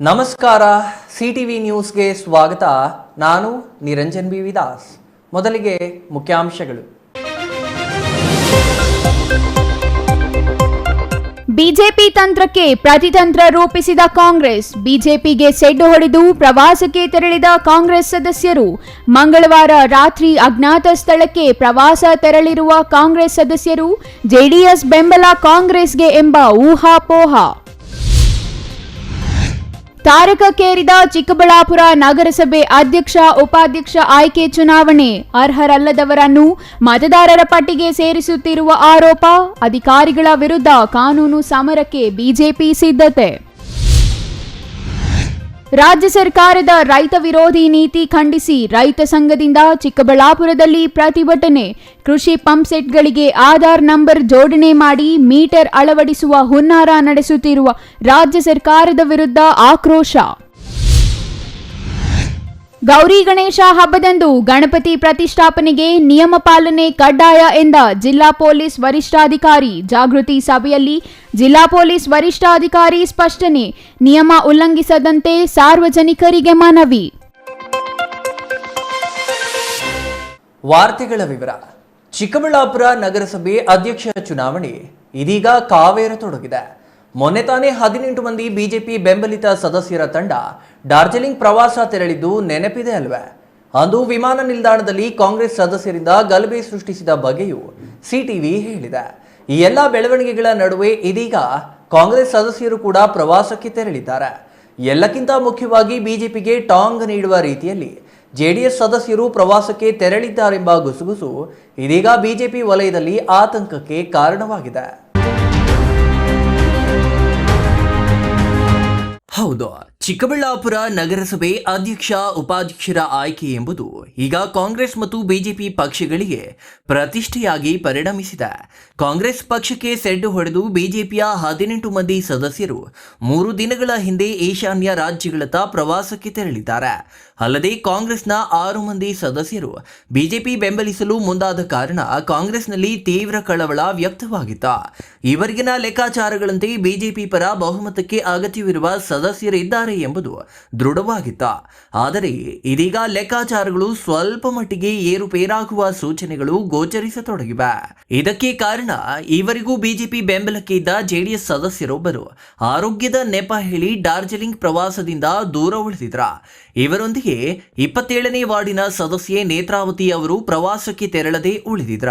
ನಮಸ್ಕಾರ, ಸಿಟಿವಿ ನ್ಯೂಸ್ಗೆ ಸ್ವಾಗತ. ನಾನು ನಿರಂಜನ್ ಬಿ ವಿದಾಸ್. ಮೊದಲಿಗೆ ಮುಖ್ಯಾಂಶಗಳು. ಬಿಜೆಪಿ ತಂತ್ರಕ್ಕೆ ಪ್ರತಿತಂತ್ರ ರೂಪಿಸಿದ ಕಾಂಗ್ರೆಸ್. ಬಿಜೆಪಿಗೆ ಸೆಡ್ಡು ಹೊಡೆದು ಪ್ರವಾಸಕ್ಕೆ ತೆರಳಿದ ಕಾಂಗ್ರೆಸ್ ಸದಸ್ಯರು. ಮಂಗಳವಾರ ರಾತ್ರಿ ಅಜ್ಞಾತ ಸ್ಥಳಕ್ಕೆ ಪ್ರವಾಸ ತೆರಳಿರುವ ಕಾಂಗ್ರೆಸ್ ಸದಸ್ಯರು. ಜೆಡಿಎಸ್ ಬೆಂಬಲ ಕಾಂಗ್ರೆಸ್ಗೆ ಎಂಬ ಊಹಾಪೋಹ. ತಾರಕಕ್ಕೇರಿದ ಚಿಕ್ಕಬಳ್ಳಾಪುರ ನಗರಸಭೆ ಅಧ್ಯಕ್ಷ ಉಪಾಧ್ಯಕ್ಷ ಆಯ್ಕೆ ಚುನಾವಣೆ. ಅರ್ಹರಲ್ಲದವರನ್ನು ಮತದಾರರ ಪಟ್ಟಿಗೆ ಸೇರಿಸುತ್ತಿರುವ ಆರೋಪ. ಅಧಿಕಾರಿಗಳ ವಿರುದ್ಧ ಕಾನೂನು ಸಮರಕ್ಕೆ ಬಿಜೆಪಿ ಸಿದ್ಧತೆ. ರಾಜ್ಯ ಸರ್ಕಾರದ ರೈತ ವಿರೋಧಿ ನೀತಿ ಖಂಡಿಸಿ ರೈತ ಸಂಘದಿಂದ ಚಿಕ್ಕಬಳ್ಳಾಪುರದಲ್ಲಿ ಪ್ರತಿಭಟನೆ. ಕೃಷಿ ಪಂಪ್ಸೆಟ್ಗಳಿಗೆ ಆಧಾರ್ ನಂಬರ್ ಜೋಡಣೆ ಮಾಡಿ ಮೀಟರ್ ಅಳವಡಿಸುವ ಹುನ್ನಾರ ನಡೆಸುತ್ತಿರುವ ರಾಜ್ಯ ಸರ್ಕಾರದ ವಿರುದ್ಧ ಆಕ್ರೋಶ. ಗೌರಿ ಗಣೇಶ ಹಬ್ಬದಂದು ಗಣಪತಿ ಪ್ರತಿಷ್ಠಾಪನೆಗೆ ನಿಯಮ ಪಾಲನೆ ಕಡ್ಡಾಯ ಎಂದ ಜಿಲ್ಲಾ ಪೊಲೀಸ್ ವರಿಷ್ಠಾಧಿಕಾರಿ. ಜಾಗೃತಿ ಸಭೆಯಲ್ಲಿ ಜಿಲ್ಲಾ ಪೊಲೀಸ್ ವರಿಷ್ಠಾಧಿಕಾರಿ ಸ್ಪಷ್ಟನೆ. ನಿಯಮ ಉಲ್ಲಂಘಿಸದಂತೆ ಸಾರ್ವಜನಿಕರಿಗೆ ಮನವಿ. ವಾರ್ತೆಗಳ ವಿವರ. ಚಿಕ್ಕಬಳ್ಳಾಪುರ ನಗರಸಭೆ ಅಧ್ಯಕ್ಷ ಚುನಾವಣೆ ಇದೀಗ ಕಾವೇರತೊಡಗಿದೆ. ಮೊನ್ನೆ ತಾನೇ 18 ಮಂದಿ ಬಿಜೆಪಿ ಬೆಂಬಲಿತ ಸದಸ್ಯರ ತಂಡ ಡಾರ್ಜಿಲಿಂಗ್ ಪ್ರವಾಸ ತೆರಳಿದ್ದು ನೆನಪಿದೆ ಅಲ್ವೇ? ಅಂದು ವಿಮಾನ ನಿಲ್ದಾಣದಲ್ಲಿ ಕಾಂಗ್ರೆಸ್ ಸದಸ್ಯರಿಂದ ಗಲಭೆ ಸೃಷ್ಟಿಸಿದ ಬಗ್ಗೆಯೂ ಸಿಟಿವಿ ಹೇಳಿದೆ. ಈ ಎಲ್ಲ ಬೆಳವಣಿಗೆಗಳ ನಡುವೆ ಇದೀಗ ಕಾಂಗ್ರೆಸ್ ಸದಸ್ಯರು ಕೂಡ ಪ್ರವಾಸಕ್ಕೆ ತೆರಳಿದ್ದಾರೆ. ಎಲ್ಲಕ್ಕಿಂತ ಮುಖ್ಯವಾಗಿ ಬಿಜೆಪಿಗೆ ಟಾಂಗ್ ನೀಡುವ ರೀತಿಯಲ್ಲಿ ಜೆಡಿಎಸ್ ಸದಸ್ಯರು ಪ್ರವಾಸಕ್ಕೆ ತೆರಳಿದ್ದಾರೆಂಬ ಗುಸುಗುಸು ಇದೀಗ ಬಿಜೆಪಿ ವಲಯದಲ್ಲಿ ಆತಂಕಕ್ಕೆ ಕಾರಣವಾಗಿದೆ. ಹೌದು, ಚಿಕ್ಕಬಳ್ಳಾಪುರ ನಗರಸಭೆ ಅಧ್ಯಕ್ಷ ಉಪಾಧ್ಯಕ್ಷರ ಆಯ್ಕೆ ಎಂಬುದು ಈಗ ಕಾಂಗ್ರೆಸ್ ಮತ್ತು ಬಿಜೆಪಿ ಪಕ್ಷಗಳಿಗೆ ಪ್ರತಿಷ್ಠೆಯಾಗಿ ಪರಿಣಮಿಸಿದೆ. ಕಾಂಗ್ರೆಸ್ ಪಕ್ಷಕ್ಕೆ ಸೆಡ್ಡು ಹೊಡೆದು ಬಿಜೆಪಿಯ 18 ಮಂದಿ ಸದಸ್ಯರು 3 ದಿನಗಳ ಹಿಂದೆ ಈಶಾನ್ಯ ರಾಜ್ಯಗಳತ್ತ ಪ್ರವಾಸಕ್ಕೆ ತೆರಳಿದ್ದಾರೆ. ಅಲ್ಲದೆ ಕಾಂಗ್ರೆಸ್ನ 6 ಮಂದಿ ಸದಸ್ಯರು ಬಿಜೆಪಿ ಬೆಂಬಲಿಸಲು ಮುಂದಾದ ಕಾರಣ ಕಾಂಗ್ರೆಸ್ನಲ್ಲಿ ತೀವ್ರ ಕಳವಳ ವ್ಯಕ್ತವಾಗಿತ್ತು. ಇವರಿಗಿನ ಲೆಕ್ಕಾಚಾರಗಳಂತೆ ಬಿಜೆಪಿ ಪರ ಬಹುಮತಕ್ಕೆ ಅಗತ್ಯವಿರುವ ಸದಸ್ಯರಿದ್ದಾರೆ ಎಂಬುದು ದೃಢವಾಗಿತ್ತು. ಆದರೆ ಇದೀಗ ಲೆಕ್ಕಾಚಾರಗಳು ಸ್ವಲ್ಪ ಮಟ್ಟಿಗೆ ಏರುಪೇರಾಗುವ ಸೂಚನೆಗಳು ಗೋಚರಿಸತೊಡಗಿವೆ. ಇದಕ್ಕೆ ಕಾರಣ ಇವರಿಗೂ ಬಿಜೆಪಿ ಬೆಂಬಲಕ್ಕೆ ಇದ್ದ ಜೆಡಿಎಸ್ ಸದಸ್ಯರೊಬ್ಬರು ಆರೋಗ್ಯದ ನೆಪ ಹೇಳಿ ಡಾರ್ಜಿಲಿಂಗ್ ಪ್ರವಾಸದಿಂದ ದೂರ ಉಳಿದಿದ್ರ. ಇವರೊಂದಿಗೆ 27ನೇ ವಾರ್ಡಿನ ಸದಸ್ಯೆ ನೇತ್ರಾವತಿ ಅವರು ಪ್ರವಾಸಕ್ಕೆ ತೆರಳದೆ ಉಳಿದಿದ್ರ.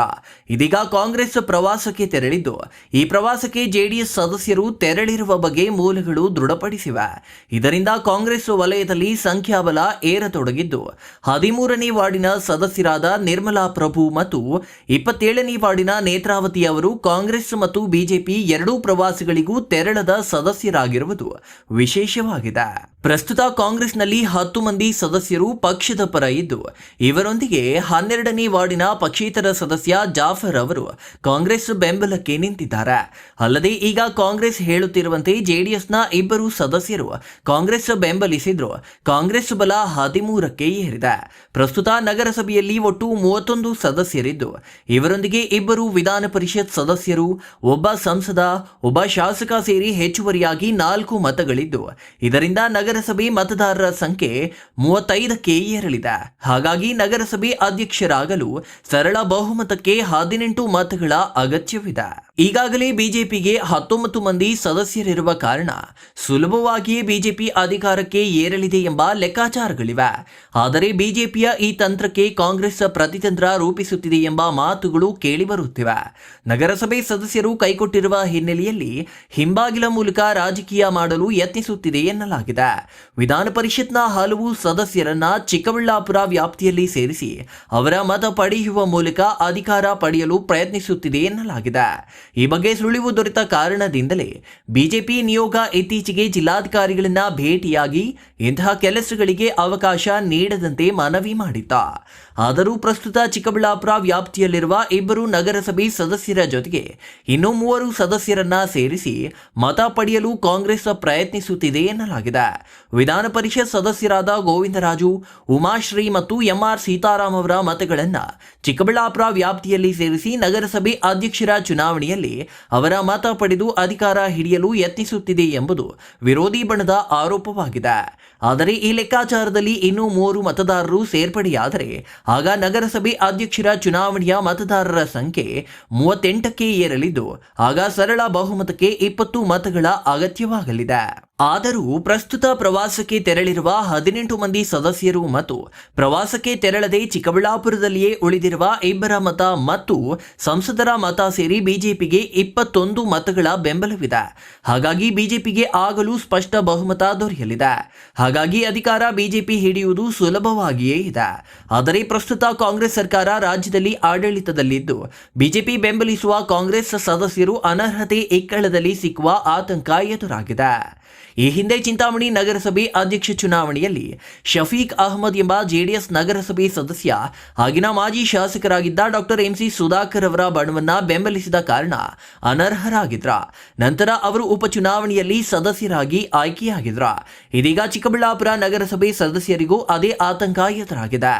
ಇದೀಗ ಕಾಂಗ್ರೆಸ್ ಪ್ರವಾಸಕ್ಕೆ ತೆರಳಿದ್ದು ಈ ಪ್ರವಾಸಕ್ಕೆ ಜೆಡಿಎಸ್ ಸದಸ್ಯರು ತೆರಳಿರುವ ಬಗ್ಗೆ ಮೂಲಗಳು ದೃಢಪಡಿಸಿವೆ. ಇದರಿಂದ ಕಾಂಗ್ರೆಸ್ ವಲಯದಲ್ಲಿ ಸಂಖ್ಯಾಬಲ ಏರತೊಡಗಿದ್ದು 13ನೇ ವಾರ್ಡಿನ ಸದಸ್ಯರಾದ ನಿರ್ಮಲಾ ಪ್ರಭು ಮತ್ತು 27ನೇ ವಾರ್ಡಿನ ನೇತ್ರಾವತಿ ಅವರು ಕಾಂಗ್ರೆಸ್ ಮತ್ತು ಬಿಜೆಪಿ ಎರಡೂ ಪ್ರವಾಸಗಳಿಗೂ ತೆರಳದ ಸದಸ್ಯರಾಗಿರುವುದು ವಿಶೇಷವಾಗಿದೆ. ಪ್ರಸ್ತುತ ಕಾಂಗ್ರೆಸ್ನಲ್ಲಿ 10 ಮಂದಿ ಸದಸ್ಯರು ಪಕ್ಷದ ಪರ ಇದ್ದು ಇವರೊಂದಿಗೆ 12ನೇ ವಾರ್ಡಿನ ಪಕ್ಷೇತರ ಸದಸ್ಯ ಜಾಫರ್ ಅವರು ಕಾಂಗ್ರೆಸ್ ಬೆಂಬಲಕ್ಕೆ ನಿಂತಿದ್ದಾರೆ. ಅಲ್ಲದೆ ಈಗ ಕಾಂಗ್ರೆಸ್ ಹೇಳುತ್ತಿರುವಂತೆ ಜೆಡಿಎಸ್ನ 2 ಸದಸ್ಯರು ಕಾಂಗ್ರೆಸ್ ಬೆಂಬಲಿಸಿದ್ರು. ಕಾಂಗ್ರೆಸ್ ಬಲ 13ಕ್ಕೆ ಏರಿದೆ. ಪ್ರಸ್ತುತ ನಗರಸಭೆಯಲ್ಲಿ ಒಟ್ಟು 31 ಸದಸ್ಯರಿದ್ದು ಇವರೊಂದಿಗೆ 2 ವಿಧಾನ ಪರಿಷತ್ ಸದಸ್ಯರು, ಒಬ್ಬ ಸಂಸದ, ಒಬ್ಬ ಶಾಸಕ ಸೇರಿ ಹೆಚ್ಚುವರಿಯಾಗಿ 4 ಮತಗಳಿದ್ದು ಇದರಿಂದ ನಗರಸಭೆ ಮತದಾರರ ಸಂಖ್ಯೆ 35ಕ್ಕೆ ಏರಲಿದೆ. ಹಾಗಾಗಿ ನಗರಸಭೆ ಅಧ್ಯಕ್ಷರಾಗಲು ಸರಳ ಬಹುಮತಕ್ಕೆ 18 ಮತಗಳ ಅಗತ್ಯವಿದೆ. ಈಗಾಗಲೇ ಬಿಜೆಪಿಗೆ 19 ಮಂದಿ ಸದಸ್ಯರಿರುವ ಕಾರಣ ಸುಲಭವಾಗಿಯೇ ಬಿಜೆಪಿ ಅಧಿಕಾರಕ್ಕೆ ಏರಲಿದೆ ಎಂಬ ಲೆಕ್ಕಾಚಾರಗಳಿವೆ. ಆದರೆ ಬಿಜೆಪಿಯ ಈ ತಂತ್ರಕ್ಕೆ ಕಾಂಗ್ರೆಸ್ ಪ್ರತಿತಂತ್ರ ರೂಪಿಸುತ್ತಿದೆ ಎಂಬ ಮಾತುಗಳು ಕೇಳಿಬರುತ್ತಿವೆ. ನಗರಸಭೆ ಸದಸ್ಯರು ಕೈಕೊಟ್ಟಿರುವ ಹಿನ್ನೆಲೆಯಲ್ಲಿ ಹಿಂಬಾಗಿಲ ಮೂಲಕ ರಾಜಕೀಯ ಮಾಡಲು ಯತ್ನಿಸುತ್ತಿದೆ ಎನ್ನಲಾಗಿದೆ. ವಿಧಾನ ಪರಿಷತ್ನ ಹಲವು ಸದಸ್ಯರನ್ನ ಚಿಕ್ಕಬಳ್ಳಾಪುರ ವ್ಯಾಪ್ತಿಯಲ್ಲಿ ಸೇರಿಸಿ ಅವರ ಮತ ಪಡೆಯುವ ಮೂಲಕ ಅಧಿಕಾರ ಪಡೆಯಲು ಪ್ರಯತ್ನಿಸುತ್ತಿದೆ ಎನ್ನಲಾಗಿದೆ. ಈ ಬಗ್ಗೆ ಸುಳಿವು ದೊರೆತ ಕಾರಣದಿಂದಲೇ ಬಿಜೆಪಿ ನಿಯೋಗ ಇತ್ತೀಚೆಗೆ ಜಿಲ್ಲಾಧಿಕಾರಿಗಳನ್ನ ಭೇಟಿಯಾಗಿ ಇಂತಹ ಕೆಲಸಗಳಿಗೆ ಅವಕಾಶ ನೀಡದಂತೆ ಮನವಿ ಮಾಡಿದ್ದ. ಆದರೂ ಪ್ರಸ್ತುತ ಚಿಕ್ಕಬಳ್ಳಾಪುರ ವ್ಯಾಪ್ತಿಯಲ್ಲಿರುವ 2 ನಗರಸಭೆ ಸದಸ್ಯರ ಜೊತೆಗೆ ಇನ್ನೂ 3 ಸದಸ್ಯರನ್ನ ಸೇರಿಸಿ ಮತ ಪಡೆಯಲು ಕಾಂಗ್ರೆಸ್ ಪ್ರಯತ್ನಿಸುತ್ತಿದೆ ಎನ್ನಲಾಗಿದೆ. ವಿಧಾನ ಪರಿಷತ್ ಸದಸ್ಯರಾದ ಗೋವಿಂದರಾಜು, ಉಮಾಶ್ರೀ ಮತ್ತು ಎಂಆರ್ ಸೀತಾರಾಮ್ ಅವರ ಮತಗಳನ್ನು ಚಿಕ್ಕಬಳ್ಳಾಪುರ ವ್ಯಾಪ್ತಿಯಲ್ಲಿ ಸೇರಿಸಿ ನಗರಸಭೆ ಅಧ್ಯಕ್ಷರ ಚುನಾವಣೆಯ ಚುನಾವಣೆಯಲ್ಲಿ ಅವರ ಮತ ಪಡೆದು ಅಧಿಕಾರ ಹಿಡಿಯಲು ಯತ್ನಿಸುತ್ತಿದೆ ಎಂಬುದು ವಿರೋಧಿ ಬಣದ ಆರೋಪವಾಗಿದೆ. ಆದರೆ ಈ ಲೆಕ್ಕಾಚಾರದಲ್ಲಿ ಇನ್ನೂ 3 ಮತದಾರರು ಸೇರ್ಪಡೆಯಾದರೆ ಆಗ ನಗರಸಭೆ ಅಧ್ಯಕ್ಷರ ಚುನಾವಣೆಯ ಮತದಾರರ ಸಂಖ್ಯೆ 38ಕ್ಕೆ ಏರಲಿದ್ದು ಆಗ ಸರಳ ಬಹುಮತಕ್ಕೆ 20 ಮತಗಳ ಅಗತ್ಯವಾಗಲಿದೆ. ಆದರೂ ಪ್ರಸ್ತುತ ಪ್ರವಾಸಕ್ಕೆ ತೆರಳಿರುವ 18 ಮಂದಿ ಸದಸ್ಯರು ಮತ್ತು ಪ್ರವಾಸಕ್ಕೆ ತೆರಳದೆ ಚಿಕ್ಕಬಳ್ಳಾಪುರದಲ್ಲಿಯೇ ಉಳಿದಿರುವ 2 ಮತ ಮತ್ತು ಸಂಸದರ ಮತ ಸೇರಿ ಬಿಜೆಪಿಗೆ 21 ಮತಗಳ ಬೆಂಬಲವಿದೆ. ಹಾಗಾಗಿ ಬಿಜೆಪಿಗೆ ಆಗಲೂ ಸ್ಪಷ್ಟ ಬಹುಮತ ದೊರೆಯಲಿದೆ. ಹಾಗಾಗಿ ಅಧಿಕಾರ ಬಿಜೆಪಿ ಹಿಡಿಯುವುದು ಸುಲಭವಾಗಿಯೇ ಇದೆ. ಆದರೆ ಪ್ರಸ್ತುತ ಕಾಂಗ್ರೆಸ್ ಸರ್ಕಾರ ರಾಜ್ಯದಲ್ಲಿ ಆಡಳಿತದಲ್ಲಿದ್ದು ಬಿಜೆಪಿ ಬೆಂಬಲಿಸುವ ಕಾಂಗ್ರೆಸ್ ಸದಸ್ಯರು ಅನರ್ಹತೆ ಇಕ್ಕಳದಲ್ಲಿ ಸಿಕ್ಕುವ ಆತಂಕ ಎದುರಾಗಿದೆ. ಈ ಹಿಂದೆ ಚಿಂತಾಮಣಿ ನಗರಸಭೆ ಅಧ್ಯಕ್ಷ ಚುನಾವಣೆಯಲ್ಲಿ ಶಫೀಕ್ ಅಹಮದ್ ಎಂಬ ಜೆಡಿಎಸ್ ನಗರಸಭೆ ಸದಸ್ಯ ಆಗಿನ ಮಾಜಿ ಶಾಸಕರಾಗಿದ್ದ ಡಾಕ್ಟರ್ ಎಂಸಿ ಸುಧಾಕರ್ ಅವರ ಬಣವನ್ನ ಬೆಂಬಲಿಸಿದ ಕಾರಣ ಅನರ್ಹರಾಗಿದ್ರ. ನಂತರ ಅವರು ಉಪಚುನಾವಣೆಯಲ್ಲಿ ಸದಸ್ಯರಾಗಿ ಆಯ್ಕೆಯಾಗಿದ್ರ. ಇದೀಗ ಚಿಕ್ಕಬಳ್ಳಾಪುರ ನಗರಸಭೆ ಸದಸ್ಯರಿಗೂ ಅದೇ ಆತಂಕ ಎದುರಾಗಿದೆ.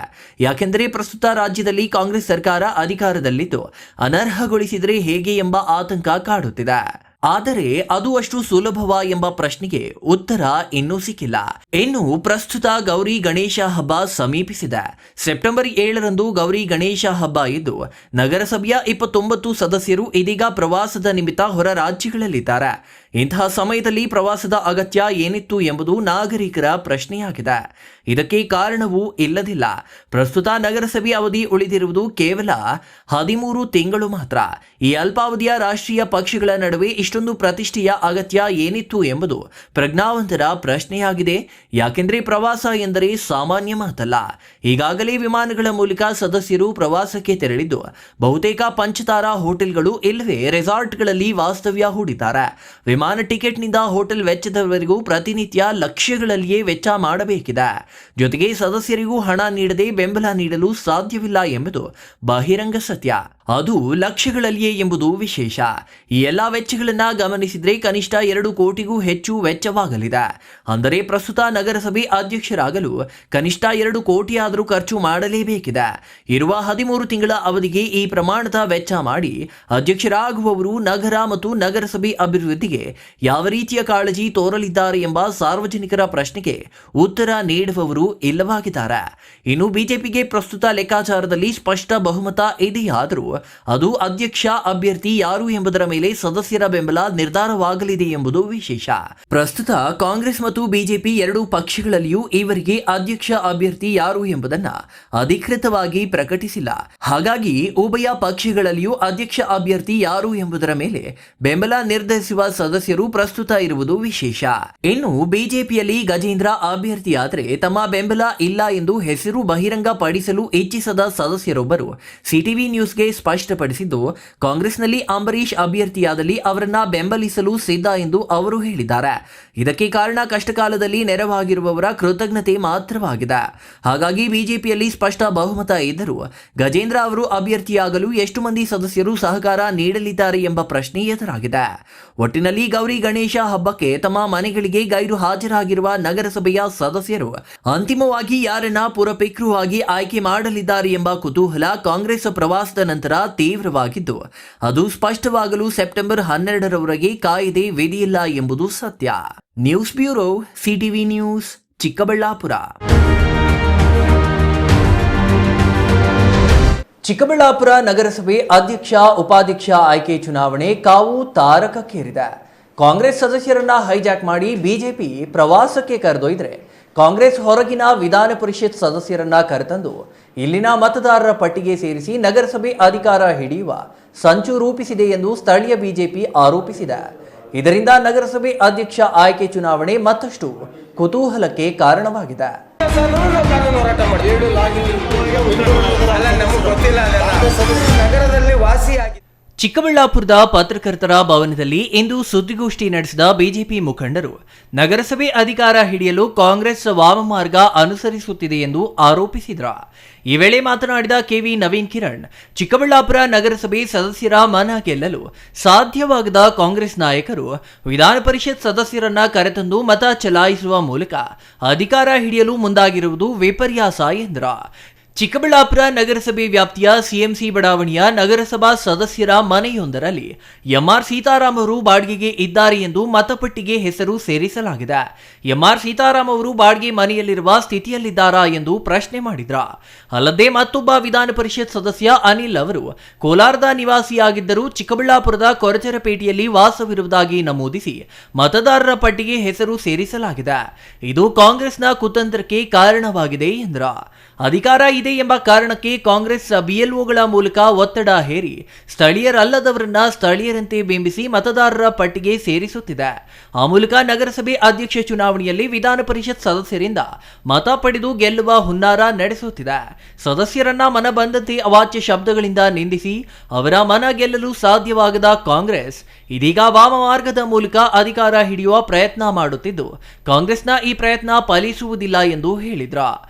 ಯಾಕೆಂದರೆ ಪ್ರಸ್ತುತ ರಾಜ್ಯದಲ್ಲಿ ಕಾಂಗ್ರೆಸ್ ಸರ್ಕಾರ ಅಧಿಕಾರದಲ್ಲಿದ್ದು ಅನರ್ಹಗೊಳಿಸಿದರೆ ಹೇಗೆ ಎಂಬ ಆತಂಕ ಕಾಡುತ್ತಿದೆ. ಆದರೆ ಅದು ಅಷ್ಟು ಸುಲಭವಾ ಎಂಬ ಪ್ರಶ್ನೆಗೆ ಉತ್ತರ ಇನ್ನೂ ಸಿಕ್ಕಿಲ್ಲ. ಇನ್ನು ಪ್ರಸ್ತುತ ಗೌರಿ ಗಣೇಶ ಹಬ್ಬ ಸಮೀಪಿಸಿದೆ. ಸೆಪ್ಟೆಂಬರ್ 7ರಂದು ಗೌರಿ ಗಣೇಶ ಹಬ್ಬ ಇದ್ದು ನಗರಸಭೆಯ 29 ಸದಸ್ಯರು ಇದೀಗ ಪ್ರವಾಸದ ನಿಮಿತ್ತ ಹೊರ ರಾಜ್ಯಗಳಲ್ಲಿದ್ದಾರೆ. ಇಂತಹ ಸಮಯದಲ್ಲಿ ಪ್ರವಾಸದ ಅಗತ್ಯ ಏನಿತ್ತು ಎಂಬುದು ನಾಗರಿಕರ ಪ್ರಶ್ನೆಯಾಗಿದೆ. ಇದಕ್ಕೆ ಕಾರಣವೂ ಇಲ್ಲದಿಲ್ಲ. ಪ್ರಸ್ತುತ ನಗರಸಭೆ ಅವಧಿ ಉಳಿದಿರುವುದು ಕೇವಲ 13 ತಿಂಗಳು ಮಾತ್ರ. ಈ ಅಲ್ಪಾವಧಿಯ ರಾಷ್ಟ್ರೀಯ ಪಕ್ಷಗಳ ನಡುವೆ ಇಷ್ಟೊಂದು ಪ್ರತಿಷ್ಠೆಯ ಅಗತ್ಯ ಏನಿತ್ತು ಎಂಬುದು ಪ್ರಜ್ಞಾವಂತರ ಪ್ರಶ್ನೆಯಾಗಿದೆ. ಯಾಕೆಂದರೆ ಪ್ರವಾಸ ಎಂದರೆ ಸಾಮಾನ್ಯ ಮಾತಲ್ಲ. ಈಗಾಗಲೇ ವಿಮಾನಗಳ ಮೂಲಕ ಸದಸ್ಯರು ಪ್ರವಾಸಕ್ಕೆ ತೆರಳಿದ್ದು ಬಹುತೇಕ ಪಂಚತಾರಾ ಹೋಟೆಲ್ಗಳು ಇಲ್ಲವೇ ರೆಸಾರ್ಟ್ಗಳಲ್ಲಿ ವಾಸ್ತವ್ಯ ಹೂಡಿದ್ದಾರೆ. ವಿಮಾನ ಟಿಕೆಟ್ನಿಂದ ಹೋಟೆಲ್ ವೆಚ್ಚದವರೆಗೂ ಪ್ರತಿನಿತ್ಯ ಲಕ್ಷಗಳಲ್ಲಿಯೇ ವೆಚ್ಚ ಮಾಡಬೇಕಿದೆ. ಜೊತೆಗೆ ಸದಸ್ಯರಿಗೂ ಹಣ ನೀಡದೆ ಬೆಂಬಲ ನೀಡಲು ಸಾಧ್ಯವಿಲ್ಲ ಎಂಬುದು ಬಹಿರಂಗ ಸತ್ಯ. ಅದು ಲಕ್ಷಗಳಲ್ಲಿಯೇ ಎಂಬುದು ವಿಶೇಷ. ಈ ಎಲ್ಲಾ ವೆಚ್ಚಗಳನ್ನ ಗಮನಿಸಿದ್ರೆ ಕನಿಷ್ಠ 2 ಕೋಟಿಗೂ ಹೆಚ್ಚು ವೆಚ್ಚವಾಗಲಿದೆ. ಅಂದರೆ ಪ್ರಸ್ತುತ ನಗರಸಭೆ ಅಧ್ಯಕ್ಷರಾಗಲು ಕನಿಷ್ಠ 2 ಕೋಟಿಯಾದರೂ ಖರ್ಚು ಮಾಡಲೇಬೇಕಿದೆ. ಇರುವ 13 ತಿಂಗಳ ಅವಧಿಗೆ ಈ ಪ್ರಮಾಣದ ವೆಚ್ಚ ಮಾಡಿ ಅಧ್ಯಕ್ಷರಾಗುವವರು ನಗರ ಮತ್ತು ನಗರಸಭೆ ಅಭಿವೃದ್ಧಿಗೆ ಯಾವ ರೀತಿಯ ಕಾಳಜಿ ತೋರಲಿದ್ದಾರೆ ಎಂಬ ಸಾರ್ವಜನಿಕರ ಪ್ರಶ್ನೆಗೆ ಉತ್ತರ ನೀಡುವವರು ಇಲ್ಲವಾಗಿದ್ದಾರೆ. ಇನ್ನು ಬಿಜೆಪಿಗೆ ಪ್ರಸ್ತುತ ಲೆಕ್ಕಾಚಾರದಲ್ಲಿ ಸ್ಪಷ್ಟ ಬಹುಮತ ಇದೆಯಾದರೂ ಅದು ಅಧ್ಯಕ್ಷ ಅಭ್ಯರ್ಥಿ ಯಾರು ಎಂಬುದರ ಮೇಲೆ ಸದಸ್ಯರ ಬೆಂಬಲ ನಿರ್ಧಾರವಾಗಲಿದೆ ಎಂಬುದು ವಿಶೇಷ. ಪ್ರಸ್ತುತ ಕಾಂಗ್ರೆಸ್ ಮತ್ತು ಬಿಜೆಪಿ ಎರಡೂ ಪಕ್ಷಗಳಲ್ಲಿಯೂ ಈವರೆಗೆ ಅಧ್ಯಕ್ಷ ಅಭ್ಯರ್ಥಿ ಯಾರು ಎಂಬುದನ್ನ ಅಧಿಕೃತವಾಗಿ ಪ್ರಕಟಿಸಿಲ್ಲ. ಹಾಗಾಗಿ ಉಭಯ ಪಕ್ಷಗಳಲ್ಲಿಯೂ ಅಧ್ಯಕ್ಷ ಅಭ್ಯರ್ಥಿ ಯಾರು ಎಂಬುದರ ಮೇಲೆ ಬೆಂಬಲ ನಿರ್ಧರಿಸುವ ಸದಸ್ಯರು ಪ್ರಸ್ತುತ ಇರುವುದು ವಿಶೇಷ. ಇನ್ನು ಬಿಜೆಪಿಯಲ್ಲಿ ಗಜೇಂದ್ರ ಅಭ್ಯರ್ಥಿಯಾದರೆ ತಮ್ಮ ಬೆಂಬಲ ಇಲ್ಲ ಎಂದು ಹೆಸರು ಬಹಿರಂಗ ಪಡಿಸಲು ಇಚ್ಛಿಸದ ಸದಸ್ಯರೊಬ್ಬರು ಸಿಟಿವಿ ನ್ಯೂಸ್ಗೆ ಸ್ಪಷ್ಟಪಡಿಸಿದ್ದು, ಕಾಂಗ್ರೆಸ್ನಲ್ಲಿ ಅಂಬರೀಶ್ ಅಭ್ಯರ್ಥಿಯಾದಲ್ಲಿ ಅವರನ್ನ ಬೆಂಬಲಿಸಲು ಸಿದ್ಧ ಎಂದು ಅವರು ಹೇಳಿದ್ದಾರೆ. ಇದಕ್ಕೆ ಕಾರಣ ಕಷ್ಟಕಾಲದಲ್ಲಿ ನೆರವಾಗಿರುವವರ ಕೃತಜ್ಞತೆ ಮಾತ್ರವಾಗಿದೆ. ಹಾಗಾಗಿ ಬಿಜೆಪಿಯಲ್ಲಿ ಸ್ಪಷ್ಟ ಬಹುಮತ ಇದ್ದರೂ ಗಜೇಂದ್ರ ಅವರು ಅಭ್ಯರ್ಥಿಯಾಗಲು ಎಷ್ಟು ಮಂದಿ ಸದಸ್ಯರು ಸಹಕಾರ ನೀಡಲಿದ್ದಾರೆ ಎಂಬ ಪ್ರಶ್ನೆ ಎದುರಾಗಿದೆ. ಒಟ್ಟಿನಲ್ಲಿ ಗೌರಿ ಗಣೇಶ ಹಬ್ಬಕ್ಕೆ ತಮ್ಮ ಮನೆಗಳಿಗೆ ಗೈರು ಹಾಜರಾಗಿರುವ ನಗರಸಭೆಯ ಸದಸ್ಯರು ಅಂತಿಮವಾಗಿ ಯಾರನ್ನ ಪುರಪಿಕ್ರುವಾಗಿ ಆಯ್ಕೆ ಮಾಡಲಿದ್ದಾರೆ ಎಂಬ ಕುತೂಹಲ ಕಾಂಗ್ರೆಸ್ ಪ್ರವಾಸದ ನಂತರ ತೀವ್ರವಾಗಿದ್ದು ಅದು ಸ್ಪಷ್ಟವಾಗಲು ಸೆಪ್ಟೆಂಬರ್ 12ರವರೆಗೆ ಕಾಯ್ದೆ ವಿಧಿಯಿಲ್ಲ ಎಂಬುದು ಸತ್ಯ. News bureau, CTV news, Chikkaballapur. Chikkaballapur ನಗರಸಭೆ ಅಧ್ಯಕ್ಷ ಉಪಾಧ್ಯಕ್ಷ ಆಯ್ಕೆ ಚುನಾವಣೆ ಕಾವು ತಾರಕಕ್ಕೇರಿದೆ. ಕಾಂಗ್ರೆಸ್ ಸದಸ್ಯರನ್ನ ಹೈಜಾಕ್ ಮಾಡಿ ಬಿಜೆಪಿ ಪ್ರವಾಸಕ್ಕೆ ಕರೆದೊಯ್ದರೆ ಕಾಂಗ್ರೆಸ್ ಹೊರಗಿನ ವಿಧಾನ ಪರಿಷತ್ ಸದಸ್ಯರನ್ನ ಕರೆತಂದು ಇಲ್ಲಿನ ಮತದಾರರ ಪಟ್ಟಿಗೆ ಸೇರಿಸಿ ನಗರಸಭೆ ಅಧಿಕಾರ ಹಿಡಿಯುವ ಸಂಚು ರೂಪಿಸಿದೆ ಎಂದು ಸ್ಥಳೀಯ ಬಿಜೆಪಿ ಆರೋಪಿಸಿದೆ. ಇದರಿಂದ ನಗರಸಭೆ ಅಧ್ಯಕ್ಷ ಆಯ್ಕೆ ಚುನಾವಣೆ ಮತ್ತಷ್ಟು ಕುತೂಹಲಕ್ಕೆ ಕಾರಣವಾಗಿದೆ. ಚಿಕ್ಕಬಳ್ಳಾಪುರದ ಪತ್ರಕರ್ತರ ಭವನದಲ್ಲಿ ಇಂದು ಸುದ್ದಿಗೋಷ್ಠಿ ನಡೆಸಿದ ಬಿಜೆಪಿ ಮುಖಂಡರು ನಗರಸಭೆ ಅಧಿಕಾರ ಹಿಡಿಯಲು ಕಾಂಗ್ರೆಸ್ ವಾಮಮಾರ್ಗ ಅನುಸರಿಸುತ್ತಿದೆ ಎಂದು ಆರೋಪಿಸಿದರು. ಈ ವೇಳೆ ಮಾತನಾಡಿದ ಕೆವಿ ನವೀನ್ ಕಿರಣ್, ಚಿಕ್ಕಬಳ್ಳಾಪುರ ನಗರಸಭೆ ಸದಸ್ಯರ ಮನ ಗೆಲ್ಲಲು ಸಾಧ್ಯವಾಗದ ಕಾಂಗ್ರೆಸ್ ನಾಯಕರು ವಿಧಾನ ಪರಿಷತ್ ಸದಸ್ಯರನ್ನ ಕರೆತಂದು ಮತ ಚಲಾಯಿಸುವ ಮೂಲಕ ಅಧಿಕಾರ ಹಿಡಿಯಲು ಮುಂದಾಗಿರುವುದು ವಿಪರ್ಯಾಸ ಎಂದರು. ಚಿಕ್ಕಬಳ್ಳಾಪುರ ನಗರಸಭೆ ವ್ಯಾಪ್ತಿಯ ಸಿಎಂಸಿ ಬಡಾವಣೆಯ ನಗರಸಭಾ ಸದಸ್ಯರ ಮನೆಯೊಂದರಲ್ಲಿ ಎಂಆರ್ ಸೀತಾರಾಮ್ ಅವರು ಬಾಡಿಗೆಗೆ ಇದ್ದಾರೆ ಎಂದು ಮತಪಟ್ಟಿಗೆ ಹೆಸರು ಸೇರಿಸಲಾಗಿದೆ. ಎಂಆರ್ ಸೀತಾರಾಮ್ ಅವರು ಬಾಡಿಗೆ ಮನೆಯಲ್ಲಿರುವ ಸ್ಥಿತಿಯಲ್ಲಿದ್ದಾರಾ ಎಂದು ಪ್ರಶ್ನೆ ಮಾಡಿದ್ರ. ಅಲ್ಲದೆ ಮತ್ತೊಬ್ಬ ವಿಧಾನ ಪರಿಷತ್ ಸದಸ್ಯ ಅನಿಲ್ ಅವರು ಕೋಲಾರದ ನಿವಾಸಿಯಾಗಿದ್ದರೂ ಚಿಕ್ಕಬಳ್ಳಾಪುರದ ಕೊರಚರಪೇಟೆಯಲ್ಲಿ ವಾಸವಿರುವುದಾಗಿ ನಮೂದಿಸಿ ಮತದಾರರ ಪಟ್ಟಿಗೆ ಹೆಸರು ಸೇರಿಸಲಾಗಿದೆ. ಇದು ಕಾಂಗ್ರೆಸ್ನ ಕುತಂತ್ರಕ್ಕೆ ಕಾರಣವಾಗಿದೆ ಎಂದ್ರ. ಅಧಿಕಾರ ಇದೆ ಎಂಬ ಕಾರಣಕ್ಕೆ ಕಾಂಗ್ರೆಸ್ ಬಿಎಲ್ಒಗಳ ಮೂಲಕ ಒತ್ತಡ ಹೇರಿ ಸ್ಥಳೀಯರಲ್ಲದವರನ್ನ ಸ್ಥಳೀಯರಂತೆ ಬಿಂಬಿಸಿ ಮತದಾರರ ಪಟ್ಟಿಗೆ ಸೇರಿಸುತ್ತಿದೆ. ಆ ಮೂಲಕ ನಗರಸಭೆ ಅಧ್ಯಕ್ಷ ಚುನಾವಣೆಯಲ್ಲಿ ವಿಧಾನ ಪರಿಷತ್ ಸದಸ್ಯರಿಂದ ಮತ ಪಡೆದು ಗೆಲ್ಲುವ ಹುನ್ನಾರ ನಡೆಸುತ್ತಿದೆ. ಸದಸ್ಯರನ್ನ ಮನ ಬಂದಂತೆ ಅವಾಚ್ಯ ಶಬ್ದಗಳಿಂದ ನಿಂದಿಸಿ ಅವರ ಮನ ಗೆಲ್ಲಲು ಸಾಧ್ಯವಾಗದ ಕಾಂಗ್ರೆಸ್ ಇದೀಗ ವಾಮ ಮಾರ್ಗದ ಮೂಲಕ ಅಧಿಕಾರ ಹಿಡಿಯುವ ಪ್ರಯತ್ನ ಮಾಡುತ್ತಿದ್ದು, ಕಾಂಗ್ರೆಸ್ನ ಈ ಪ್ರಯತ್ನ ಫಲಿಸುವುದಿಲ್ಲ ಎಂದು ಹೇಳಿದ್ರ.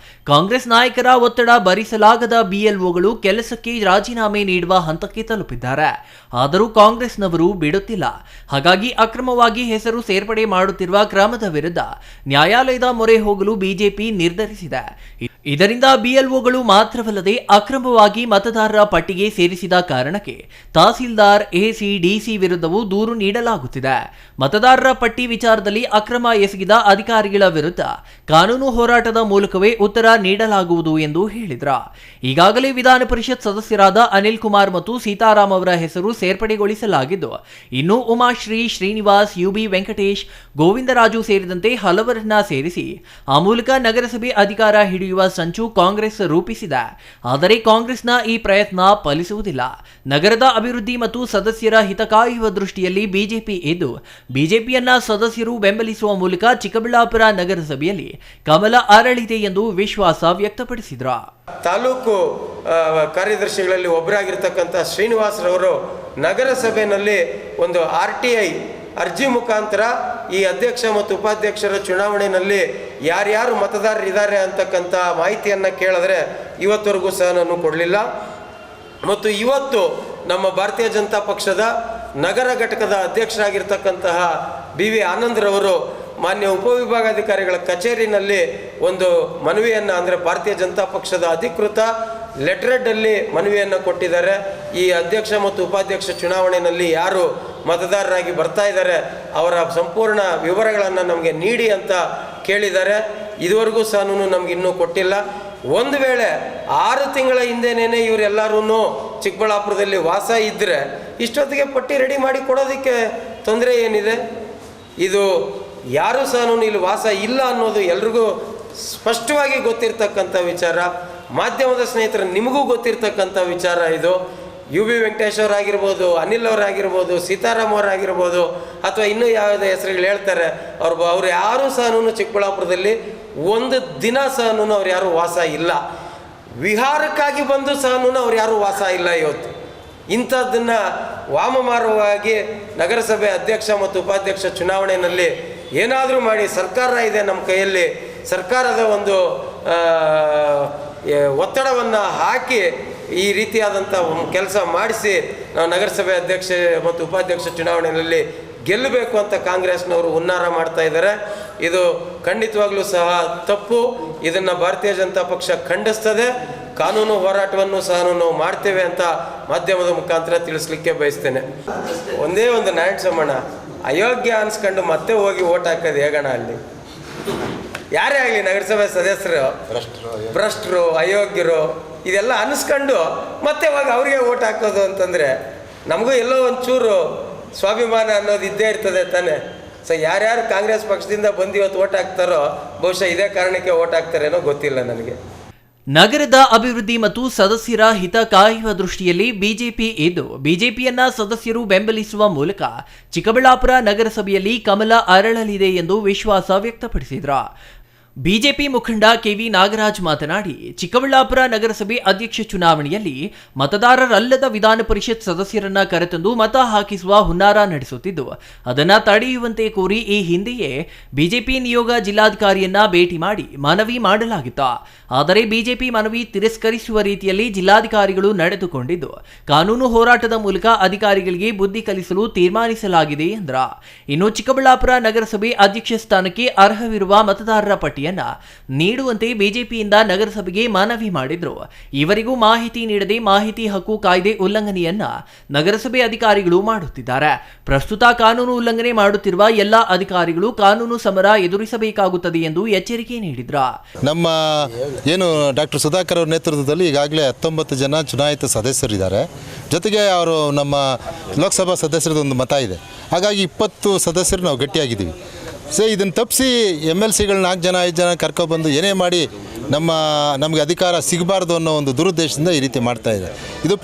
ಕಾಂಗ್ರೆಸ್ ನಾಯಕರ ಒತ್ತಡ ಭರಿಸಲಾಗದ ಬಿಎಲ್ಒಗಳು ಕೆಲಸಕ್ಕೆ ರಾಜೀನಾಮೆ ನೀಡುವ ಹಂತಕ್ಕೆ ತಲುಪಿದ್ದಾರೆ. ಆದರೂ ಕಾಂಗ್ರೆಸ್ನವರು ಬಿಡುತ್ತಿಲ್ಲ. ಹಾಗಾಗಿ ಅಕ್ರಮವಾಗಿ ಹೆಸರು ಸೇರ್ಪಡೆ ಮಾಡುತ್ತಿರುವ ಕ್ರಮದ ವಿರುದ್ಧ ನ್ಯಾಯಾಲಯದ ಮೊರೆ ಹೋಗಲು ಬಿಜೆಪಿ ನಿರ್ಧರಿಸಿದೆ. ಇದರಿಂದ ಬಿಎಲ್ಒಗಳು ಮಾತ್ರವಲ್ಲದೆ ಅಕ್ರಮವಾಗಿ ಮತದಾರರ ಪಟ್ಟಿಗೆ ಸೇರಿಸಿದ ಕಾರಣಕ್ಕೆ ತಹಸೀಲ್ದಾರ್, ಎಸಿ, ಡಿಸಿ ವಿರುದ್ಧವೂ ದೂರು ನೀಡಲಾಗುತ್ತಿದೆ. ಮತದಾರರ ಪಟ್ಟಿ ವಿಚಾರದಲ್ಲಿ ಅಕ್ರಮ ಎಸಗಿದ ಅಧಿಕಾರಿಗಳ ವಿರುದ್ಧ ಕಾನೂನು ಹೋರಾಟದ ಮೂಲಕವೇ ಉತ್ತರ ನೀಡಲಾಗುವುದು ಎಂದು ಹೇಳಿದ್ರ. ಈಗಾಗಲೇ ವಿಧಾನ ಪರಿಷತ್ ಸದಸ್ಯರಾದ ಅನಿಲ್ ಕುಮಾರ್ ಮತ್ತು ಸೀತಾರಾಮ್ ಅವರ ಹೆಸರು ಸೇರ್ಪಡೆಗೊಳಿಸಲಾಗಿದ್ದು, ಇನ್ನು ಉಮಾಶ್ರೀ, ಶ್ರೀನಿವಾಸ್, ಯುಬಿ ವೆಂಕಟೇಶ್, ಗೋವಿಂದರಾಜು ಸೇರಿದಂತೆ ಹಲವರನ್ನ ಸೇರಿಸಿ ಆ ಮೂಲಕ ನಗರಸಭೆ ಅಧಿಕಾರ ಹಿಡಿಯುವ ಸಂಚು ಕಾಂಗ್ರೆಸ್ ರೂಪಿಸಿದೆ. ಆದರೆ ಕಾಂಗ್ರೆಸ್ನ ಈ ಪ್ರಯತ್ನ ಫಲಿಸುವುದಿಲ್ಲ. ನಗರದ ಅಭಿವೃದ್ಧಿ ಮತ್ತು ಸದಸ್ಯರ ಹಿತ ಕಾಯುವ ದೃಷ್ಟಿಯಲ್ಲಿ ಬಿಜೆಪಿ ಇದ್ದು, ಬಿಜೆಪಿಯನ್ನ ಸದಸ್ಯರು ಬೆಂಬಲಿಸುವ ಮೂಲಕ ಚಿಕ್ಕಬಳ್ಳಾಪುರ ನಗರಸಭೆಯಲ್ಲಿ ಕಮಲ ಅರಳಿದೆ ಎಂದು ವಿಶ್ವಾಸ ವ್ಯಕ್ತಪಡಿಸಿದ್ರ. ತಾಲೂಕು ಕಾರ್ಯದರ್ಶಿಗಳಲ್ಲಿ ಒಬ್ಬರಾಗಿರ್ತಕ್ಕಂಥ ಶ್ರೀನಿವಾಸರವರು ನಗರಸಭೆಯಲ್ಲಿ ಒಂದು RTI ಅರ್ಜಿ ಮುಖಾಂತರ ಈ ಅಧ್ಯಕ್ಷ ಮತ್ತು ಉಪಾಧ್ಯಕ್ಷರ ಚುನಾವಣೆಯಲ್ಲಿ ಯಾರ್ಯಾರು ಮತದಾರರಿದ್ದಾರೆ ಅಂತಕ್ಕಂಥ ಮಾಹಿತಿಯನ್ನು ಕೇಳಿದ್ರೆ ಇವತ್ತವರೆಗೂ ಸಹ ನಾನು ಕೊಡಲಿಲ್ಲ. ಮತ್ತು ಇವತ್ತು ನಮ್ಮ ಭಾರತೀಯ ಜನತಾ ಪಕ್ಷದ ನಗರ ಘಟಕದ ಅಧ್ಯಕ್ಷರಾಗಿರ್ತಕ್ಕಂತಹ BV ಆನಂದ್ರವರು ಮಾನ್ಯ ಉಪವಿಭಾಗಾಧಿಕಾರಿಗಳ ಕಚೇರಿನಲ್ಲಿ ಒಂದು ಮನವಿಯನ್ನು, ಅಂದರೆ ಭಾರತೀಯ ಜನತಾ ಪಕ್ಷದ ಅಧಿಕೃತ ಲೆಟರ್ಡಲ್ಲಿ ಮನವಿಯನ್ನು ಕೊಟ್ಟಿದ್ದಾರೆ. ಈ ಅಧ್ಯಕ್ಷ ಮತ್ತು ಉಪಾಧ್ಯಕ್ಷ ಚುನಾವಣೆಯಲ್ಲಿ ಯಾರು ಮತದಾರರಾಗಿ ಬರ್ತಾ ಇದ್ದಾರೆ ಅವರ ಸಂಪೂರ್ಣ ವಿವರಗಳನ್ನು ನಮಗೆ ನೀಡಿ ಅಂತ ಕೇಳಿದ್ದಾರೆ. ಇದುವರೆಗೂ ಸಹ ನಮ್ಗೆ ಇನ್ನೂ ಕೊಟ್ಟಿಲ್ಲ. ಒಂದು ವೇಳೆ 6 ತಿಂಗಳ ಹಿಂದೆನೇ ಇವರೆಲ್ಲರೂ ಚಿಕ್ಕಬಳ್ಳಾಪುರದಲ್ಲಿ ವಾಸ ಇದ್ದರೆ ಇಷ್ಟೊತ್ತಿಗೆ ಪಟ್ಟಿ ರೆಡಿ ಮಾಡಿ ಕೊಡೋದಕ್ಕೆ ತೊಂದರೆ ಏನಿದೆ? ಇದು ಯಾರೂ ಸಹ ಇಲ್ಲಿ ವಾಸ ಇಲ್ಲ ಅನ್ನೋದು ಎಲ್ರಿಗೂ ಸ್ಪಷ್ಟವಾಗಿ ಗೊತ್ತಿರ್ತಕ್ಕಂಥ ವಿಚಾರ. ಮಾಧ್ಯಮದ ಸ್ನೇಹಿತರು ನಿಮಗೂ ಗೊತ್ತಿರ್ತಕ್ಕಂಥ ವಿಚಾರ ಇದು. UB ವೆಂಕಟೇಶ್ ಅವರಾಗಿರ್ಬೋದು, ಅನಿಲ್ ಅವರಾಗಿರ್ಬೋದು, ಸೀತಾರಾಮ್ ಅವರಾಗಿರ್ಬೋದು, ಅಥವಾ ಇನ್ನೂ ಯಾವುದೇ ಹೆಸರುಗಳು ಹೇಳ್ತಾರೆ, ಅವ್ರು ಯಾರೂ ಸಹ ಚಿಕ್ಕಬಳ್ಳಾಪುರದಲ್ಲಿ ಒಂದು ದಿನ ಸಹ ಅವ್ರು ಯಾರೂ ವಾಸ ಇಲ್ಲ. ವಿಹಾರಕ್ಕಾಗಿ ಬಂದು ಸಹ ಅವ್ರು ಯಾರೂ ವಾಸ ಇಲ್ಲ. ಇವತ್ತು ಇಂಥದ್ದನ್ನು ವಾಮಮಾರ್ಗವಾಗಿ ನಗರಸಭೆ ಅಧ್ಯಕ್ಷ ಮತ್ತು ಉಪಾಧ್ಯಕ್ಷ ಚುನಾವಣೆಯಲ್ಲಿ ಏನಾದರೂ ಮಾಡಿ, ಸರ್ಕಾರ ಇದೆ ನಮ್ಮ ಕೈಯಲ್ಲಿ, ಸರ್ಕಾರದ ಒಂದು ಒತ್ತಡವನ್ನು ಹಾಕಿ ಈ ರೀತಿಯಾದಂಥ ಕೆಲಸ ಮಾಡಿಸಿ ನಾವು ನಗರಸಭೆ ಅಧ್ಯಕ್ಷ ಮತ್ತು ಉಪಾಧ್ಯಕ್ಷ ಚುನಾವಣೆಯಲ್ಲಿ ಗೆಲ್ಲಬೇಕು ಅಂತ ಕಾಂಗ್ರೆಸ್ನವರು ಹುನ್ನಾರ ಮಾಡ್ತಾ ಇದ್ದಾರೆ. ಇದು ಖಂಡಿತವಾಗ್ಲೂ ಸಹ ತಪ್ಪು. ಇದನ್ನು ಭಾರತೀಯ ಜನತಾ ಪಕ್ಷ ಖಂಡಿಸ್ತದೆ. ಕಾನೂನು ಹೋರಾಟವನ್ನು ಸಹ ನಾವು ಮಾಡ್ತೇವೆ ಅಂತ ಮಾಧ್ಯಮದ ಮುಖಾಂತರ ತಿಳಿಸ್ಲಿಕ್ಕೆ ಬಯಸ್ತೇನೆ. ಒಂದೇ ಒಂದು ನಾರಾಯಣಸ್ವಾಮಣ್ಣ ಅಯೋಗ್ಯ ಅನ್ಸ್ಕೊಂಡು ಮತ್ತೆ ಹೋಗಿ ಓಟ್ ಹಾಕೋದು ಹೇಗಣ? ಅಲ್ಲಿ ಯಾರೇ ಆಗಲಿ ನಗರಸಭೆ ಸದಸ್ಯರು ಭ್ರಷ್ಟರು, ಅಯೋಗ್ಯರು ಇದೆಲ್ಲ ಅನಿಸ್ಕೊಂಡು ಮತ್ತೆ ಇವಾಗ ಅವ್ರಿಗೆ ಓಟ್ ಹಾಕೋದು ಅಂತಂದರೆ ನಮಗೂ ಎಲ್ಲೋ ಒಂಚೂರು ಸ್ವಾಭಿಮಾನ ಅನ್ನೋದು ಇದ್ದೇ ಇರ್ತದೆ ತಾನೆ. ಸೊ ಯಾರ್ಯಾರು ಕಾಂಗ್ರೆಸ್ ಪಕ್ಷದಿಂದ ಬಂದು ಇವತ್ತು ಓಟ್ ಹಾಕ್ತಾರೋ ಬಹುಶಃ ಇದೇ ಕಾರಣಕ್ಕೆ ಓಟ್ ಹಾಕ್ತಾರೇನೋ ಗೊತ್ತಿಲ್ಲ ನನಗೆ. ನಗರದ ಅಭಿವೃದ್ಧಿ ಮತ್ತು ಸದಸ್ಯರ ಹಿತ ಕಾಯುವ ದೃಷ್ಟಿಯಲ್ಲಿ ಬಿಜೆಪಿ ಇದ್ದು, ಬಿಜೆಪಿಯನ್ನ ಸದಸ್ಯರು ಬೆಂಬಲಿಸುವ ಮೂಲಕ ಚಿಕ್ಕಬಳ್ಳಾಪುರ ನಗರಸಭೆಯಲ್ಲಿ ಕಮಲ ಅರಳಲಿದೆ ಎಂದು ವಿಶ್ವಾಸ ವ್ಯಕ್ತಪಡಿಸಿದ್ರ. ಬಿಜೆಪಿ ಮುಖಂಡ ಕೆವಿ ನಾಗರಾಜ್ ಮಾತನಾಡಿ, ಚಿಕ್ಕಬಳ್ಳಾಪುರ ನಗರಸಭೆ ಅಧ್ಯಕ್ಷ ಚುನಾವಣೆಯಲ್ಲಿ ಮತದಾರರಲ್ಲದ ವಿಧಾನ ಪರಿಷತ್ ಸದಸ್ಯರನ್ನ ಕರೆತಂದು ಮತ ಹಾಕಿಸುವ ಹುನ್ನಾರ ನಡೆಸುತ್ತಿದ್ದು, ಅದನ್ನು ತಡೆಯುವಂತೆ ಕೋರಿ ಈ ಹಿಂದೆಯೇ ಬಿಜೆಪಿ ನಿಯೋಗ ಜಿಲ್ಲಾಧಿಕಾರಿಯನ್ನ ಭೇಟಿ ಮಾಡಿ ಮನವಿ ಮಾಡಲಾಗಿತ್ತು. ಆದರೆ ಬಿಜೆಪಿ ಮನವಿ ತಿರಸ್ಕರಿಸುವ ರೀತಿಯಲ್ಲಿ ಜಿಲ್ಲಾಧಿಕಾರಿಗಳು ನಡೆದುಕೊಂಡಿದ್ದು, ಕಾನೂನು ಹೋರಾಟದ ಮೂಲಕ ಅಧಿಕಾರಿಗಳಿಗೆ ಬುದ್ಧಿ ಕಲಿಸಲು ತೀರ್ಮಾನಿಸಲಾಗಿದೆ ಎಂದ್ರ. ಇನ್ನು ಚಿಕ್ಕಬಳ್ಳಾಪುರ ನಗರಸಭೆ ಅಧ್ಯಕ್ಷ ಸ್ಥಾನಕ್ಕೆ ಅರ್ಹವಿರುವ ಮತದಾರರ ಪಟ್ಟಿ ಪಟ್ಟಿಯನ್ನ ನೀಡುವಂತೆ ಬಿಜೆಪಿಯಿಂದ ನಗರಸಭೆಗೆ ಮನವಿ ಮಾಡಿದ್ರು. ಇವರಿಗೂ ಮಾಹಿತಿ ನೀಡದೆ ಮಾಹಿತಿ ಹಕ್ಕು ಕಾಯ್ದೆ ಉಲ್ಲಂಘನೆಯನ್ನ ನಗರಸಭೆ ಅಧಿಕಾರಿಗಳು ಮಾಡುತ್ತಿದ್ದಾರೆ. ಪ್ರಸ್ತುತ ಕಾನೂನು ಉಲ್ಲಂಘನೆ ಮಾಡುತ್ತಿರುವ ಎಲ್ಲ ಅಧಿಕಾರಿಗಳು ಕಾನೂನು ಸಮರ ಎದುರಿಸಬೇಕಾಗುತ್ತದೆ ಎಂದು ಎಚ್ಚರಿಕೆ ನೀಡಿದ್ರ. ನಮ್ಮ ಏನು ಡಾಕ್ಟರ್ ಸುಧಾಕರ್ ಅವರ ನೇತೃತ್ವದಲ್ಲಿ ಈಗಾಗಲೇ 19 ಜನ ಚುನಾಯಿತ ಸದಸ್ಯರಿದ್ದಾರೆ. ಜೊತೆಗೆ ಅವರು ನಮ್ಮ ಲೋಕಸಭಾ ಸದಸ್ಯರದೊಂದು ಮತ ಇದೆ. ಹಾಗಾಗಿ 20 ಸದಸ್ಯರು ನಾವು ಗಟ್ಟಿಯಾಗಿದ್ದೀವಿ. ಸೊ ಇದನ್ನು ತಪ್ಪಿಸಿ MLCಗಳು 4 ಜನ 5 ಜನ ಕರ್ಕೊಬಂದು ಏನೇ ಮಾಡಿ ನಮಗೆ ಅಧಿಕಾರ ಸಿಗಬಾರ್ದು ಅನ್ನೋ ಒಂದು ದುರುದ್ದೇಶದಿಂದ ಈ ರೀತಿ ಮಾಡ್ತಾಯಿದೆ. ಇದು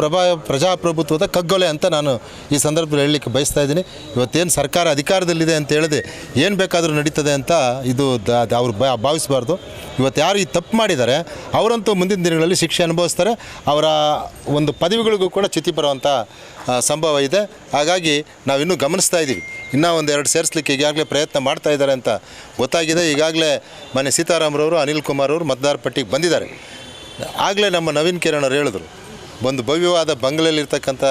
ಪ್ರಜಾಪ್ರಭುತ್ವದ ಕಗ್ಗೊಲೆ ಅಂತ ನಾನು ಈ ಸಂದರ್ಭದಲ್ಲಿ ಹೇಳಲಿಕ್ಕೆ ಬಯಸ್ತಾ ಇದ್ದೀನಿ. ಇವತ್ತೇನು ಸರ್ಕಾರ ಅಧಿಕಾರದಲ್ಲಿದೆ ಅಂತ ಹೇಳಿದೆ ಏನು ಬೇಕಾದರೂ ನಡೀತದೆ ಅಂತ ಇದು ಅವ್ರು ಭಾವಿಸಬಾರ್ದು. ಇವತ್ತು ಯಾರು ಈ ತಪ್ಪು ಮಾಡಿದ್ದಾರೆ ಅವರಂತೂ ಮುಂದಿನ ದಿನಗಳಲ್ಲಿ ಶಿಕ್ಷೆ ಅನುಭವಿಸ್ತಾರೆ. ಅವರ ಒಂದು ಪದವಿಗಳಿಗೂ ಕೂಡ ಚ್ಯುತಿ ಬರುವಂಥ ಸಂಭವ ಇದೆ. ಹಾಗಾಗಿ ನಾವಿನ್ನೂ ಗಮನಿಸ್ತಾ ಇದ್ದೀವಿ. ಇನ್ನೂ 1-2 ಸೇರಿಸಲಿಕ್ಕೆ ಈಗಾಗಲೇ ಪ್ರಯತ್ನ ಮಾಡ್ತಾ ಇದ್ದಾರೆ ಅಂತ ಗೊತ್ತಾಗಿದೆ. ಈಗಾಗಲೇ ಮನೆ ಸೀತಾರಾಮರವರು, ಅನಿಲ್ ಕುಮಾರ್ ಅವರು ಮತದಾರ ಪಟ್ಟಿಗೆ ಬಂದಿದ್ದಾರೆ. ಆಗಲೇ ನಮ್ಮ ನವೀನ್ ಕಿರಣ್ ಅವರು ಹೇಳಿದ್ರು, ಒಂದು ಭವ್ಯವಾದ ಬಂಗ್ಲೆಯಲ್ಲಿರ್ತಕ್ಕಂಥ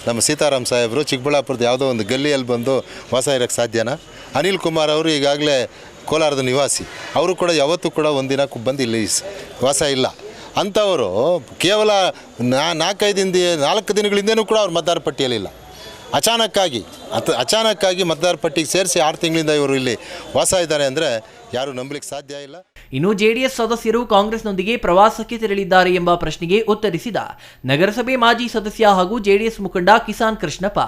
ನಮ್ಮ ಸೀತಾರಾಮ್ ಸಾಹೇಬರು ಚಿಕ್ಕಬಳ್ಳಾಪುರದ ಯಾವುದೋ ಒಂದು ಗಲ್ಲಿಯಲ್ಲಿ ಬಂದು ವಾಸ ಇರೋಕ್ಕೆ ಸಾಧ್ಯನಾ? ಅನಿಲ್ ಕುಮಾರ್ ಅವರು ಈಗಾಗಲೇ ಕೋಲಾರದ ನಿವಾಸಿ, ಅವರು ಕೂಡ ಯಾವತ್ತೂ ಕೂಡ ಒಂದಿನ ಬಂದು ಇಲ್ಲಿ ವಾಸ ಇಲ್ಲ. ಅಂಥವರು ಕೇವಲ 4 ದಿನಗಳಿಂದನೂ ಕೂಡ ಅವ್ರು ಮತದಾರ ಪಟ್ಟಿಯಲ್ಲಿಲ್ಲ. ಅಚಾನಕ್ಕಾಗಿ ಮತದಾರ ಪಟ್ಟಿಗೆ ಸೇರಿಸಿ 6 ತಿಂಗಳಿಂದ ಇವರು ಇಲ್ಲಿ ವಾಸ ಇದ್ದಾರೆ ಅಂದರೆ ಯಾರು ನಂಬಲಿಕ್ಕೆ ಸಾಧ್ಯ ಇಲ್ಲ. ಇನ್ನು ಜೆಡಿಎಸ್ ಸದಸ್ಯರು ಕಾಂಗ್ರೆಸ್ನೊಂದಿಗೆ ಪ್ರವಾಸಕ್ಕೆ ತೆರಳಿದ್ದಾರೆ ಎಂಬ ಪ್ರಶ್ನೆಗೆ ಉತ್ತರಿಸಿದ ನಗರಸಭೆ ಮಾಜಿ ಸದಸ್ಯ ಹಾಗೂ ಜೆಡಿಎಸ್ ಮುಖಂಡ ಕಿಸಾನ್ ಕೃಷ್ಣಪ್ಪ,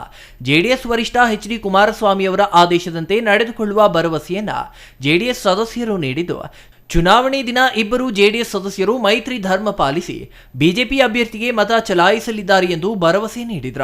ಜೆಡಿಎಸ್ ವರಿಷ್ಠ ಎಚ್.ಡಿ. ಕುಮಾರಸ್ವಾಮಿ ಅವರ ಆದೇಶದಂತೆ ನಡೆದುಕೊಳ್ಳುವ ಭರವಸೆಯನ್ನ ಜೆಡಿಎಸ್ ಸದಸ್ಯರು ನೀಡಿದ್ದು, ಚುನಾವಣೆ ದಿನ ಇಬ್ಬರು ಜೆಡಿಎಸ್ ಸದಸ್ಯರು ಮೈತ್ರಿ ಧರ್ಮ ಪಾಲಿಸಿ ಬಿಜೆಪಿ ಅಭ್ಯರ್ಥಿಗೆ ಮತ ಚಲಾಯಿಸಲಿದ್ದಾರೆ ಎಂದು ಭರವಸೆ ನೀಡಿದ್ರ.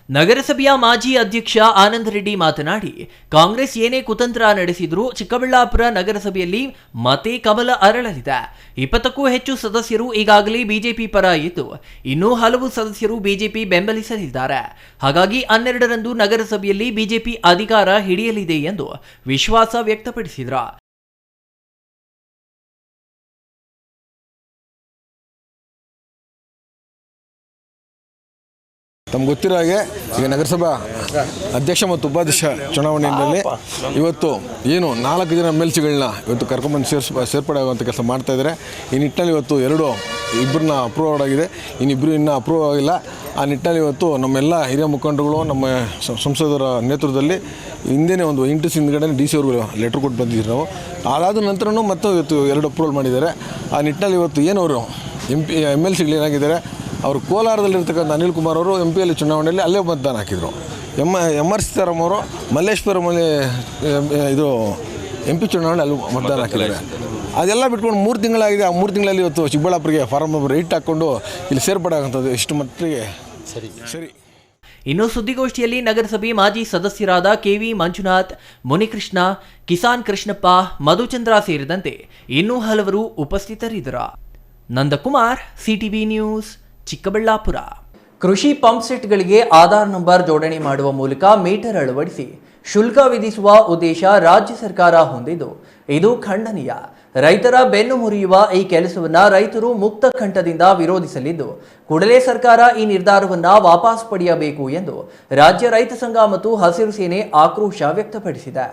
ನಗರಸಭೆಯ ಮಾಜಿ ಅಧ್ಯಕ್ಷ ಆನಂದ್ ರೆಡ್ಡಿ ಮಾತನಾಡಿ, ಕಾಂಗ್ರೆಸ್ ಏನೇ ಕುತಂತ್ರ ನಡೆಸಿದರೂ ಚಿಕ್ಕಬಳ್ಳಾಪುರ ನಗರಸಭೆಯಲ್ಲಿ ಮತ್ತೆ ಕಮಲ ಅರಳಲಿದೆ. 20ಕ್ಕೂ ಹೆಚ್ಚು ಸದಸ್ಯರು ಈಗಾಗಲೇ ಬಿಜೆಪಿ ಪರ ಇದ್ದು ಇನ್ನೂ ಹಲವು ಸದಸ್ಯರು ಬಿಜೆಪಿ ಬೆಂಬಲಿಸಲಿದ್ದಾರೆ. ಹಾಗಾಗಿ 12ರಂದು ನಗರಸಭೆಯಲ್ಲಿ ಬಿಜೆಪಿ ಅಧಿಕಾರ ಹಿಡಿಯಲಿದೆ ಎಂದು ವಿಶ್ವಾಸ ವ್ಯಕ್ತಪಡಿಸಿದರು. ನಮ್ಗೆ ಗೊತ್ತಿರೋ ಹಾಗೆ ಈಗ ನಗರಸಭಾ ಅಧ್ಯಕ್ಷ ಮತ್ತು ಉಪಾಧ್ಯಕ್ಷ ಚುನಾವಣೆಯಲ್ಲಿ ಇವತ್ತು ಏನು 4 ಜನ MLCಗಳನ್ನ ಇವತ್ತು ಕರ್ಕೊಂಡ್ಬಂದು ಸೇರ್ಪಡೆ ಆಗುವಂಥ ಕೆಲಸ ಮಾಡ್ತಾಯಿದ್ದಾರೆ. ಈ ನಿಟ್ಟಿನಲ್ಲಿ ಇವತ್ತು ಇಬ್ಬರನ್ನ ಅಪ್ರೂವ್ ಆಗಿದೆ, ಇನ್ನಿಬ್ಬರು ಇನ್ನೂ ಅಪ್ರೂವ್ ಆಗಿಲ್ಲ. ಆ ನಿಟ್ಟಿನಲ್ಲಿ ಇವತ್ತು ನಮ್ಮೆಲ್ಲ ಹಿರಿಯ ಮುಖಂಡರುಗಳು ನಮ್ಮ ಸಂಸದರ ನೇತೃತ್ವದಲ್ಲಿ ಹಿಂದೆಯೇ ಒಂದು 8 ದಿವಸ ಹಿಂದ್ಗಡೆ DC ಅವ್ರಿಗೆ ಲೆಟ್ರ್ ಕೊಟ್ಟು ಬಂದಿದ್ದೀವಿ ನಾವು. ಅದಾದ ನಂತರನೂ ಮತ್ತು ಇವತ್ತು 2 ಅಪ್ರೂವಲ್ ಮಾಡಿದ್ದಾರೆ. ಆ ನಿಟ್ಟಿನಲ್ಲಿ ಇವತ್ತು ಏನವರು MLCಗಳು ಏನಾಗಿದ್ದಾರೆ, ಅವರು ಕೋಲಾರದಲ್ಲಿರ್ತಕ್ಕಂಥ ಅನಿಲ್ ಕುಮಾರ್ ಅವರು MP ಚುನಾವಣೆಯಲ್ಲಿ ಅಲ್ಲೇ ಮತದಾನ ಹಾಕಿದರು. MR ಸೀತಾರಾಮ್ ಅವರು ಮಲ್ಲೇಶ್ವರಮಲ್ಲಿ ಇದು MP ಚುನಾವಣೆ ಅಲ್ಲಿ ಮತದಾನ ಹಾಕಿದ್ದಾರೆ. ಅದೆಲ್ಲ ಬಿಟ್ಕೊಂಡು 3 ತಿಂಗಳಾಗಿದೆ. ಆ 3 ತಿಂಗಳಲ್ಲಿ ಇವತ್ತು ಚಿಕ್ಕಬಳ್ಳಾಪುರಿಗೆ ಫಾರಂ ನಂಬರ್ 8 ಹಾಕ್ಕೊಂಡು ಇಲ್ಲಿ ಸೇರ್ಪಡೆ ಆಗುವಂಥದ್ದು ಇಷ್ಟು ಮಟ್ಟಿಗೆ ಸರಿ. ಇನ್ನು ಸುದ್ದಿಗೋಷ್ಠಿಯಲ್ಲಿ ನಗರಸಭೆ ಮಾಜಿ ಸದಸ್ಯರಾದ KV ಮಂಜುನಾಥ್, ಮುನಿಕೃಷ್ಣ, ಕಿಸಾನ್ ಕೃಷ್ಣಪ್ಪ, ಮಧುಚಂದ್ರ ಸೇರಿದಂತೆ ಇನ್ನೂ ಹಲವರು ಉಪಸ್ಥಿತರಿದ್ದರು. Nandakumar, CTV news, Chikkaballapur. ಕೃಷಿ ಪಂಪ್ ಸೆಟ್ಗಳಿಗೆ ಆಧಾರ್ ನಂಬರ್ ಜೋಡಣೆ ಮಾಡುವ ಮೂಲಕ ಮೀಟರ್ ಅಳವಡಿಸಿ ಶುಲ್ಕ ವಿಧಿಸುವ ಉದ್ದೇಶ ರಾಜ್ಯ ಸರ್ಕಾರ ಹೊಂದಿದ್ದು ಇದು ಖಂಡನೀಯ. ರೈತರ ಬೆನ್ನು ಮುರಿಯುವ ಈ ಕೆಲಸವನ್ನ ರೈತರು ಮುಕ್ತ ಕಂಠದಿಂದ ವಿರೋಧಿಸಲಿದ್ದು ಕೂಡಲೇ ಸರ್ಕಾರ ಈ ನಿರ್ಧಾರವನ್ನ ವಾಪಸ್ ಪಡೆಯಬೇಕು ಎಂದು ರಾಜ್ಯ ರೈತ ಸಂಘ ಮತ್ತು ಹಸಿರು ಸೇನೆ ಆಕ್ರೋಶ ವ್ಯಕ್ತಪಡಿಸಿದೆ.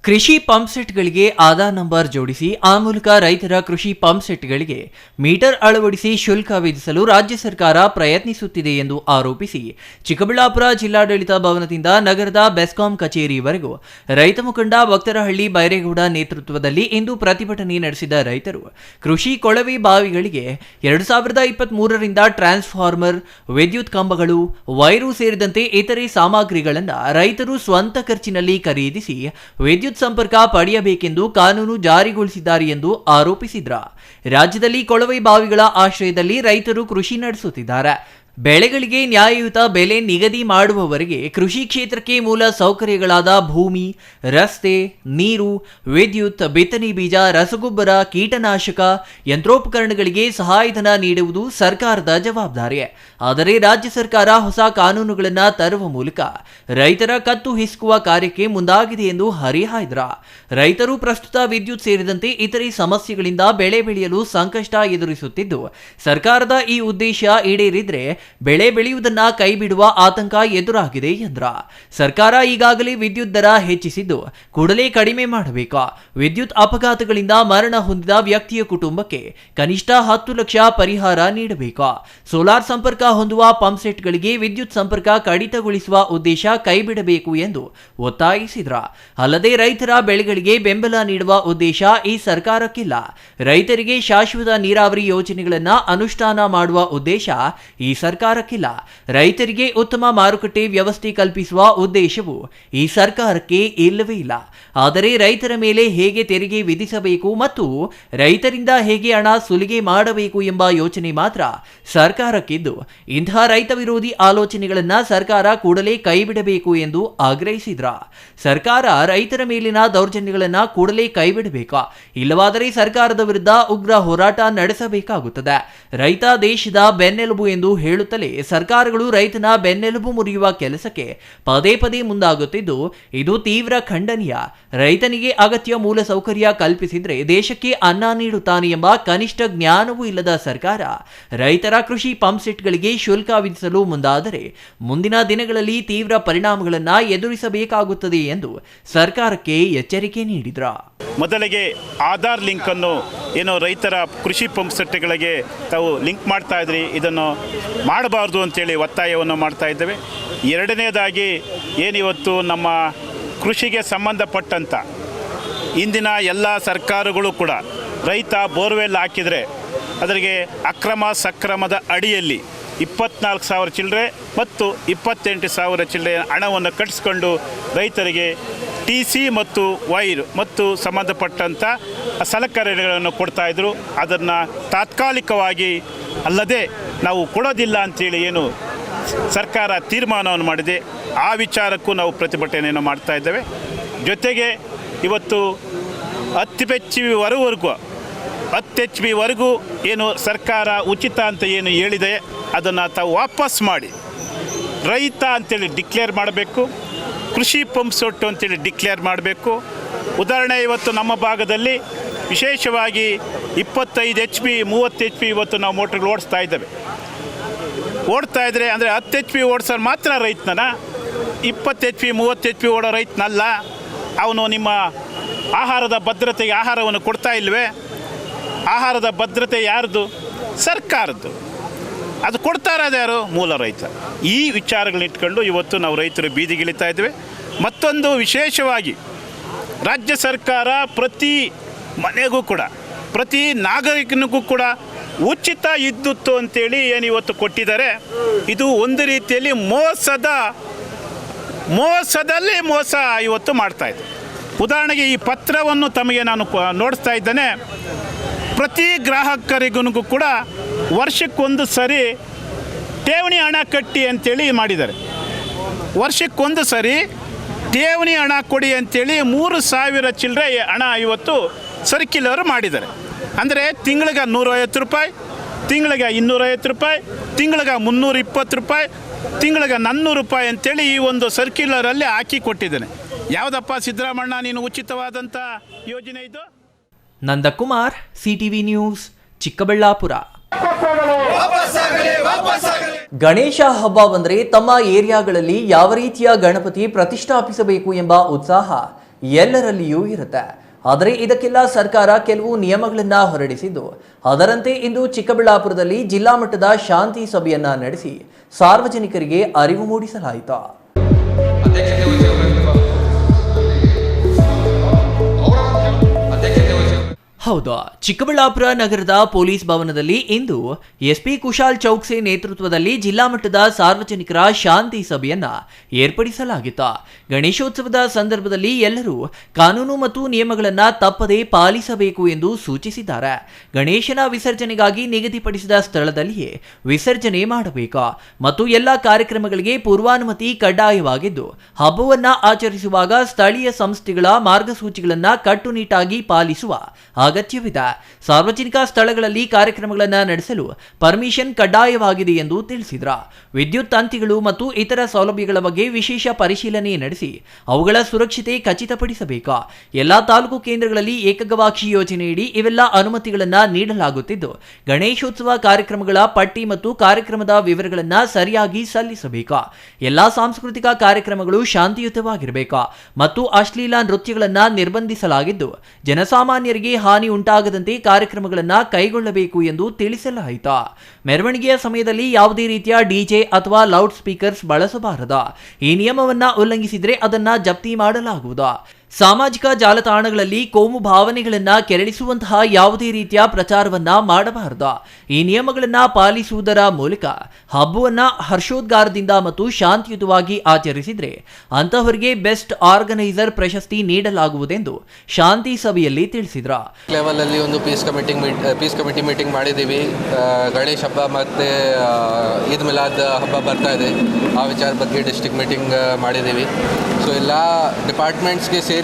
ಕೃಷಿ ಪಂಪ್ ಸೆಟ್ಗಳಿಗೆ ಆಧಾರ್ ನಂಬರ್ ಜೋಡಿಸಿ ಆ ಮೂಲಕ ರೈತರ ಕೃಷಿ ಪಂಪ್ ಸೆಟ್ಗಳಿಗೆ ಮೀಟರ್ ಅಳವಡಿಸಿ ಶುಲ್ಕ ವಿಧಿಸಲು ರಾಜ್ಯ ಸರ್ಕಾರ ಪ್ರಯತ್ನಿಸುತ್ತಿದೆ ಎಂದು ಆರೋಪಿಸಿ ಚಿಕ್ಕಬಳ್ಳಾಪುರ ಜಿಲ್ಲಾಡಳಿತ ಭವನದಿಂದ ನಗರದ ಬೆಸ್ಕಾಂ ಕಚೇರಿವರೆಗೂ ರೈತ ಮುಖಂಡ ಭಕ್ತರಹಳ್ಳಿ ಬೈರೇಗೌಡ ನೇತೃತ್ವದಲ್ಲಿ ಇಂದು ಪ್ರತಿಭಟನೆ ನಡೆಸಿದ ರೈತರು ಕೃಷಿ ಕೊಳವೆ ಬಾವಿಗಳಿಗೆ 2023ರಿಂದ ಟ್ರಾನ್ಸ್ಫಾರ್ಮರ್, ವಿದ್ಯುತ್ ಕಂಬಗಳು, ವೈರು ಸೇರಿದಂತೆ ಇತರೆ ಸಾಮಗ್ರಿಗಳನ್ನು ರೈತರು ಸ್ವಂತ ಖರ್ಚಿನಲ್ಲಿ ಖರೀದಿಸಿ ವಿದ್ಯುತ್ ಸಂಪರ್ಕ ಪಡೆಯಬೇಕೆಂದು ಕಾನೂನು ಜಾರಿಗೊಳಿಸಿದ್ದಾರೆ ಎಂದು ಆರೋಪಿಸಿದ್ರು. ರಾಜ್ಯದಲ್ಲಿ ಕೊಳವೆ ಬಾವಿಗಳ ಆಶ್ರಯದಲ್ಲಿ ರೈತರು ಕೃಷಿ ನಡೆಸುತ್ತಿದ್ದಾರೆ. ಬೆಳೆಗಳಿಗೆ ನ್ಯಾಯಯುತ ಬೆಲೆ ನಿಗದಿ ಮಾಡುವವರೆಗೆ ಕೃಷಿ ಕ್ಷೇತ್ರಕ್ಕೆ ಮೂಲ ಸೌಕರ್ಯಗಳಾದ ಭೂಮಿ, ರಸ್ತೆ, ನೀರು, ವಿದ್ಯುತ್, ಬಿತ್ತನೆ ಬೀಜ, ರಸಗೊಬ್ಬರ, ಕೀಟನಾಶಕ, ಯಂತ್ರೋಪಕರಣಗಳಿಗೆ ಸಹಾಯಧನ ನೀಡುವುದು ಸರ್ಕಾರದ ಜವಾಬ್ದಾರಿ. ಆದರೆ ರಾಜ್ಯ ಸರ್ಕಾರ ಹೊಸ ಕಾನೂನುಗಳನ್ನು ತರುವ ಮೂಲಕ ರೈತರ ಕತ್ತು ಹಿಸುಕುವ ಕಾರ್ಯಕ್ಕೆ ಮುಂದಾಗಿದೆ ಎಂದು ಹರಿಹಾಯ್ದ್ರು. ರೈತರು ಪ್ರಸ್ತುತ ವಿದ್ಯುತ್ ಸೇರಿದಂತೆ ಇತರೆ ಸಮಸ್ಯೆಗಳಿಂದ ಬೆಳೆ ಬೆಳೆಯಲು ಸಂಕಷ್ಟ ಎದುರಿಸುತ್ತಿದ್ದು ಸರ್ಕಾರದ ಈ ಉದ್ದೇಶ ಈಡೇರಿದ್ರೆ ಬೆಳೆ ಬೆಳೆಯುವುದನ್ನ ಕೈಬಿಡುವ ಆತಂಕ ಎದುರಾಗಿದೆ ಎಂದ್ರ. ಸರ್ಕಾರ ಈಗಾಗಲೇ ವಿದ್ಯುತ್ ದರ ಹೆಚ್ಚಿಸಿದ್ದು ಕೂಡಲೇ ಕಡಿಮೆ ಮಾಡಬೇಕು. ವಿದ್ಯುತ್ ಅಪಘಾತಗಳಿಂದ ಮರಣ ಹೊಂದಿದ ವ್ಯಕ್ತಿಯ ಕುಟುಂಬಕ್ಕೆ ಕನಿಷ್ಠ 10 ಲಕ್ಷ ಪರಿಹಾರ ನೀಡಬೇಕು. ಸೋಲಾರ್ ಸಂಪರ್ಕ ಹೊಂದುವ ಪಂಪ್ ಸೆಟ್ಗಳಿಗೆ ವಿದ್ಯುತ್ ಸಂಪರ್ಕ ಕಡಿತಗೊಳಿಸುವ ಉದ್ದೇಶ ಕೈಬಿಡಬೇಕು ಎಂದು ಒತ್ತಾಯಿಸಿದ್ರ. ಅಲ್ಲದೆ ರೈತರ ಬೆಳೆಗಳಿಗೆ ಬೆಂಬಲ ನೀಡುವ ಉದ್ದೇಶ ಈ ಸರ್ಕಾರಕ್ಕಿಲ್ಲ. ರೈತರಿಗೆ ಶಾಶ್ವತ ನೀರಾವರಿ ಯೋಜನೆಗಳನ್ನು ಅನುಷ್ಠಾನ ಮಾಡುವ ಉದ್ದೇಶ ಈ ಸರ್ಕಾರಕ್ಕಿಲ್ಲ. ರೈತರಿಗೆ ಉತ್ತಮ ಮಾರುಕಟ್ಟೆ ವ್ಯವಸ್ಥೆ ಕಲ್ಪಿಸುವ ಉದ್ದೇಶವು ಈ ಸರ್ಕಾರಕ್ಕೆ ಇಲ್ಲವೇ ಇಲ್ಲ. ಆದರೆ ರೈತರ ಮೇಲೆ ಹೇಗೆ ತೆರಿಗೆ ವಿಧಿಸಬೇಕು ಮತ್ತು ರೈತರಿಂದ ಹೇಗೆ ಹಣ ಸುಲಿಗೆ ಮಾಡಬೇಕು ಎಂಬ ಯೋಚನೆ ಮಾತ್ರ ಸರ್ಕಾರಕ್ಕಿದ್ದು ಇಂತಹ ರೈತ ವಿರೋಧಿ ಆಲೋಚನೆಗಳನ್ನು ಸರ್ಕಾರ ಕೂಡಲೇ ಕೈಬಿಡಬೇಕು ಎಂದು ಆಗ್ರಹಿಸಿದ್ರ. ಸರ್ಕಾರ ರೈತರ ಮೇಲಿನ ದೌರ್ಜನ್ಯಗಳನ್ನು ಕೂಡಲೇ ಕೈಬಿಡಬೇಕು. ಇಲ್ಲವಾದರೆ ಸರ್ಕಾರದ ವಿರುದ್ಧ ಉಗ್ರ ಹೋರಾಟ ನಡೆಸಬೇಕಾಗುತ್ತದೆ. ರೈತ ದೇಶದ ಬೆನ್ನೆಲುಬು ಎಂದು ಹೇಳುತ್ತಲೇ ಸರ್ಕಾರಗಳು ರೈತನ ಬೆನ್ನೆಲುಬು ಮುರಿಯುವ ಕೆಲಸಕ್ಕೆ ಪದೇ ಪದೇ ಮುಂದಾಗುತ್ತಿದ್ದು ಇದು ತೀವ್ರ ಖಂಡನೀಯ. ರೈತನಿಗೆ ಅಗತ್ಯ ಮೂಲ ಸೌಕರ್ಯ ಕಲ್ಪಿಸಿದ್ರೆ ದೇಶಕ್ಕೆ ಅನ್ನ ನೀಡುತ್ತಾನೆ ಎಂಬ ಕನಿಷ್ಠ ಜ್ಞಾನವೂ ಇಲ್ಲದ ಸರ್ಕಾರ ರೈತರ ಕೃಷಿ ಪಂಪ್ ಸೆಟ್ಗಳಿಗೆ ಶುಲ್ಕ ವಿಧಿಸಲು ಮುಂದಾದರೆ ಮುಂದಿನ ದಿನಗಳಲ್ಲಿ ತೀವ್ರ ಪರಿಣಾಮಗಳನ್ನು ಎದುರಿಸಬೇಕಾಗುತ್ತದೆ ಎಂದು ಸರ್ಕಾರಕ್ಕೆ ಎಚ್ಚರಿಕೆ ನೀಡಿದ್ರ. ಮೊದಲಿಗೆ ಆಧಾರ್ ಲಿಂಕನ್ನು ಏನು ರೈತರ ಕೃಷಿ ಪಂಪ್ ಸೆಟ್ಗಳಿಗೆ ತಾವು ಲಿಂಕ್ ಮಾಡ್ತಾ ಇದ್ರಿ, ಇದನ್ನು ಮಾಡಬಾರ್ದು ಅಂತೇಳಿ ಒತ್ತಾಯವನ್ನು ಮಾಡ್ತಾ ಇದ್ದೇವೆ. ಎರಡನೇದಾಗಿ ಏನಿವತ್ತು ನಮ್ಮ ಕೃಷಿಗೆ ಸಂಬಂಧಪಟ್ಟಂಥ ಇಂದಿನ ಎಲ್ಲ ಸರ್ಕಾರಗಳು ಕೂಡ ರೈತ ಬೋರ್ವೆಲ್ ಹಾಕಿದರೆ ಅದರಿಗೆ ಅಕ್ರಮ ಸಕ್ರಮದ ಅಡಿಯಲ್ಲಿ 24,000 ಚಿಲ್ಲರೆ ಮತ್ತು 28,000 ಚಿಲ್ಲರೆ ಹಣವನ್ನು ಕಟ್ಟಿಸ್ಕೊಂಡು ರೈತರಿಗೆ TC ಮತ್ತು ವೈರ್ ಮತ್ತು ಸಂಬಂಧಪಟ್ಟಂಥ ಸಲಕರಣೆಗಳನ್ನು ಕೊಡ್ತಾಯಿದ್ರು. ಅದನ್ನು ತಾತ್ಕಾಲಿಕವಾಗಿ ಅಲ್ಲದೆ ನಾವು ಕೊಡೋದಿಲ್ಲ ಅಂಥೇಳಿ ಏನು ಸರ್ಕಾರ ತೀರ್ಮಾನವನ್ನು ಮಾಡಿದೆ, ಆ ವಿಚಾರಕ್ಕೂ ನಾವು ಪ್ರತಿಭಟನೆಯನ್ನು ಮಾಡ್ತಾ ಇದ್ದೇವೆ. ಜೊತೆಗೆ ಇವತ್ತು 10 ಎಚ್ ಬಿವರೆಗೂ ಏನು ಸರ್ಕಾರ ಉಚಿತ ಅಂತ ಏನು ಹೇಳಿದೆ ಅದನ್ನು ತಾವು ವಾಪಸ್ ಮಾಡಿ ರೈತ ಅಂತೇಳಿ ಡಿಕ್ಲೇರ್ ಮಾಡಬೇಕು, ಕೃಷಿ ಪಂಪ್ ಸೆಟ್ ಅಂತೇಳಿ ಡಿಕ್ಲೇರ್ ಮಾಡಬೇಕು. ಉದಾಹರಣೆ ಇವತ್ತು ನಮ್ಮ ಭಾಗದಲ್ಲಿ ವಿಶೇಷವಾಗಿ 25 HP 30 HP ಇವತ್ತು ನಾವು ಮೋಟ್ರ್ಗಳು ಓಡಿಸ್ತಾ ಇದ್ದರೆ ಅಂದರೆ 10 HP ಓಡಿಸೋರು ಮಾತ್ರ ರೈತನ, 20 HP 30 HP ಓಡೋ ರೈತನಲ್ಲ. ಅವನು ನಿಮ್ಮ ಆಹಾರದ ಭದ್ರತೆಗೆ ಆಹಾರವನ್ನು ಕೊಡ್ತಾ ಇಲ್ವೇ? ಆಹಾರದ ಭದ್ರತೆ ಯಾರ್ದು? ಸರ್ಕಾರದ್ದು. ಅದು ಕೊಡ್ತಾ ಇರೋದು ಯಾರು? ಮೂಲ ರೈತ. ಈ ವಿಚಾರಗಳನ್ನ ಇಟ್ಕೊಂಡು ಇವತ್ತು ನಾವು ರೈತರು ಬೀದಿಗಿಳಿತಾ ಇದ್ದೇವೆ. ಮತ್ತೊಂದು ವಿಶೇಷವಾಗಿ ರಾಜ್ಯ ಸರ್ಕಾರ ಪ್ರತಿ ಮನೆಗೂ ಕೂಡ ಪ್ರತಿ ನಾಗರಿಕನಿಗೂ ಕೂಡ ಉಚಿತ ವಿದ್ಯುತ್ತು ಅಂತೇಳಿ ಏನು ಇವತ್ತು ಕೊಟ್ಟಿದ್ದಾರೆ. ಇದು ಒಂದು ರೀತಿಯಲ್ಲಿ ಮೋಸದಲ್ಲಿ ಮೋಸ ಇವತ್ತು ಮಾಡ್ತಾಯಿದೆ. ಉದಾಹರಣೆಗೆ ಈ ಪತ್ರವನ್ನು ತಮಗೆ ನಾನು ನೋಡಿಸ್ತಾ ಇದ್ದೇನೆ. ಪ್ರತಿ ಗ್ರಾಹಕರಿಗೂ ಕೂಡ ವರ್ಷಕ್ಕೊಂದು ಸರಿ ಠೇವಣಿ ಹಣ ಕಟ್ಟಿ ಅಂತೇಳಿ ಮಾಡಿದ್ದಾರೆ. ವರ್ಷಕ್ಕೊಂದು ಸರಿ ಠೇವಣಿ ಹಣ ಕೊಡಿ ಅಂತೇಳಿ 3,000 ಚಿಲ್ಲರೆ ಹಣ ಇವತ್ತು ಸರ್ಕ್ಯುಲರ್ ಮಾಡಿದ್ದಾರೆ. ಅಂದರೆ ತಿಂಗಳಿಗೆ 150 ರೂಪಾಯಿ, ತಿಂಗಳಿಗೆ 250 ರೂಪಾಯಿ, ತಿಂಗಳಿಗೆ 320 ರೂಪಾಯಿ, ತಿಂಗಳಿಗೆ 400 ರೂಪಾಯಿ ಅಂತೇಳಿ ಈ ಒಂದು ಸರ್ಕ್ಯುಲರಲ್ಲಿ ಹಾಕಿ ಕೊಟ್ಟಿದ್ದೇನೆ. ಯಾವುದಪ್ಪ ಸಿದ್ದರಾಮಣ್ಣ ನೀನು ಉಚಿತವಾದಂಥ ಯೋಜನೆ ಇದು? Nandakumar, CTV news, Chikkaballapura. ಗಣೇಶ ಹಬ್ಬ ಬಂದರೆ ತಮ್ಮ ಏರಿಯಾಗಳಲ್ಲಿ ಯಾವ ರೀತಿಯ ಗಣಪತಿ ಪ್ರತಿಷ್ಠಾಪಿಸಬೇಕು ಎಂಬ ಉತ್ಸಾಹ ಎಲ್ಲರಲ್ಲಿಯೂ ಇರುತ್ತೆ. ಆದರೆ ಇದಕ್ಕೆಲ್ಲ ಸರ್ಕಾರ ಕೆಲವು ನಿಯಮಗಳನ್ನು ಹೊರಡಿಸಿದ್ದು ಅದರಂತೆ ಇಂದು ಚಿಕ್ಕಬಳ್ಳಾಪುರದಲ್ಲಿ ಜಿಲ್ಲಾ ಮಟ್ಟದ ಶಾಂತಿ ಸಭೆಯನ್ನ ನಡೆಸಿ ಸಾರ್ವಜನಿಕರಿಗೆ ಅರಿವು ಮೂಡಿಸಲಾಯಿತು. ಹೌದು, ಚಿಕ್ಕಬಳ್ಳಾಪುರ ನಗರದ ಪೊಲೀಸ್ ಭವನದಲ್ಲಿ ಇಂದು SP ಕುಶಾಲ್ ಚೌಕ್ಸೆ ನೇತೃತ್ವದಲ್ಲಿ ಜಿಲ್ಲಾ ಮಟ್ಟದ ಸಾರ್ವಜನಿಕರ ಶಾಂತಿ ಸಭೆಯನ್ನ ಏರ್ಪಡಿಸಲಾಗಿತ್ತು. ಗಣೇಶೋತ್ಸವದ ಸಂದರ್ಭದಲ್ಲಿ ಎಲ್ಲರೂ ಕಾನೂನು ಮತ್ತು ನಿಯಮಗಳನ್ನು ತಪ್ಪದೇ ಪಾಲಿಸಬೇಕು ಎಂದು ಸೂಚಿಸಿದ್ದಾರೆ. ಗಣೇಶನ ವಿಸರ್ಜನೆಗಾಗಿ ನಿಗದಿಪಡಿಸಿದ ಸ್ಥಳದಲ್ಲಿಯೇ ವಿಸರ್ಜನೆ ಮಾಡಬೇಕು ಮತ್ತು ಎಲ್ಲ ಕಾರ್ಯಕ್ರಮಗಳಿಗೆ ಪೂರ್ವಾನುಮತಿ ಕಡ್ಡಾಯವಾಗಿದ್ದು ಹಬ್ಬವನ್ನ ಆಚರಿಸುವಾಗ ಸ್ಥಳೀಯ ಸಂಸ್ಥೆಗಳ ಮಾರ್ಗಸೂಚಿಗಳನ್ನು ಕಟ್ಟುನಿಟ್ಟಾಗಿ ಪಾಲಿಸುವ ಅಗತ್ಯವಿದೆ. ಸಾರ್ವಜನಿಕ ಸ್ಥಳಗಳಲ್ಲಿ ಕಾರ್ಯಕ್ರಮಗಳನ್ನು ನಡೆಸಲು ಪರ್ಮಿಷನ್ ಕಡ್ಡಾಯವಾಗಿದೆ ಎಂದು ತಿಳಿಸಿದರು. ವಿದ್ಯುತ್ ತಂತಿಗಳು ಮತ್ತು ಇತರ ಸೌಲಭ್ಯಗಳ ಬಗ್ಗೆ ವಿಶೇಷ ಪರಿಶೀಲನೆ ನಡೆಸಿ ಅವುಗಳ ಸುರಕ್ಷತೆ ಖಚಿತಪಡಿಸಬೇಕು. ಎಲ್ಲಾ ತಾಲೂಕು ಕೇಂದ್ರಗಳಲ್ಲಿ ಏಕಗವಾಕ್ಷಿ ಯೋಜನೆಯಡಿ ಇವೆಲ್ಲ ಅನುಮತಿಗಳನ್ನು ನೀಡಲಾಗುತ್ತಿದ್ದು, ಗಣೇಶೋತ್ಸವ ಕಾರ್ಯಕ್ರಮಗಳ ಪಟ್ಟಿ ಮತ್ತು ಕಾರ್ಯಕ್ರಮದ ವಿವರಗಳನ್ನು ಸರಿಯಾಗಿ ಸಲ್ಲಿಸಬೇಕು. ಎಲ್ಲಾ ಸಾಂಸ್ಕೃತಿಕ ಕಾರ್ಯಕ್ರಮಗಳು ಶಾಂತಿಯುತವಾಗಿರಬೇಕು ಮತ್ತು ಅಶ್ಲೀಲ ನೃತ್ಯಗಳನ್ನು ನಿರ್ಬಂಧಿಸಲಾಗಿದ್ದು, ಜನಸಾಮಾನ್ಯರಿಗೆ ಹಾನಿ ಉಂಟಾಗದಂತೆ ಕಾರ್ಯಕ್ರಮಗಳನ್ನು ಕೈಗೊಳ್ಳಬೇಕು ಎಂದು ತಿಳಿಸಲಾಯಿತು. ಮೆರವಣಿಗೆಯ ಸಮಯದಲ್ಲಿ ಯಾವುದೇ ರೀತಿಯ ಡಿಜೆ ಅಥವಾ ಲೌಡ್ ಸ್ಪೀಕರ್ಸ್ ಬಳಸಬಾರದು. ಈ ನಿಯಮವನ್ನು ಉಲ್ಲಂಘಿಸಿದರೆ ಅದನ್ನು ಜಪ್ತಿ ಮಾಡಲಾಗುವುದು. ಸಾಮಾಜಿಕ ಜಾಲತಾಣಗಳಲ್ಲಿ ಕೋಮು ಭಾವನೆಗಳನ್ನು ಕೆರಳಿಸುವಂತಹ ಯಾವುದೇ ರೀತಿಯ ಪ್ರಚಾರವನ್ನ ಮಾಡಬಾರದು. ಈ ನಿಯಮಗಳನ್ನು ಪಾಲಿಸುವುದರ ಮೂಲಕ ಹಬ್ಬವನ್ನು ಹರ್ಷೋದ್ಗಾರದಿಂದ ಮತ್ತು ಶಾಂತಿಯುತವಾಗಿ ಆಚರಿಸಿದರೆ ಅಂತಹವರಿಗೆ ಬೆಸ್ಟ್ ಆರ್ಗನೈಸರ್ ಪ್ರಶಸ್ತಿ ನೀಡಲಾಗುವುದೆಂದು ಶಾಂತಿ ಸಭೆಯಲ್ಲಿ ತಿಳಿಸಿದ್ರು. ಲೆವೆಲ್ ಅಲ್ಲಿ ಒಂದು ಪೀಸ್ ಕಮಿಟಿ ಮೀಟಿಂಗ್ ಮಾಡಿದ್ದೀವಿ. ಗಣೇಶ ಹಬ್ಬ ಮತ್ತು ಈದ್ ಮಿಲಾದ್ ಹಬ್ಬ ಬರ್ತಾ ಇದೆ. ಆ ವಿಚಾರ ಬಗ್ಗೆ ಡಿಸ್ಟ್ರಿಕ್ಟ್ ಮೀಟಿಂಗ್ ಮಾಡಿದ್ದೀವಿ. ಸೊ ಎಲ್ಲ ಡಿಪಾರ್ಟ್ಮೆಂಟ್ಸ್ಗೆ ಸೇರಿ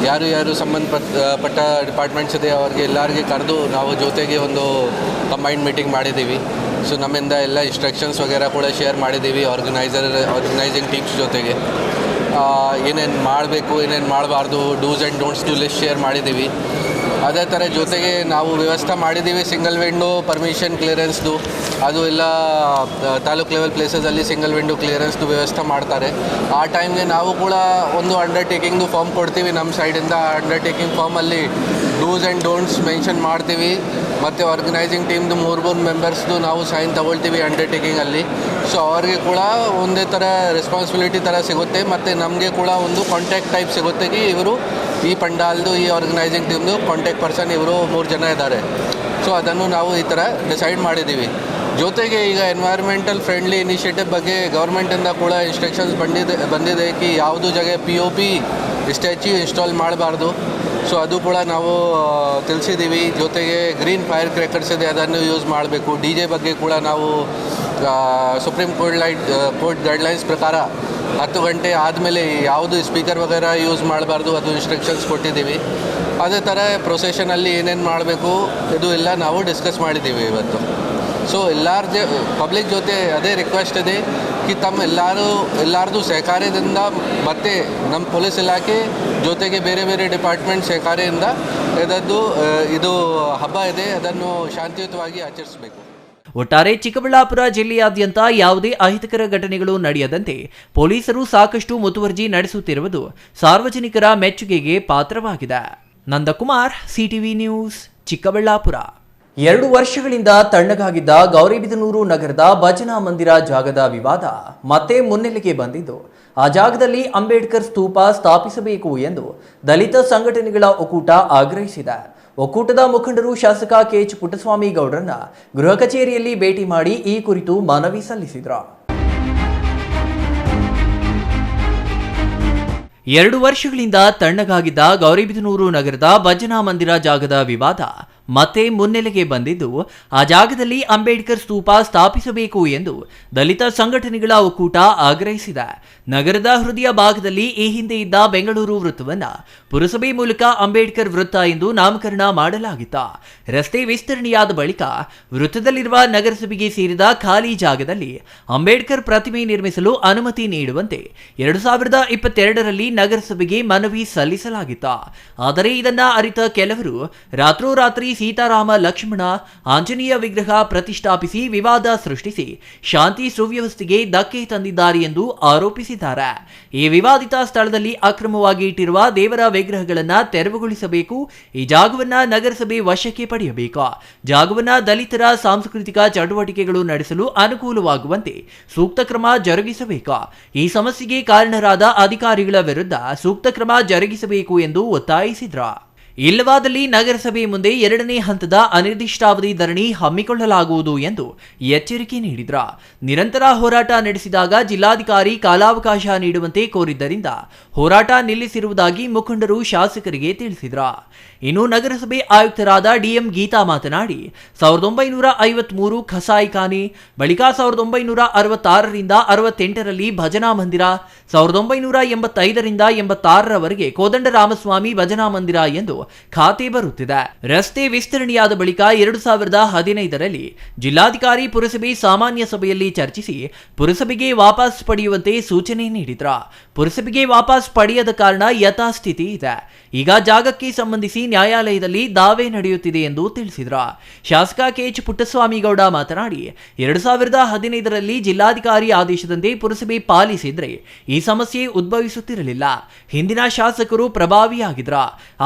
ಯಾರು ಸಂಬಂಧಪಟ್ಟ ಡಿಪಾರ್ಟ್ಮೆಂಟ್ಸ್ ಇದೆ ಅವ್ರಿಗೆ ಎಲ್ಲರಿಗೆ ಕರೆದು ನಾವು ಜೊತೆಗೆ ಒಂದು ಕಂಬೈನ್ಡ್ ಮೀಟಿಂಗ್ ಮಾಡಿದ್ದೀವಿ. ಸೊ ನಮ್ಮಿಂದ ಎಲ್ಲ ಇನ್ಸ್ಟ್ರಕ್ಷನ್ಸ್ ವಗೇರ ಕೂಡ ಶೇರ್ ಮಾಡಿದ್ದೀವಿ ಆರ್ಗನೈಸಿಂಗ್ ಟೀಮ್ಸ್ ಜೊತೆಗೆ. ಏನೇನು ಮಾಡಬೇಕು ಏನೇನು ಮಾಡಬಾರ್ದು ಡೂಸ್ ಆ್ಯಂಡ್ ಡೋಂಟ್ಸ್ದು ಲಿಸ್ಟ್ ಶೇರ್ ಮಾಡಿದ್ದೀವಿ. ಅದೇ ಥರ ಜೊತೆಗೆ ನಾವು ವ್ಯವಸ್ಥೆ ಮಾಡಿದ್ದೀವಿ ಸಿಂಗಲ್ ವಿಂಡೋ ಪರ್ಮಿಷನ್ ಕ್ಲಿಯರೆನ್ಸ್ದು. ಅದು ಎಲ್ಲ ತಾಲೂಕ್ ಲೆವೆಲ್ ಪ್ಲೇಸಸಲ್ಲಿ ಸಿಂಗಲ್ ವಿಂಡೋ ಕ್ಲಿಯರೆನ್ಸ್ದು ವ್ಯವಸ್ಥೆ ಮಾಡ್ತಾರೆ. ಆ ಟೈಮ್ಗೆ ನಾವು ಕೂಡ ಒಂದು ಅಂಡರ್ಟೇಕಿಂಗ್ದು ಫಾರ್ಮ್ ಕೊಡ್ತೀವಿ ನಮ್ಮ ಸೈಡಿಂದ. ಆ ಅಂಡರ್ಟೇಕಿಂಗ್ ಫಾರ್ಮಲ್ಲಿ ಡೂಸ್ ಆ್ಯಂಡ್ ಡೋಂಟ್ಸ್ ಮೆನ್ಷನ್ ಮಾಡ್ತೀವಿ ಮತ್ತು ಆರ್ಗನೈಸಿಂಗ್ ಟೀಮ್ದು 3 ಮೆಂಬರ್ಸ್ದು ನಾವು ಸೈನ್ ತಗೊಳ್ತೀವಿ ಅಂಡರ್ಟೇಕಿಂಗಲ್ಲಿ. ಸೊ ಅವ್ರಿಗೆ ಕೂಡ ಒಂದೇ ಥರ ರೆಸ್ಪಾನ್ಸಿಬಿಲಿಟಿ ಥರ ಸಿಗುತ್ತೆ ಮತ್ತು ನಮಗೆ ಕೂಡ ಒಂದು ಕಾಂಟ್ಯಾಕ್ಟ್ ಟೈಪ್ ಸಿಗುತ್ತೆ. ಇವರು ಈ ಪಂಡಾಲ್ದು ಈ ಆರ್ಗನೈಸಿಂಗ್ ಟೀಮ್ದು ಕಾಂಟ್ಯಾಕ್ಟ್ ಪರ್ಸನ್ ಇವರು 3 ಜನ ಇದ್ದಾರೆ. ಸೊ ಅದನ್ನು ನಾವು ಈ ಥರ ಡಿಸೈಡ್ ಮಾಡಿದ್ದೀವಿ. ಜೊತೆಗೆ ಈಗ ಎನ್ವೈರ್ಮೆಂಟಲ್ ಫ್ರೆಂಡ್ಲಿ ಇನಿಷಿಯೇಟಿವ್ ಬಗ್ಗೆ ಗೌರ್ಮೆಂಟಿಂದ ಕೂಡ ಇನ್ಸ್ಟ್ರಕ್ಷನ್ಸ್ ಬಂದಿದೆ ಕಿ ಯಾವುದು ಜಾಗ POP ಸ್ಟ್ಯಾಚ್ಯೂ ಇನ್ಸ್ಟಾಲ್ ಮಾಡಬಾರ್ದು. ಸೊ ಅದು ಕೂಡ ನಾವು ತಿಳಿಸಿದ್ದೀವಿ. ಜೊತೆಗೆ ಗ್ರೀನ್ ಫೈರ್ ಕ್ರ್ಯಾಕರ್ಸ್ ಇದೆ ಅದನ್ನು ಯೂಸ್ ಮಾಡಬೇಕು. DJ ಬಗ್ಗೆ ಕೂಡ ನಾವು ಸುಪ್ರೀಂ ಕೋರ್ಟ್ ಗೈಡ್ಲೈನ್ಸ್ ಪ್ರಕಾರ 10 ಗಂಟೆ ಆದಮೇಲೆ ಯಾವುದು ಸ್ಪೀಕರ್ ವಗೇರ ಯೂಸ್ ಮಾಡಬಾರ್ದು ಅದು ಇನ್ಸ್ಟ್ರಕ್ಷನ್ಸ್ ಕೊಟ್ಟಿದ್ದೀವಿ. ಅದೇ ಥರ ಪ್ರೊಸೆಷನಲ್ಲಿ ಏನೇನು ಮಾಡಬೇಕು ಇದು ಎಲ್ಲ ನಾವು ಡಿಸ್ಕಸ್ ಮಾಡಿದ್ದೀವಿ ಇವತ್ತು. ಸೊ ಪಬ್ಲಿಕ್ ಜೊತೆ ಅದೇ ರಿಕ್ವೆಸ್ಟ್ ಇದೆ ಕಿ ಎಲ್ಲರದು ಸಹಕಾರದಿಂದ ಮತ್ತು ನಮ್ಮ ಪೊಲೀಸ್ ಇಲಾಖೆ ಜೊತೆಗೆ ಬೇರೆ ಬೇರೆ ಡಿಪಾರ್ಟ್ಮೆಂಟ್ ಸಹಕಾರದಿಂದ ಇದು ಹಬ್ಬ ಇದೆ ಅದನ್ನು ಶಾಂತಿಯುತವಾಗಿ ಆಚರಿಸಬೇಕು. ಒಟ್ಟಾರೆ ಚಿಕ್ಕಬಳ್ಳಾಪುರ ಜಿಲ್ಲೆಯಾದ್ಯಂತ ಯಾವುದೇ ಅಹಿತಕರ ಘಟನೆಗಳು ನಡೆಯದಂತೆ ಪೊಲೀಸರು ಸಾಕಷ್ಟು ಮುತುವರ್ಜಿ ನಡೆಸುತ್ತಿರುವುದು ಸಾರ್ವಜನಿಕರ ಮೆಚ್ಚುಗೆಗೆ ಪಾತ್ರವಾಗಿದೆ. Nandakumar, CTV news, Chikkaballapur. 2 ವರ್ಷಗಳಿಂದ ತಣ್ಣಗಾಗಿದ್ದ ಗೌರಿಬಿದನೂರು ನಗರದ ಭಜನಾ ಮಂದಿರ ಜಾಗದ ವಿವಾದ ಮತ್ತೆ ಮುನ್ನೆಲೆಗೆ ಬಂದಿದ್ದು, ಆ ಜಾಗದಲ್ಲಿ ಅಂಬೇಡ್ಕರ್ ಸ್ತೂಪ ಸ್ಥಾಪಿಸಬೇಕು ಎಂದು ದಲಿತ ಸಂಘಟನೆಗಳ ಒಕ್ಕೂಟ ಆಗ್ರಹಿಸಿದೆ. ಒಕ್ಕೂಟದ ಮುಖಂಡರು ಶಾಸಕ KH ಪುಟ್ಟಸ್ವಾಮಿ ಗೌಡರನ್ನ ಗೃಹ ಕಚೇರಿಯಲ್ಲಿ ಭೇಟಿ ಮಾಡಿ ಈ ಕುರಿತು ಮನವಿ ಸಲ್ಲಿಸಿದರು. 2 ವರ್ಷಗಳಿಂದ ತಣ್ಣಗಾಗಿದ್ದ ಗೌರಿಬಿದನೂರು ನಗರದ ಭಜನಾ ಮಂದಿರ ಜಾಗದ ವಿವಾದ ಮತ್ತೆ ಮುನ್ನೆಲೆಗೆ ಬಂದಿದ್ದು, ಆ ಜಾಗದಲ್ಲಿ ಅಂಬೇಡ್ಕರ್ ಸ್ತೂಪ ಸ್ಥಾಪಿಸಬೇಕು ಎಂದು ದಲಿತ ಸಂಘಟನೆಗಳ ಒಕ್ಕೂಟ ಆಗ್ರಹಿಸಿದೆ. ನಗರದ ಹೃದಯ ಭಾಗದಲ್ಲಿ ಈ ಹಿಂದೆ ಇದ್ದ ಬೆಂಗಳೂರು ವೃತ್ತವನ್ನು ಪುರಸಭೆ ಮೂಲಕ ಅಂಬೇಡ್ಕರ್ ವೃತ್ತ ಎಂದು ನಾಮಕರಣ ಮಾಡಲಾಗಿತ್ತು. ರಸ್ತೆ ವಿಸ್ತರಣೆಯಾದ ಬಳಿಕ ವೃತ್ತದಲ್ಲಿರುವ ನಗರಸಭೆಗೆ ಸೇರಿದ ಖಾಲಿ ಜಾಗದಲ್ಲಿ ಅಂಬೇಡ್ಕರ್ ಪ್ರತಿಮೆ ನಿರ್ಮಿಸಲು ಅನುಮತಿ ನೀಡುವಂತೆ 2022ರಲ್ಲಿ ನಗರಸಭೆಗೆ ಮನವಿ ಸಲ್ಲಿಸಲಾಗಿತ್ತು. ಆದರೆ ಇದನ್ನ ಅರಿತ ಕೆಲವರು ರಾತ್ರೋರಾತ್ರಿ ಸೀತಾರಾಮ ಲಕ್ಷ್ಮಣ ಆಂಜನೇಯ ವಿಗ್ರಹ ಪ್ರತಿಷ್ಠಾಪಿಸಿ ವಿವಾದ ಸೃಷ್ಟಿಸಿ ಶಾಂತಿ ಸುವ್ಯವಸ್ಥೆಗೆ ಧಕ್ಕೆ ತಂದಿದ್ದಾರೆ ಎಂದು ಆರೋಪಿಸಿದ್ದಾರೆ. ಈ ವಿವಾದಿತ ಸ್ಥಳದಲ್ಲಿ ಅಕ್ರಮವಾಗಿ ಇಟ್ಟಿರುವ ದೇವರ ವಿಗ್ರಹಗಳನ್ನು ತೆರವುಗೊಳಿಸಬೇಕು. ಈ ಜಾಗವನ್ನ ನಗರಸಭೆ ವಶಕ್ಕೆ ಪಡೆಯಬೇಕು. ಜಾಗವನ್ನ ದಲಿತರ ಸಾಂಸ್ಕೃತಿಕ ಚಟುವಟಿಕೆಗಳು ನಡೆಸಲು ಅನುಕೂಲವಾಗುವಂತೆ ಸೂಕ್ತ ಕ್ರಮ ಜರುಗಿಸಬೇಕು. ಈ ಸಮಸ್ಯೆಗೆ ಕಾರಣರಾದ ಅಧಿಕಾರಿಗಳ ವಿರುದ್ಧ ಸೂಕ್ತ ಕ್ರಮ ಜರುಗಿಸಬೇಕು ಎಂದು ಒತ್ತಾಯಿಸಿದ್ರು. ಇಲ್ಲವಾದಲ್ಲಿ ನಗರಸಭೆ ಮುಂದೆ 2ನೇ ಹಂತದ ಅನಿರ್ದಿಷ್ಟಾವಧಿ ಧರಣಿ ಹಮ್ಮಿಕೊಳ್ಳಲಾಗುವುದು ಎಂದು ಎಚ್ಚರಿಕೆ ನೀಡಿದ್ರು. ನಿರಂತರ ಹೋರಾಟ ನಡೆಸಿದಾಗ ಜಿಲ್ಲಾಧಿಕಾರಿ ಕಾಲಾವಕಾಶ ನೀಡುವಂತೆ ಕೋರಿದ್ದರಿಂದ ಹೋರಾಟ ನಿಲ್ಲಿಸಿರುವುದಾಗಿ ಮುಖಂಡರು ಶಾಸಕರಿಗೆ ತಿಳಿಸಿದ್ರು. ಇನ್ನು ನಗರಸಭೆ ಆಯುಕ್ತರಾದ DM ಗೀತಾ ಮಾತನಾಡಿ 1953 ಖಸಾಯಿಖಾನೆ, ಬಳಿಕ 1966ರಿಂದ 68ರಲ್ಲಿ ಭಜನಾ ಮಂದಿರ, 1985ರಿಂದ 86ರವರೆಗೆ ಕೋದಂಡರಾಮಸ್ವಾಮಿ ಭಜನಾ ಮಂದಿರ ಎಂದು ಖಾತೆ ಬರುತ್ತಿದೆ. ರಸ್ತೆ ವಿಸ್ತರಣೆಯಾದ ಬಳಿಕ 2015ರಲ್ಲಿ ಜಿಲ್ಲಾಧಿಕಾರಿ ಪುರಸಭೆ ಸಾಮಾನ್ಯ ಸಭೆಯಲ್ಲಿ ಚರ್ಚಿಸಿ ಪುರಸಭೆಗೆ ವಾಪಸ್ ಪಡೆಯುವಂತೆ ಸೂಚನೆ ನೀಡಿದ್ರ. ಪುರಸಭೆಗೆ ವಾಪಸ್ ಪಡೆಯದ ಕಾರಣ ಯಥಾಸ್ಥಿತಿ ಇದೆ. ಈಗ ಜಾಗಕ್ಕೆ ಸಂಬಂಧಿಸಿ ನ್ಯಾಯಾಲಯದಲ್ಲಿ ದಾವೆ ನಡೆಯುತ್ತಿದೆ ಎಂದು ತಿಳಿಸಿದ್ರ. ಶಾಸಕ ಕೆಎಚ್ ಪುಟ್ಟಸ್ವಾಮಿಗೌಡ ಮಾತನಾಡಿ 2015ರಲ್ಲಿ ಜಿಲ್ಲಾಧಿಕಾರಿ ಆದೇಶದಂತೆ ಪುರಸಭೆ ಪಾಲಿಸಿದ್ರೆ ಈ ಸಮಸ್ಯೆ ಉದ್ಭವಿಸುತ್ತಿರಲಿಲ್ಲ. ಹಿಂದಿನ ಶಾಸಕರು ಪ್ರಭಾವಿಯಾಗಿದ್ರ.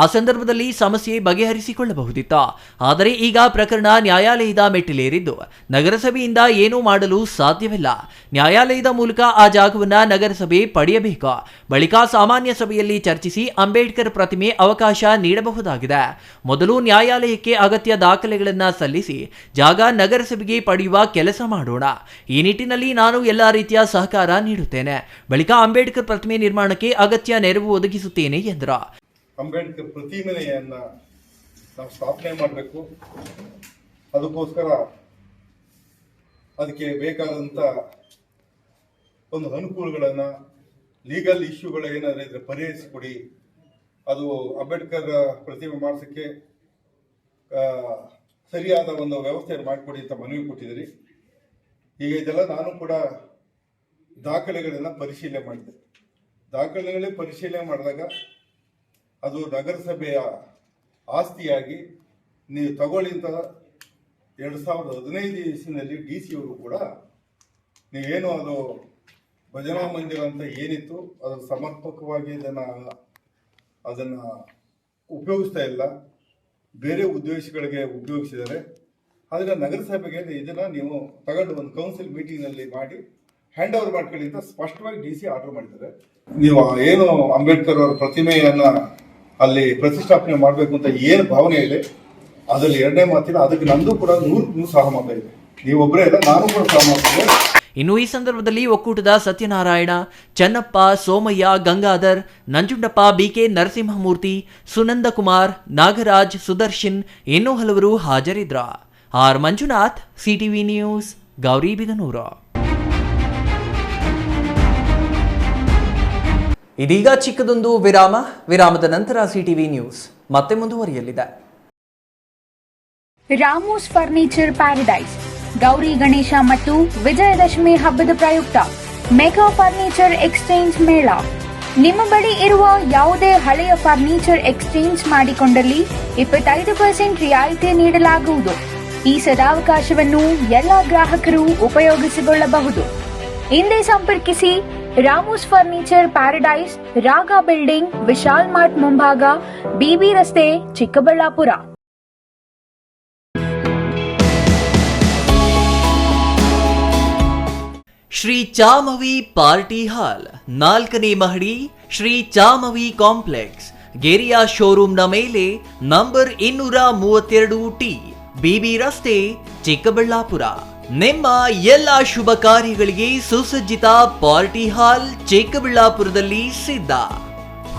ಆ ಸಂದರ್ಭದಲ್ಲಿ ಸಮಸ್ಯೆ ಬಗೆಹರಿಸಿಕೊಳ್ಳಬಹುದಿತ್ತು. ಆದರೆ ಈಗ ಪ್ರಕರಣ ನ್ಯಾಯಾಲಯದ ಮೆಟ್ಟಿಲೇರಿದ್ದು ನಗರಸಭೆಯಿಂದ ಏನೂ ಮಾಡಲು ಸಾಧ್ಯವಿಲ್ಲ. ನ್ಯಾಯಾಲಯದ ಮೂಲಕ ಆ ಜಾಗವನ್ನ ನಗರಸಭೆ ಪಡೆಯಬೇಕು. ಬಳಿಕ ಸಾಮಾನ್ಯ ಸಭೆಯಲ್ಲಿ ಚರ್ಚಿಸಿ ಅಂಬೇಡ್ಕರ್ ಪ್ರತಿಮೆ ಅವಕಾಶ ನೀಡಬಹುದಾಗಿದೆ. ಮೊದಲು ನ್ಯಾಯಾಲಯಕ್ಕೆ ಅಗತ್ಯ ದಾಖಲೆಗಳನ್ನು ಸಲ್ಲಿಸಿ ಜಾಗ ನಗರಸಭೆಗೆ ಪಡೆಯುವ ಕೆಲಸ ಮಾಡೋಣ. ಈ ನಿಟ್ಟಿನಲ್ಲಿ ನಾನು ಎಲ್ಲಾ ರೀತಿಯ ಸಹಕಾರ ನೀಡುತ್ತೇನೆ. ಬಳಿಕ ಅಂಬೇಡ್ಕರ್ ಪ್ರತಿಮೆ ನಿರ್ಮಾಣಕ್ಕೆ ಅಗತ್ಯ ನೆರವು ಒದಗಿಸುತ್ತೇನೆ ಎಂದರು. ಅಂಬೇಡ್ಕರ್ ಪ್ರತಿಮೆಯನ್ನ ನಾವು ಸ್ಥಾಪನೆ ಮಾಡಬೇಕು. ಅದಕ್ಕೋಸ್ಕರ ಅದಕ್ಕೆ ಬೇಕಾದಂಥ ಒಂದು ಅನುಕೂಲಗಳನ್ನು, ಲೀಗಲ್ ಇಶ್ಯೂಗಳು ಏನಾದರೂ ಇದ್ರೆ ಪರಿಹರಿಸಿಕೊಡಿ. ಅದು ಅಂಬೇಡ್ಕರ್ ಪ್ರತಿಮೆ ಮಾಡಿಸೋಕ್ಕೆ ಸರಿಯಾದ ಒಂದು ವ್ಯವಸ್ಥೆಯನ್ನು ಮಾಡಿಕೊಡಿ ಅಂತ ಮನವಿ ಕೊಟ್ಟಿದ್ದೀರಿ. ಈಗ ಇದೆಲ್ಲ ನಾನು ಕೂಡ ದಾಖಲೆಗಳನ್ನು ಪರಿಶೀಲನೆ ಮಾಡಿದೆ. ಪರಿಶೀಲನೆ ಮಾಡಿದಾಗ ಅದು ನಗರಸಭೆಯ ಆಸ್ತಿಯಾಗಿ ನೀವು ತಗೊಳ್ಳಿ ಅಂತ 2015 ಇಸ್ವಿನಲ್ಲಿ DC ಅವರು ಕೂಡ ನೀವೇನು ಅದು ಭಜನಾ ಮಂದಿರ ಅಂತ ಏನಿತ್ತು ಅದನ್ನು ಸಮರ್ಪಕವಾಗಿ ಅದನ್ನು ಉಪಯೋಗಿಸ್ತಾ ಇಲ್ಲ, ಬೇರೆ ಉದ್ದೇಶಗಳಿಗೆ ಉಪಯೋಗಿಸಿದ್ದಾರೆ. ಆದರೆ ನಗರಸಭೆಗೆ ಇದನ್ನು ನೀವು ತಗೊಂಡು ಒಂದು ಕೌನ್ಸಿಲ್ ಮೀಟಿಂಗ್ನಲ್ಲಿ ಮಾಡಿ ಹ್ಯಾಂಡ್ ಓವರ್ ಮಾಡ್ಕೊಳ್ಳಿ ಅಂತ ಸ್ಪಷ್ಟವಾಗಿ DC ಆರ್ಡರ್ ಮಾಡಿದ್ದಾರೆ. ನೀವು ಏನು ಅಂಬೇಡ್ಕರ್ ಅವರ ಪ್ರತಿಮೆಯನ್ನು ಅಲ್ಲಿ ಪ್ರತಿಷ್ಠಾಪನೆ ಮಾಡಬೇಕು ಅಂತ ಏನು ಭಾವನೆ ಇದೆ ಅದರಲ್ಲಿ ಎರಡನೇ ಮಾತಿಲ್ಲ. ಅದಕ್ಕೆ ನಂದು ಕೂಡ 100% ಸಹಮತ ಇದೆ. ನೀವೊಬ್ಬರೇ ಇಲ್ಲ, ನಾನು ಕೂಡ ಸಹಮತ ಇದೆ. ಇನ್ನು ಈ ಸಂದರ್ಭದಲ್ಲಿ ಒಕ್ಕೂಟದ ಸತ್ಯನಾರಾಯಣ, ಚನ್ನಪ್ಪ, ಸೋಮಯ್ಯ, ಗಂಗಾಧರ್, ನಂಜುಂಡಪ್ಪ, ಬಿಕೆ ನರಸಿಂಹಮೂರ್ತಿ, ಸುನಂದಕುಮಾರ್, ನಾಗರಾಜ್, ಸುದರ್ಶನ್ ಇನ್ನೂ ಹಲವರು ಹಾಜರಿದ್ರ. R Manjunath, CTV news, Gauribidanur. ಇದೀಗ ಚಿಕ್ಕದೊಂದು ವಿರಾಮದ ನಂತರ ಸಿಟಿವಿ ನ್ಯೂಸ್ ಮತ್ತೆ ಮುಂದುವರಿಯಲಿದೆ. Ramos furniture paradise Gauri Ganesha ಮತ್ತು ವಿಜಯದಶಮಿ ಹಬ್ಬದ ಪ್ರಯುಕ್ತ ಮೆಗಾ ಫರ್ನಿಚರ್ ಎಕ್ಸ್ಚೇಂಜ್ ಮೇಳ. ನಿಮ್ಮ ಬಳಿ ಇರುವ ಯಾವುದೇ ಹಳೆಯ ಫರ್ನಿಚರ್ ಎಕ್ಸ್ಚೇಂಜ್ ಮಾಡಿಕೊಂಡಲ್ಲಿ 25% ರಿಯಾಯಿತಿ ನೀಡಲಾಗುವುದು. ಈ ಸದಾವಕಾಶವನ್ನು ಎಲ್ಲ ಗ್ರಾಹಕರು ಉಪಯೋಗಿಸಿಕೊಳ್ಳಬಹುದು. ಹಿಂದೆ ಸಂಪರ್ಕಿಸಿ ರಾಮೋಸ್ ಫರ್ನಿಚರ್ ಪ್ಯಾರಡೈಸ್, ರಾಗ ಬಿಲ್ಡಿಂಗ್, ವಿಶಾಲ್ ಮಾರ್ಟ್ ಮುಂಭಾಗ, ಬಿಬಿ ರಸ್ತೆ, ಚಿಕ್ಕಬಳ್ಳಾಪುರ. ಶ್ರೀ ಚಾಮವಿ ಪಾರ್ಟಿ ಹಾಲ್, 4ನೇ ಮಹಡಿ, ಶ್ರೀ ಚಾಮವಿ ಕಾಂಪ್ಲೆಕ್ಸ್, ಗೆರಿಯಾ ಶೋರೂಮ್ನ ಮೇಲೆ, ನಂಬರ್ 232T, ಬಿಬಿ ರಸ್ತೆ, ಚಿಕ್ಕಬಳ್ಳಾಪುರ. ನಿಮ್ಮ ಎಲ್ಲ ಶುಭ ಕಾರ್ಯಗಳಿಗೆ ಸುಸಜ್ಜಿತ ಪಾರ್ಟಿ ಹಾಲ್ ಚಿಕ್ಕಬಳ್ಳಾಪುರದಲ್ಲಿ ಸಿದ್ಧ.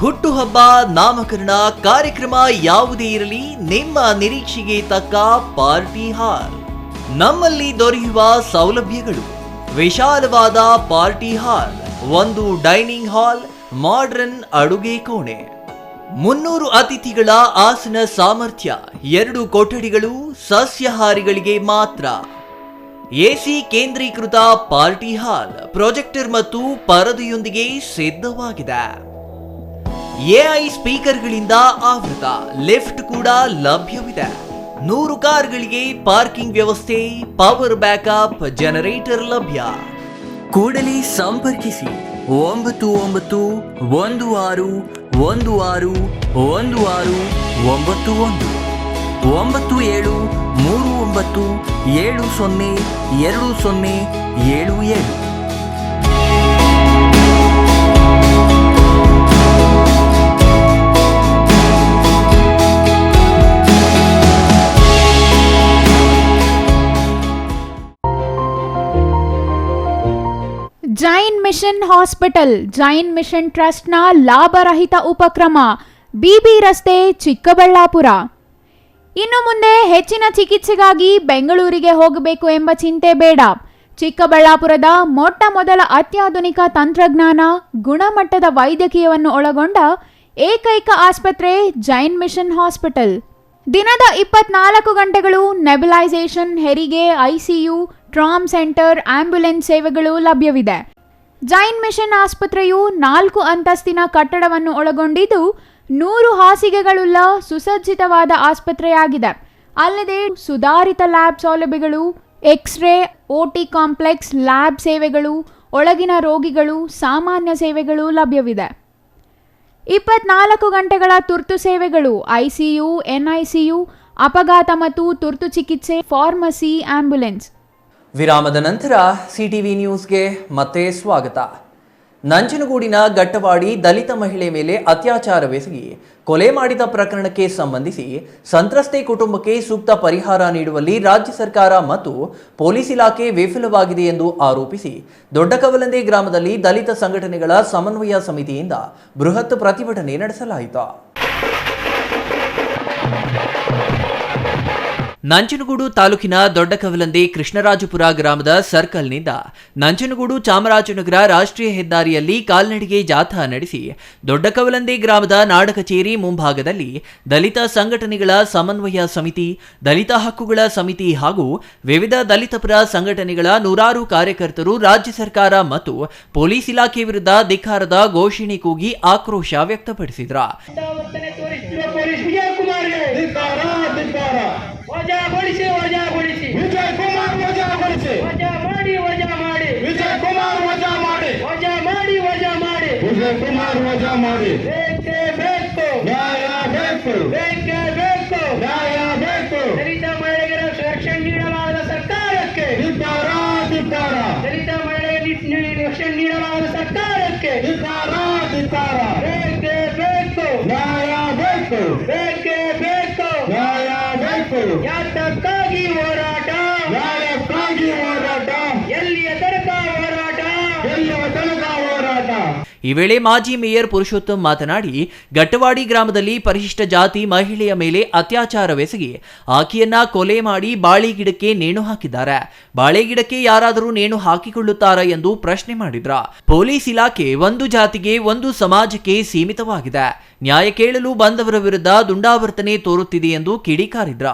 ಹುಟ್ಟುಹಬ್ಬ, ನಾಮಕರಣ, ಕಾರ್ಯಕ್ರಮ ಯಾವುದೇ ಇರಲಿ, ನಿಮ್ಮ ನಿರೀಕ್ಷೆಗೆ ತಕ್ಕ ಪಾರ್ಟಿ ಹಾಲ್. ನಮ್ಮಲ್ಲಿ ದೊರೆಯುವ ಸೌಲಭ್ಯಗಳು: ವಿಶಾಲವಾದ ಪಾರ್ಟಿ ಹಾಲ್, ಒಂದು ಡೈನಿಂಗ್ ಹಾಲ್, ಮಾಡರ್ನ್ ಅಡುಗೆ ಕೋಣೆ, 300 ಅತಿಥಿಗಳ ಆಸನ ಸಾಮರ್ಥ್ಯ, 2 ಕೊಠಡಿಗಳು ಸಸ್ಯಾಹಾರಿಗಳಿಗೆ ಮಾತ್ರ. ಎಸಿ ಕೇಂದ್ರೀಕೃತ ಪಾರ್ಟಿ ಹಾಲ್, ಪ್ರೊಜೆಕ್ಟರ್ ಮತ್ತು ಪರದೆಯೊಂದಿಗೆ ಸಿದ್ಧವಾಗಿದೆ. ಎಐ ಸ್ಪೀಕರ್ಗಳಿಂದ ಆವೃತ, ಲಿಫ್ಟ್ ಕೂಡ ಲಭ್ಯವಿದೆ. 100 ಕಾರ್ಗಳಿಗೆ ಪಾರ್ಕಿಂಗ್ ವ್ಯವಸ್ಥೆ, ಪವರ್ ಬ್ಯಾಕಪ್, ಜನರೇಟರ್ ಲಭ್ಯ. ಕೂಡಲೇ ಸಂಪರ್ಕಿಸಿ 9916161691 9739702077. Jain mission hospital, Jain mission ಟ್ರಸ್ಟ್ನ ಲಾಭರಹಿತ ಉಪಕ್ರಮ, ಬಿಬಿ ರಸ್ತೆ, ಚಿಕ್ಕಬಳ್ಳಾಪುರ. ಇನ್ನು ಮುಂದೆ ಹೆಚ್ಚಿನ ಚಿಕಿತ್ಸೆಗಾಗಿ ಬೆಂಗಳೂರಿಗೆ ಹೋಗಬೇಕು ಎಂಬ ಚಿಂತೆ ಬೇಡ. ಚಿಕ್ಕಬಳ್ಳಾಪುರದ ಮೊಟ್ಟ ಮೊದಲ ಅತ್ಯಾಧುನಿಕ ತಂತ್ರಜ್ಞಾನ, ಗುಣಮಟ್ಟದ ವೈದ್ಯಕೀಯವನ್ನು ಒಳಗೊಂಡ ಏಕೈಕ ಆಸ್ಪತ್ರೆ ಜೈನ್ ಮಿಷನ್ ಹಾಸ್ಪಿಟಲ್. ದಿನದ 24 ಗಂಟೆಗಳು ನೆಬುಲೈಸೇಷನ್, ಹೆರಿಗೆ, ಐಸಿಯು, ಟ್ರಾಮ್ ಸೆಂಟರ್, ಆಂಬ್ಯುಲೆನ್ಸ್ ಸೇವೆಗಳು ಲಭ್ಯವಿದೆ. ಜೈನ್ ಮಿಷನ್ ಆಸ್ಪತ್ರೆಯು 4 ಅಂತಸ್ತಿನ ಕಟ್ಟಡವನ್ನು ಒಳಗೊಂಡಿದ್ದು 100 ಹಾಸಿಗೆಗಳುಳ್ಳ ಸುಸಜ್ಜಿತವಾದ ಆಸ್ಪತ್ರೆಯಾಗಿದೆ. ಅಲ್ಲದೆ ಸುಧಾರಿತ ಲ್ಯಾಬ್ ಸೌಲಭ್ಯಗಳು, ಎಕ್ಸ್ರೇ, ಓಟಿ ಕಾಂಪ್ಲೆಕ್ಸ್, ಲ್ಯಾಬ್ ಸೇವೆಗಳು, ಒಳಗಿನ ರೋಗಿಗಳು, ಸಾಮಾನ್ಯ ಸೇವೆಗಳು ಲಭ್ಯವಿದೆ. 24 ಗಂಟೆಗಳ ತುರ್ತು ಸೇವೆಗಳು, ಐಸಿಯು, ಎನ್ಐಸಿಯು, ಅಪಘಾತ ಮತ್ತು ತುರ್ತು ಚಿಕಿತ್ಸೆ, ಫಾರ್ಮಸಿ, ಆಂಬ್ಯುಲೆನ್ಸ್. ವಿರಾಮದ ನಂತರ ಸಿಟಿವಿ ನ್ಯೂಸ್ಗೆ ಮತ್ತೆ ಸ್ವಾಗತ. ನಂಜನಗೂಡಿನ ಗಟ್ಟವಾಡಿ ದಲಿತ ಮಹಿಳೆ ಮೇಲೆ ಅತ್ಯಾಚಾರವೆಸಗಿ ಕೊಲೆ ಮಾಡಿದ ಪ್ರಕರಣಕ್ಕೆ ಸಂಬಂಧಿಸಿ ಸಂತ್ರಸ್ತೆ ಕುಟುಂಬಕ್ಕೆ ಸೂಕ್ತ ಪರಿಹಾರ ನೀಡುವಲ್ಲಿ ರಾಜ್ಯ ಸರ್ಕಾರ ಮತ್ತು ಪೊಲೀಸ್ ಇಲಾಖೆ ವಿಫಲವಾಗಿದೆ ಎಂದು ಆರೋಪಿಸಿ ದೊಡ್ಡಕವಲಂದೆ ಗ್ರಾಮದಲ್ಲಿ ದಲಿತ ಸಂಘಟನೆಗಳ ಸಮನ್ವಯ ಸಮಿತಿಯಿಂದ ಬೃಹತ್ ಪ್ರತಿಭಟನೆ ನಡೆಸಲಾಯಿತು. ನಂಜನಗೂಡು ತಾಲೂಕಿನ ದೊಡ್ಡಕವಲಂದೆ ಕೃಷ್ಣರಾಜಪುರ ಗ್ರಾಮದ ಸರ್ಕಲ್ನಿಂದ ನಂಜನಗೂಡು ಚಾಮರಾಜನಗರ ರಾಷ್ಟ್ರೀಯ ಹೆದ್ದಾರಿಯಲ್ಲಿ ಕಾಲ್ನಡಿಗೆ ಜಾಥಾ ನಡೆಸಿ ದೊಡ್ಡಕವಲಂದೆ ಗ್ರಾಮದ ನಾಡ ಕಚೇರಿ ಮುಂಭಾಗದಲ್ಲಿ ದಲಿತ ಸಂಘಟನೆಗಳ ಸಮನ್ವಯ ಸಮಿತಿ, ದಲಿತ ಹಕ್ಕುಗಳ ಸಮಿತಿ ಹಾಗೂ ವಿವಿಧ ದಲಿತ ಪರ ಸಂಘಟನೆಗಳ ನೂರಾರು ಕಾರ್ಯಕರ್ತರು ರಾಜ್ಯ ಸರ್ಕಾರ ಮತ್ತು ಪೊಲೀಸ್ ಇಲಾಖೆ ವಿರುದ್ಧ ಧಿಕ್ಕಾರದ ಘೋಷಣೆ ಕೂಗಿ ಆಕ್ರೋಶ ವ್ಯಕ್ತಪಡಿಸಿದರು. ವಜಾಗೊಳಿಸಿ ವಿಜಯ್ ಕುಮಾರ್ ವಜಾಗೊಳಿಸಿ, ವಜಾ ಮಾಡಿ ವಿಜಯ್ ಕುಮಾರ್ ವಜಾ ಮಾಡಿ, ವಿಜಯ್ ಕುಮಾರ್ ವಜಾ ಮಾಡಿ. ಬೇಕೇ ಬೇಕು ನ್ಯಾಯ, ಬೇಕೇ ಬೇಕು ನ್ಯಾಯ ಬೇಕು. ದಲಿತ ಮಹಿಳೆಯರ ರಕ್ಷಣೆ ನೀಡಲಾದ ಸರ್ಕಾರಕ್ಕೆ ಧಿಕ್ಕಾರ. ದಲಿತ ಮಹಿಳೆಯರಿಗೆ ರಕ್ಷಣೆ ನೀಡಲಾದ ಸರ್ಕಾರಕ್ಕೆ ಧಿಕ್ಕಾರ. ಬೇಕೇ ಬೇಕು ನ್ಯಾಯ ಬೇಕು, ಬೇಕೇ ಬೇಕು ನ್ಯಾಯ ಬೇಕು. ಯಾತಕ್ಕಾಗಿ ಹೋರಾಟ, ನ್ಯಾಯಕ್ಕಾಗಿ ಹೋರಾಟ, ಎಲ್ಲಿಯ ತನಕ ಹೋರಾಟ, ಎಲ್ಲಿಯ ತನಕ ಹೋರಾಟ. ಈ ವೇಳೆ ಮಾಜಿ ಮೇಯರ್ ಪುರುಷೋತ್ತಮ್ ಮಾತನಾಡಿ, ಗಟ್ಟವಾಡಿ ಗ್ರಾಮದಲ್ಲಿ ಪರಿಶಿಷ್ಟ ಜಾತಿ ಮಹಿಳೆಯ ಮೇಲೆ ಅತ್ಯಾಚಾರವೆಸಗಿ ಆಕೆಯನ್ನ ಕೊಲೆ ಮಾಡಿ ಬಾಳೆಗಿಡಕ್ಕೆ ನೇಣು ಹಾಕಿದ್ದಾರೆ. ಬಾಳೆಗಿಡಕ್ಕೆ ಯಾರಾದರೂ ನೇಣು ಹಾಕಿಕೊಳ್ಳುತ್ತಾರಾ ಎಂದು ಪ್ರಶ್ನೆ ಮಾಡಿದ್ರ. ಪೊಲೀಸ್ ಇಲಾಖೆ ಒಂದು ಜಾತಿಗೆ, ಒಂದು ಸಮಾಜಕ್ಕೆ ಸೀಮಿತವಾಗಿದೆ. ನ್ಯಾಯ ಕೇಳಲು ಬಂದವರ ವಿರುದ್ಧ ದುಂಡಾವರ್ತನೆ ತೋರುತ್ತಿದೆ ಎಂದು ಕಿಡಿಕಾರಿದ್ರ.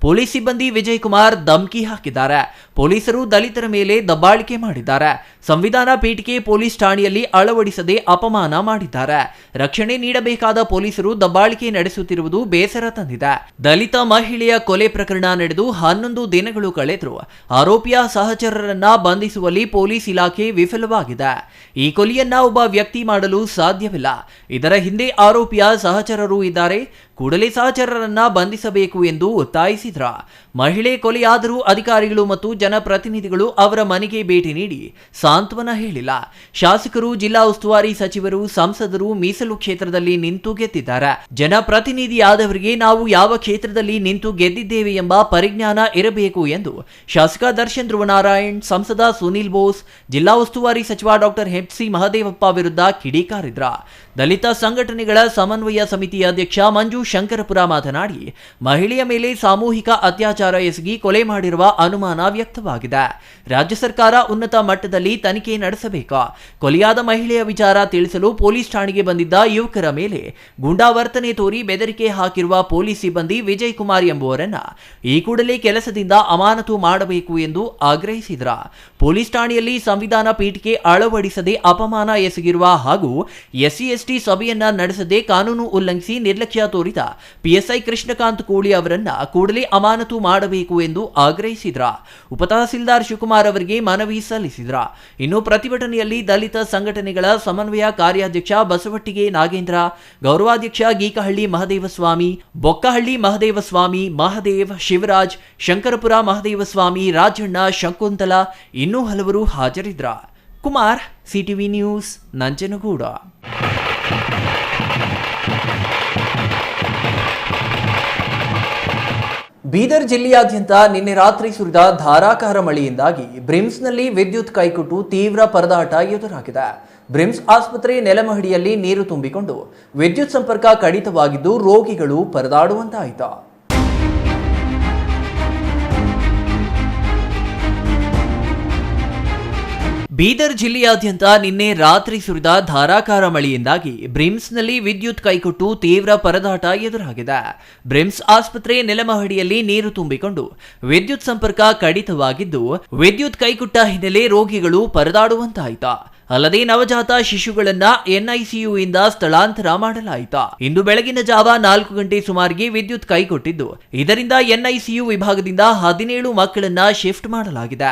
ಪೊಲೀಸ್ ಸಿಬ್ಬಂದಿ ವಿಜಯ್ ಕುಮಾರ್ ಧಮಕಿ ಹಾಕಿದ್ದಾರೆ. ಪೊಲೀಸರು ದಲಿತರ ಮೇಲೆ ದಬ್ಬಾಳಿಕೆ ಮಾಡಿದ್ದಾರೆ. ಸಂವಿಧಾನ ಪೀಠಿಕೆ ಪೊಲೀಸ್ ಠಾಣೆಯಲ್ಲಿ ಅಳವಡಿಸದೆ ಅಪಮಾನ ಮಾಡಿದ್ದಾರೆ. ರಕ್ಷಣೆ ನೀಡಬೇಕಾದ ಪೊಲೀಸರು ದಬ್ಬಾಳಿಕೆ ನಡೆಸುತ್ತಿರುವುದು ಬೇಸರ ತಂದಿದೆ. ದಲಿತ ಮಹಿಳೆಯ ಕೊಲೆ ಪ್ರಕರಣ ನಡೆದು 11 ದಿನಗಳು ಕಳೆದರೂ ಆರೋಪಿಯ ಸಹಚರರನ್ನ ಬಂಧಿಸುವಲ್ಲಿ ಪೊಲೀಸ್ ಇಲಾಖೆ ವಿಫಲವಾಗಿದೆ. ಈ ಕೊಲೆಯನ್ನ ಒಬ್ಬ ವ್ಯಕ್ತಿ ಮಾಡಲು ಸಾಧ್ಯವಿಲ್ಲ. ಇದರ ಹಿಂದೆ ಆರೋಪಿಯ ಸಹಚರರು ಇದ್ದಾರೆ. ಕೂಡಲೇ ಸಹಚರರನ್ನ ಬಂಧಿಸಬೇಕು ಎಂದು ಒತ್ತಾಯಿಸಿದ್ರ. ಮಹಿಳೆ ಕೊಲೆಯಾದರೂ ಅಧಿಕಾರಿಗಳು ಮತ್ತು ಜನಪ್ರತಿನಿಧಿಗಳು ಅವರ ಮನೆಗೆ ಭೇಟಿ ನೀಡಿ ಸಾಂತ್ವನ ಹೇಳಿಲ್ಲ. ಶಾಸಕರು, ಜಿಲ್ಲಾ ಉಸ್ತುವಾರಿ ಸಚಿವರು, ಸಂಸದರು ಮೀಸಲು ಕ್ಷೇತ್ರದಲ್ಲಿ ನಿಂತು ಗೆದ್ದಿದ್ದಾರೆ. ಜನಪ್ರತಿನಿಧಿಯಾದವರಿಗೆ ನಾವು ಯಾವ ಕ್ಷೇತ್ರದಲ್ಲಿ ನಿಂತು ಗೆದ್ದಿದ್ದೇವೆ ಎಂಬ ಪರಿಜ್ಞಾನ ಇರಬೇಕು ಎಂದು ಶಾಸಕ ದರ್ಶನ್ ಧ್ರುವನಾರಾಯಣ್, ಸಂಸದ ಸುನೀಲ್ ಬೋಸ್, ಜಿಲ್ಲಾ ಉಸ್ತುವಾರಿ ಸಚಿವ ಡಾಕ್ಟರ್ ಎಚ್.ಸಿ. ಮಹದೇವಪ್ಪ ವಿರುದ್ಧ ಕಿಡಿಕಾರಿದ್ರ. ದಲಿತ ಸಂಘಟನೆಗಳ ಸಮನ್ವಯ ಸಮಿತಿ ಅಧ್ಯಕ್ಷ ಮಂಜು ಶಂಕರಪುರ ಮಾತನಾಡಿ, ಮಹಿಳೆಯ ಮೇಲೆ ಸಾಮೂಹಿಕ ಅತ್ಯಾಚಾರ ಎಸಗಿ ಕೊಲೆ ಮಾಡಿರುವ ಅನುಮಾನ ವ್ಯಕ್ತವಾಗಿದೆ. ರಾಜ್ಯ ಸರ್ಕಾರ ಉನ್ನತ ಮಟ್ಟದಲ್ಲಿ ತನಿಖೆ ನಡೆಸಬೇಕು. ಕೊಲೆಯಾದ ಮಹಿಳೆಯ ವಿಚಾರ ತಿಳಿಸಲು ಪೊಲೀಸ್ ಠಾಣೆಗೆ ಬಂದಿದ್ದ ಯುವಕರ ಮೇಲೆ ಗೂಂಡಾವರ್ತನೆ ತೋರಿ ಬೆದರಿಕೆ ಹಾಕಿರುವ ಪೊಲೀಸ್ ಸಿಬ್ಬಂದಿ ವಿಜಯ್ ಕುಮಾರ್ ಎಂಬುವರನ್ನ ಈ ಕೂಡಲೇ ಕೆಲಸದಿಂದ ಅಮಾನತು ಮಾಡಬೇಕು ಎಂದು ಆಗ್ರಹಿಸಿದ್ರ. ಪೊಲೀಸ್ ಠಾಣೆಯಲ್ಲಿ ಸಂವಿಧಾನ ಪೀಠಿಕೆ ಅಳವಡಿಸದೆ ಅಪಮಾನ ಎಸಗಿರುವ ಹಾಗೂ ಎಸ್ಸಿ/ಎಸ್ಟಿ ಸಭೆಯನ್ನ ನಡೆಸದೆ ಕಾನೂನು ಉಲ್ಲಂಘಿಸಿ ನಿರ್ಲಕ್ಷ್ಯ ತೋರಿದ ಪಿಎಸ್ಐ ಕೃಷ್ಣಕಾಂತ್ ಕೋಳಿ ಅವರನ್ನ ಕೂಡಲೇ ಅಮಾನತು ಮಾಡಬೇಕು ಎಂದು ಆಗ್ರಹಿಸಿದ್ರ. ಉಪತಹಸೀಲ್ದಾರ್ ಶಿವಕುಮಾರ್ ಅವರಿಗೆ ಮನವಿ ಸಲ್ಲಿಸಿದ್ರ. ಇನ್ನು ಪ್ರತಿಭಟನೆಯಲ್ಲಿ ದಲಿತ ಸಂಘಟನೆಗಳ ಸಮನ್ವಯ ಕಾರ್ಯಾಧ್ಯಕ್ಷ ಬಸವಟ್ಟಿಗೆ ನಾಗೇಂದ್ರ, ಗೌರವಾಧ್ಯಕ್ಷ ಗೀಕಹಳ್ಳಿ ಮಹದೇವಸ್ವಾಮಿ, ಬೊಕ್ಕಹಳ್ಳಿ ಮಹದೇವಸ್ವಾಮಿ, ಮಹದೇವ್, ಶಿವರಾಜ್, ಶಂಕರಪುರ ಮಹದೇವಸ್ವಾಮಿ, ರಾಜಣ್ಣ, ಶಕುಂತಲಾ ಇನ್ನೂ ಹಲವರು ಹಾಜರಿದ್ರ. Kumar, CTV news, Nanjangud. ಬೀದರ್ ಜಿಲ್ಲೆಯಾದ್ಯಂತ ನಿನ್ನೆ ರಾತ್ರಿ ಸುರಿದ ಧಾರಾಕಾರ ಮಳೆಯಿಂದಾಗಿ ಬ್ರಿಮ್ಸ್ನಲ್ಲಿ ವಿದ್ಯುತ್ ಕೈಕೊಟ್ಟು ತೀವ್ರ ಪರದಾಟ ಎದುರಾಗಿದೆ. ಬ್ರಿಮ್ಸ್ ಆಸ್ಪತ್ರೆ ನೆಲಮಹಡಿಯಲ್ಲಿ ನೀರು ತುಂಬಿಕೊಂಡು ವಿದ್ಯುತ್ ಸಂಪರ್ಕ ಕಡಿತವಾಗಿದ್ದು ರೋಗಿಗಳು ಪರದಾಡುವಂತಾಯಿತು. ಬೀದರ್ ಜಿಲ್ಲೆಯಾದ್ಯಂತ ನಿನ್ನೆ ರಾತ್ರಿ ಸುರಿದ ಧಾರಾಕಾರ ಮಳೆಯಿಂದಾಗಿ ಬ್ರಿಮ್ಸ್ನಲ್ಲಿ ವಿದ್ಯುತ್ ಕೈಕೊಟ್ಟು ತೀವ್ರ ಪರದಾಟ ಎದುರಾಗಿದೆ. ಬ್ರಿಮ್ಸ್ ಆಸ್ಪತ್ರೆ ನೆಲಮಹಡಿಯಲ್ಲಿ ನೀರು ತುಂಬಿಕೊಂಡು ವಿದ್ಯುತ್ ಸಂಪರ್ಕ ಕಡಿತವಾಗಿದ್ದು, ವಿದ್ಯುತ್ ಕೈಕೊಟ್ಟ ಹಿನ್ನೆಲೆ ರೋಗಿಗಳು ಪರದಾಡುವಂತಾಯಿತು. ಅಲ್ಲದೆ ನವಜಾತ ಶಿಶುಗಳನ್ನ ಎನ್ಐಸಿಯುಯಿಂದ ಸ್ಥಳಾಂತರ ಮಾಡಲಾಯಿತು. ಇಂದು ಬೆಳಗಿನ ಜಾವ 4 ಗಂಟೆ ಸುಮಾರಿಗೆ ವಿದ್ಯುತ್ ಕೈಕೊಟ್ಟಿದ್ದು, ಇದರಿಂದ ಎನ್ಐಸಿಯು ವಿಭಾಗದಿಂದ 17 ಮಕ್ಕಳನ್ನ ಶಿಫ್ಟ್ ಮಾಡಲಾಗಿದೆ.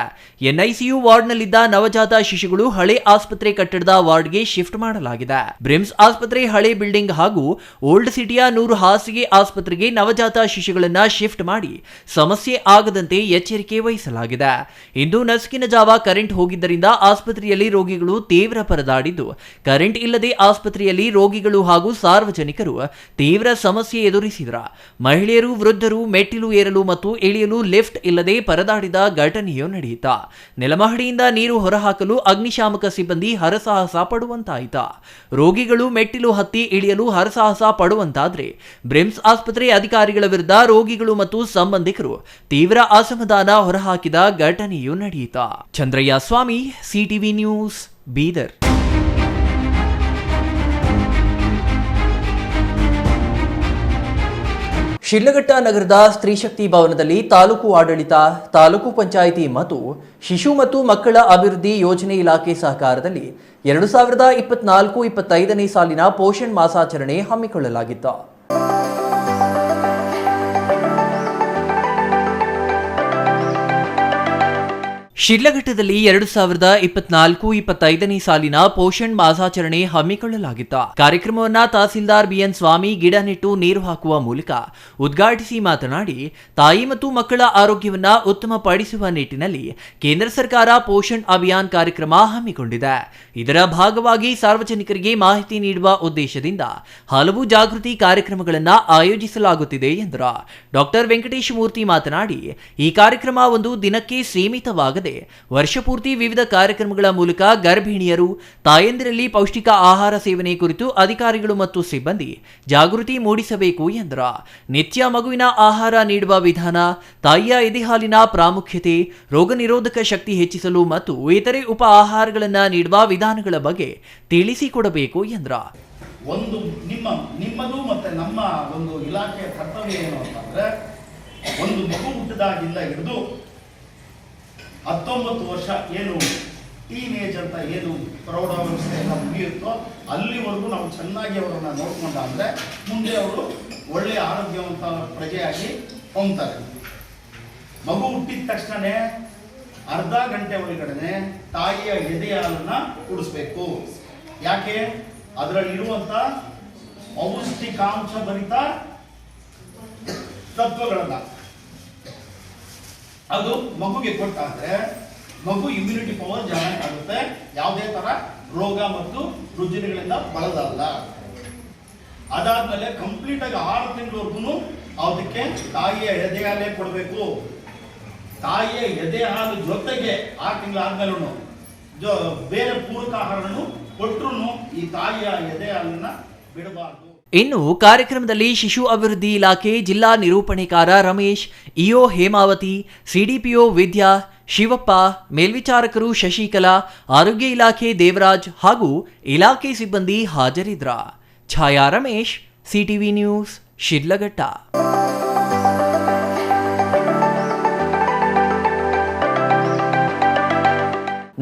ಎನ್ಐಸಿಯು ವಾರ್ಡ್ನಲ್ಲಿದ್ದ ನವಜಾತ ಶಿಶುಗಳು ಹಳೆ ಆಸ್ಪತ್ರೆ ಕಟ್ಟಡದ ವಾರ್ಡ್ಗೆ ಶಿಫ್ಟ್ ಮಾಡಲಾಗಿದೆ. ಬ್ರಿಮ್ಸ್ ಆಸ್ಪತ್ರೆ ಹಳೆ ಬಿಲ್ಡಿಂಗ್ ಹಾಗೂ ಓಲ್ಡ್ ಸಿಟಿಯ 100 ಹಾಸಿಗೆ ಆಸ್ಪತ್ರೆಗೆ ನವಜಾತ ಶಿಶುಗಳನ್ನ ಶಿಫ್ಟ್ ಮಾಡಿ ಸಮಸ್ಯೆ ಆಗದಂತೆ ಎಚ್ಚರಿಕೆ ವಹಿಸಲಾಗಿದೆ. ಇಂದು ನಸುಕಿನ ಜಾವ ಕರೆಂಟ್ ಹೋಗಿದ್ದರಿಂದ ಆಸ್ಪತ್ರೆಯಲ್ಲಿ ರೋಗಿಗಳು ತೀವ್ರ ಪರದಾಡಿದ್ದು, ಕರೆಂಟ್ ಇಲ್ಲದೆ ಆಸ್ಪತ್ರೆಯಲ್ಲಿ ರೋಗಿಗಳು ಹಾಗೂ ಸಾರ್ವಜನಿಕರು ತೀವ್ರ ಸಮಸ್ಯೆ ಎದುರಿಸಿದರು. ಮಹಿಳೆಯರು, ವೃದ್ಧರು ಮೆಟ್ಟಿಲು ಏರಲು ಮತ್ತು ಇಳಿಯಲು ಲಿಫ್ಟ್ ಇಲ್ಲದೆ ಪರದಾಡಿದ ಘಟನೆಯೂ ನಡೆಯಿತು. ನೆಲಮಹಡಿಯಿಂದ ನೀರು ಹೊರಹಾಕಲು ಅಗ್ನಿಶಾಮಕ ಸಿಬ್ಬಂದಿ ಹರಸಾಹಸ ಪಡುವಂತಾಯಿತು. ರೋಗಿಗಳು ಮೆಟ್ಟಿಲು ಹತ್ತಿ ಇಳಿಯಲು ಹರಸಾಹಸ ಪಡುವಂತಾದ್ರೆ ಬ್ರಿಮ್ಸ್ ಆಸ್ಪತ್ರೆ ಅಧಿಕಾರಿಗಳ ವಿರುದ್ಧ ರೋಗಿಗಳು ಮತ್ತು ಸಂಬಂಧಿಕರು ತೀವ್ರ ಅಸಮಾಧಾನ ಹೊರಹಾಕಿದ ಘಟನೆಯೂ ನಡೆಯಿತು. ಚಂದ್ರಯ್ಯ ಸ್ವಾಮಿ, ಸಿಟಿವಿ ನ್ಯೂಸ್, ಬೀದರ್. ಶಿಡ್ಲಘಟ್ಟ ನಗರದ ಸ್ತ್ರೀಶಕ್ತಿ ಭವನದಲ್ಲಿ ತಾಲೂಕು ಆಡಳಿತ, ತಾಲೂಕು ಪಂಚಾಯಿತಿ ಮತ್ತು ಶಿಶು ಮತ್ತು ಮಕ್ಕಳ ಅಭಿವೃದ್ಧಿ ಯೋಜನೆ ಇಲಾಖೆ ಸಹಕಾರದಲ್ಲಿ 2024-25ನೇ ಸಾಲಿನ ಪೋಷಣ್ ಮಾಸಾಚರಣೆ ಹಮ್ಮಿಕೊಳ್ಳಲಾಗಿತ್ತು. ಶಿಡ್ಲಘಟ್ಟದಲ್ಲಿ 2024-25ನೇ ಸಾಲಿನ ಪೋಷಣ್ ಮಾಸಾಚರಣೆ ಹಮ್ಮಿಕೊಳ್ಳಲಾಗಿತ್ತು. ಕಾರ್ಯಕ್ರಮವನ್ನ ತಹಸೀಲ್ದಾರ್ ಬಿಎನ್ ಸ್ವಾಮಿ ಗಿಡ ನೆಟ್ಟು ನೀರು ಹಾಕುವ ಮೂಲಕ ಉದ್ಘಾಟಿಸಿ ಮಾತನಾಡಿ, ತಾಯಿ ಮತ್ತು ಮಕ್ಕಳ ಆರೋಗ್ಯವನ್ನ ಉತ್ತಮಪಡಿಸುವ ನಿಟ್ಟಿನಲ್ಲಿ ಕೇಂದ್ರ ಸರ್ಕಾರ ಪೋಷಣ್ ಅಭಿಯಾನ್ ಕಾರ್ಯಕ್ರಮ ಹಮ್ಮಿಕೊಂಡಿದೆ. ಇದರ ಭಾಗವಾಗಿ ಸಾರ್ವಜನಿಕರಿಗೆ ಮಾಹಿತಿ ನೀಡುವ ಉದ್ದೇಶದಿಂದ ಹಲವು ಜಾಗೃತಿ ಕಾರ್ಯಕ್ರಮಗಳನ್ನು ಆಯೋಜಿಸಲಾಗುತ್ತಿದೆ ಎಂದರು. ಡಾಕ್ಟರ್ ವೆಂಕಟೇಶ ಮೂರ್ತಿ ಮಾತನಾಡಿ, ಈ ಕಾರ್ಯಕ್ರಮ ಒಂದು ದಿನಕ್ಕೆ ಸೀಮಿತವಾಗದೆ ವರ್ಷಪೂರ್ತಿ ವಿವಿಧ ಕಾರ್ಯಕ್ರಮಗಳ ಮೂಲಕ ಗರ್ಭಿಣಿಯರು, ತಾಯಂದಿರಲ್ಲಿ ಪೌಷ್ಟಿಕ ಆಹಾರ ಸೇವನೆ ಕುರಿತು ಅಧಿಕಾರಿಗಳು ಮತ್ತು ಸಿಬ್ಬಂದಿ ಜಾಗೃತಿ ಮೂಡಿಸಬೇಕು ಎಂದರು. ನಿತ್ಯ ಮಗುವಿನ ಆಹಾರ ನೀಡುವ ವಿಧಾನ, ತಾಯಿಯ ಎದೆಹಾಲಿನ ಪ್ರಾಮುಖ್ಯತೆ, ರೋಗ ನಿರೋಧಕ ಶಕ್ತಿ ಹೆಚ್ಚಿಸಲು ಮತ್ತು ಇತರೆ ಉಪ ಆಹಾರಗಳನ್ನು ನೀಡುವ ವಿಧಾನಗಳ ಬಗ್ಗೆ ತಿಳಿಸಿಕೊಡಬೇಕು ಎಂದರು. ಒಂದು ನಿಮ್ಮದು ಮತ್ತೆ ನಮ್ಮ ಒಂದು ಇಲಾಖೆಯ ಕರ್ತವ್ಯ ಏನು ಅಂತಂದ್ರೆ, ಒಂದು ಮಗು ಹುಟ್ಟಿದಾಗಿಂದ ಹಿಡಿದು 19 ವರ್ಷ ಏನು ಟೀನೇಜ್ ಅಂತ ಏನು ಪ್ರೌಢಾವಸ್ಥೆಯನ್ನು ಮುಗಿಯುತ್ತೋ ಅಲ್ಲಿವರೆಗೂ ನಾವು ಚೆನ್ನಾಗಿ ಅವರನ್ನು ನೋಡ್ಕೊಂಡಾದ್ರೆ ಮುಂದೆ ಅವರು ಒಳ್ಳೆಯ ಆರೋಗ್ಯವಂತ ಪ್ರಜೆಯಾಗಿ ಹೊಂದ್ತಾರೆ. ಮಗು ಹುಟ್ಟಿದ ತಕ್ಷಣನೇ ಅರ್ಧ ಗಂಟೆ ಒಳಗಡೆ ತಾಯಿಯ ಎದೆ ಹಾಲನ್ನು ಕುಡಿಸ್ಬೇಕು. ಯಾಕೆ? ಅದರಲ್ಲಿರುವಂಥ ಪೌಷ್ಟಿಕಾಂಶ ಭರಿತ ತತ್ವಗಳನ್ನ ಅದು ಮಗುಗೆ ಕೊಟ್ಟಾದ್ರೆ ಮಗು ಇಮ್ಯುನಿಟಿ ಪವರ್ ಜಾಸ್ತಿ ಆಗುತ್ತೆ, ಯಾವುದೇ ತರ ರೋಗ ಮತ್ತು ರುಜಿನಗಳಿಂದ ಬಳಲಲ್ಲ. ಅದಾದ್ಮೇಲೆ ಕಂಪ್ಲೀಟ್ ಆಗಿ 6 ತಿಂಗಳವರೆಗೂ ಅದಕ್ಕೆ ತಾಯಿಯ ಎದೆ ಹಾಲೇ ಕೊಡಬೇಕು. ತಾಯಿಯ ಎದೆ ಹಾಲು ಜೊತೆಗೆ 6 ತಿಂಗಳಾದ್ಮೇಲೂ ಬೇರೆ ಪೂರಕ ಆಹಾರವನ್ನು ಕೊಟ್ಟರು ಈ ತಾಯಿಯ ಎದೆ ಹಾಲನ್ನ ಬಿಡಬಾರ್ದು. ಇನ್ನು ಕಾರ್ಯಕ್ರಮದಲ್ಲಿ ಶಿಶು ಅಭಿವೃದ್ಧಿ ಇಲಾಖೆ ಜಿಲ್ಲಾ ನಿರೂಪಣೆಕಾರ ರಮೇಶ್, ಇಒ ಹೇಮಾವತಿ, ಸಿಡಿಪಿಒ ವಿದ್ಯಾ, ಶಿವಪ್ಪ, ಮೇಲ್ವಿಚಾರಕರು ಶಶಿಕಲಾ, ಆರೋಗ್ಯ ಇಲಾಖೆ ದೇವರಾಜ್ ಹಾಗೂ ಇಲಾಖೆ ಸಿಬ್ಬಂದಿ ಹಾಜರಿದ್ರ. ಛಾಯಾ ರಮೇಶ್, ಸಿಟಿವಿ ನ್ಯೂಸ್, ಶಿಡ್ಲಘಟ್ಟ.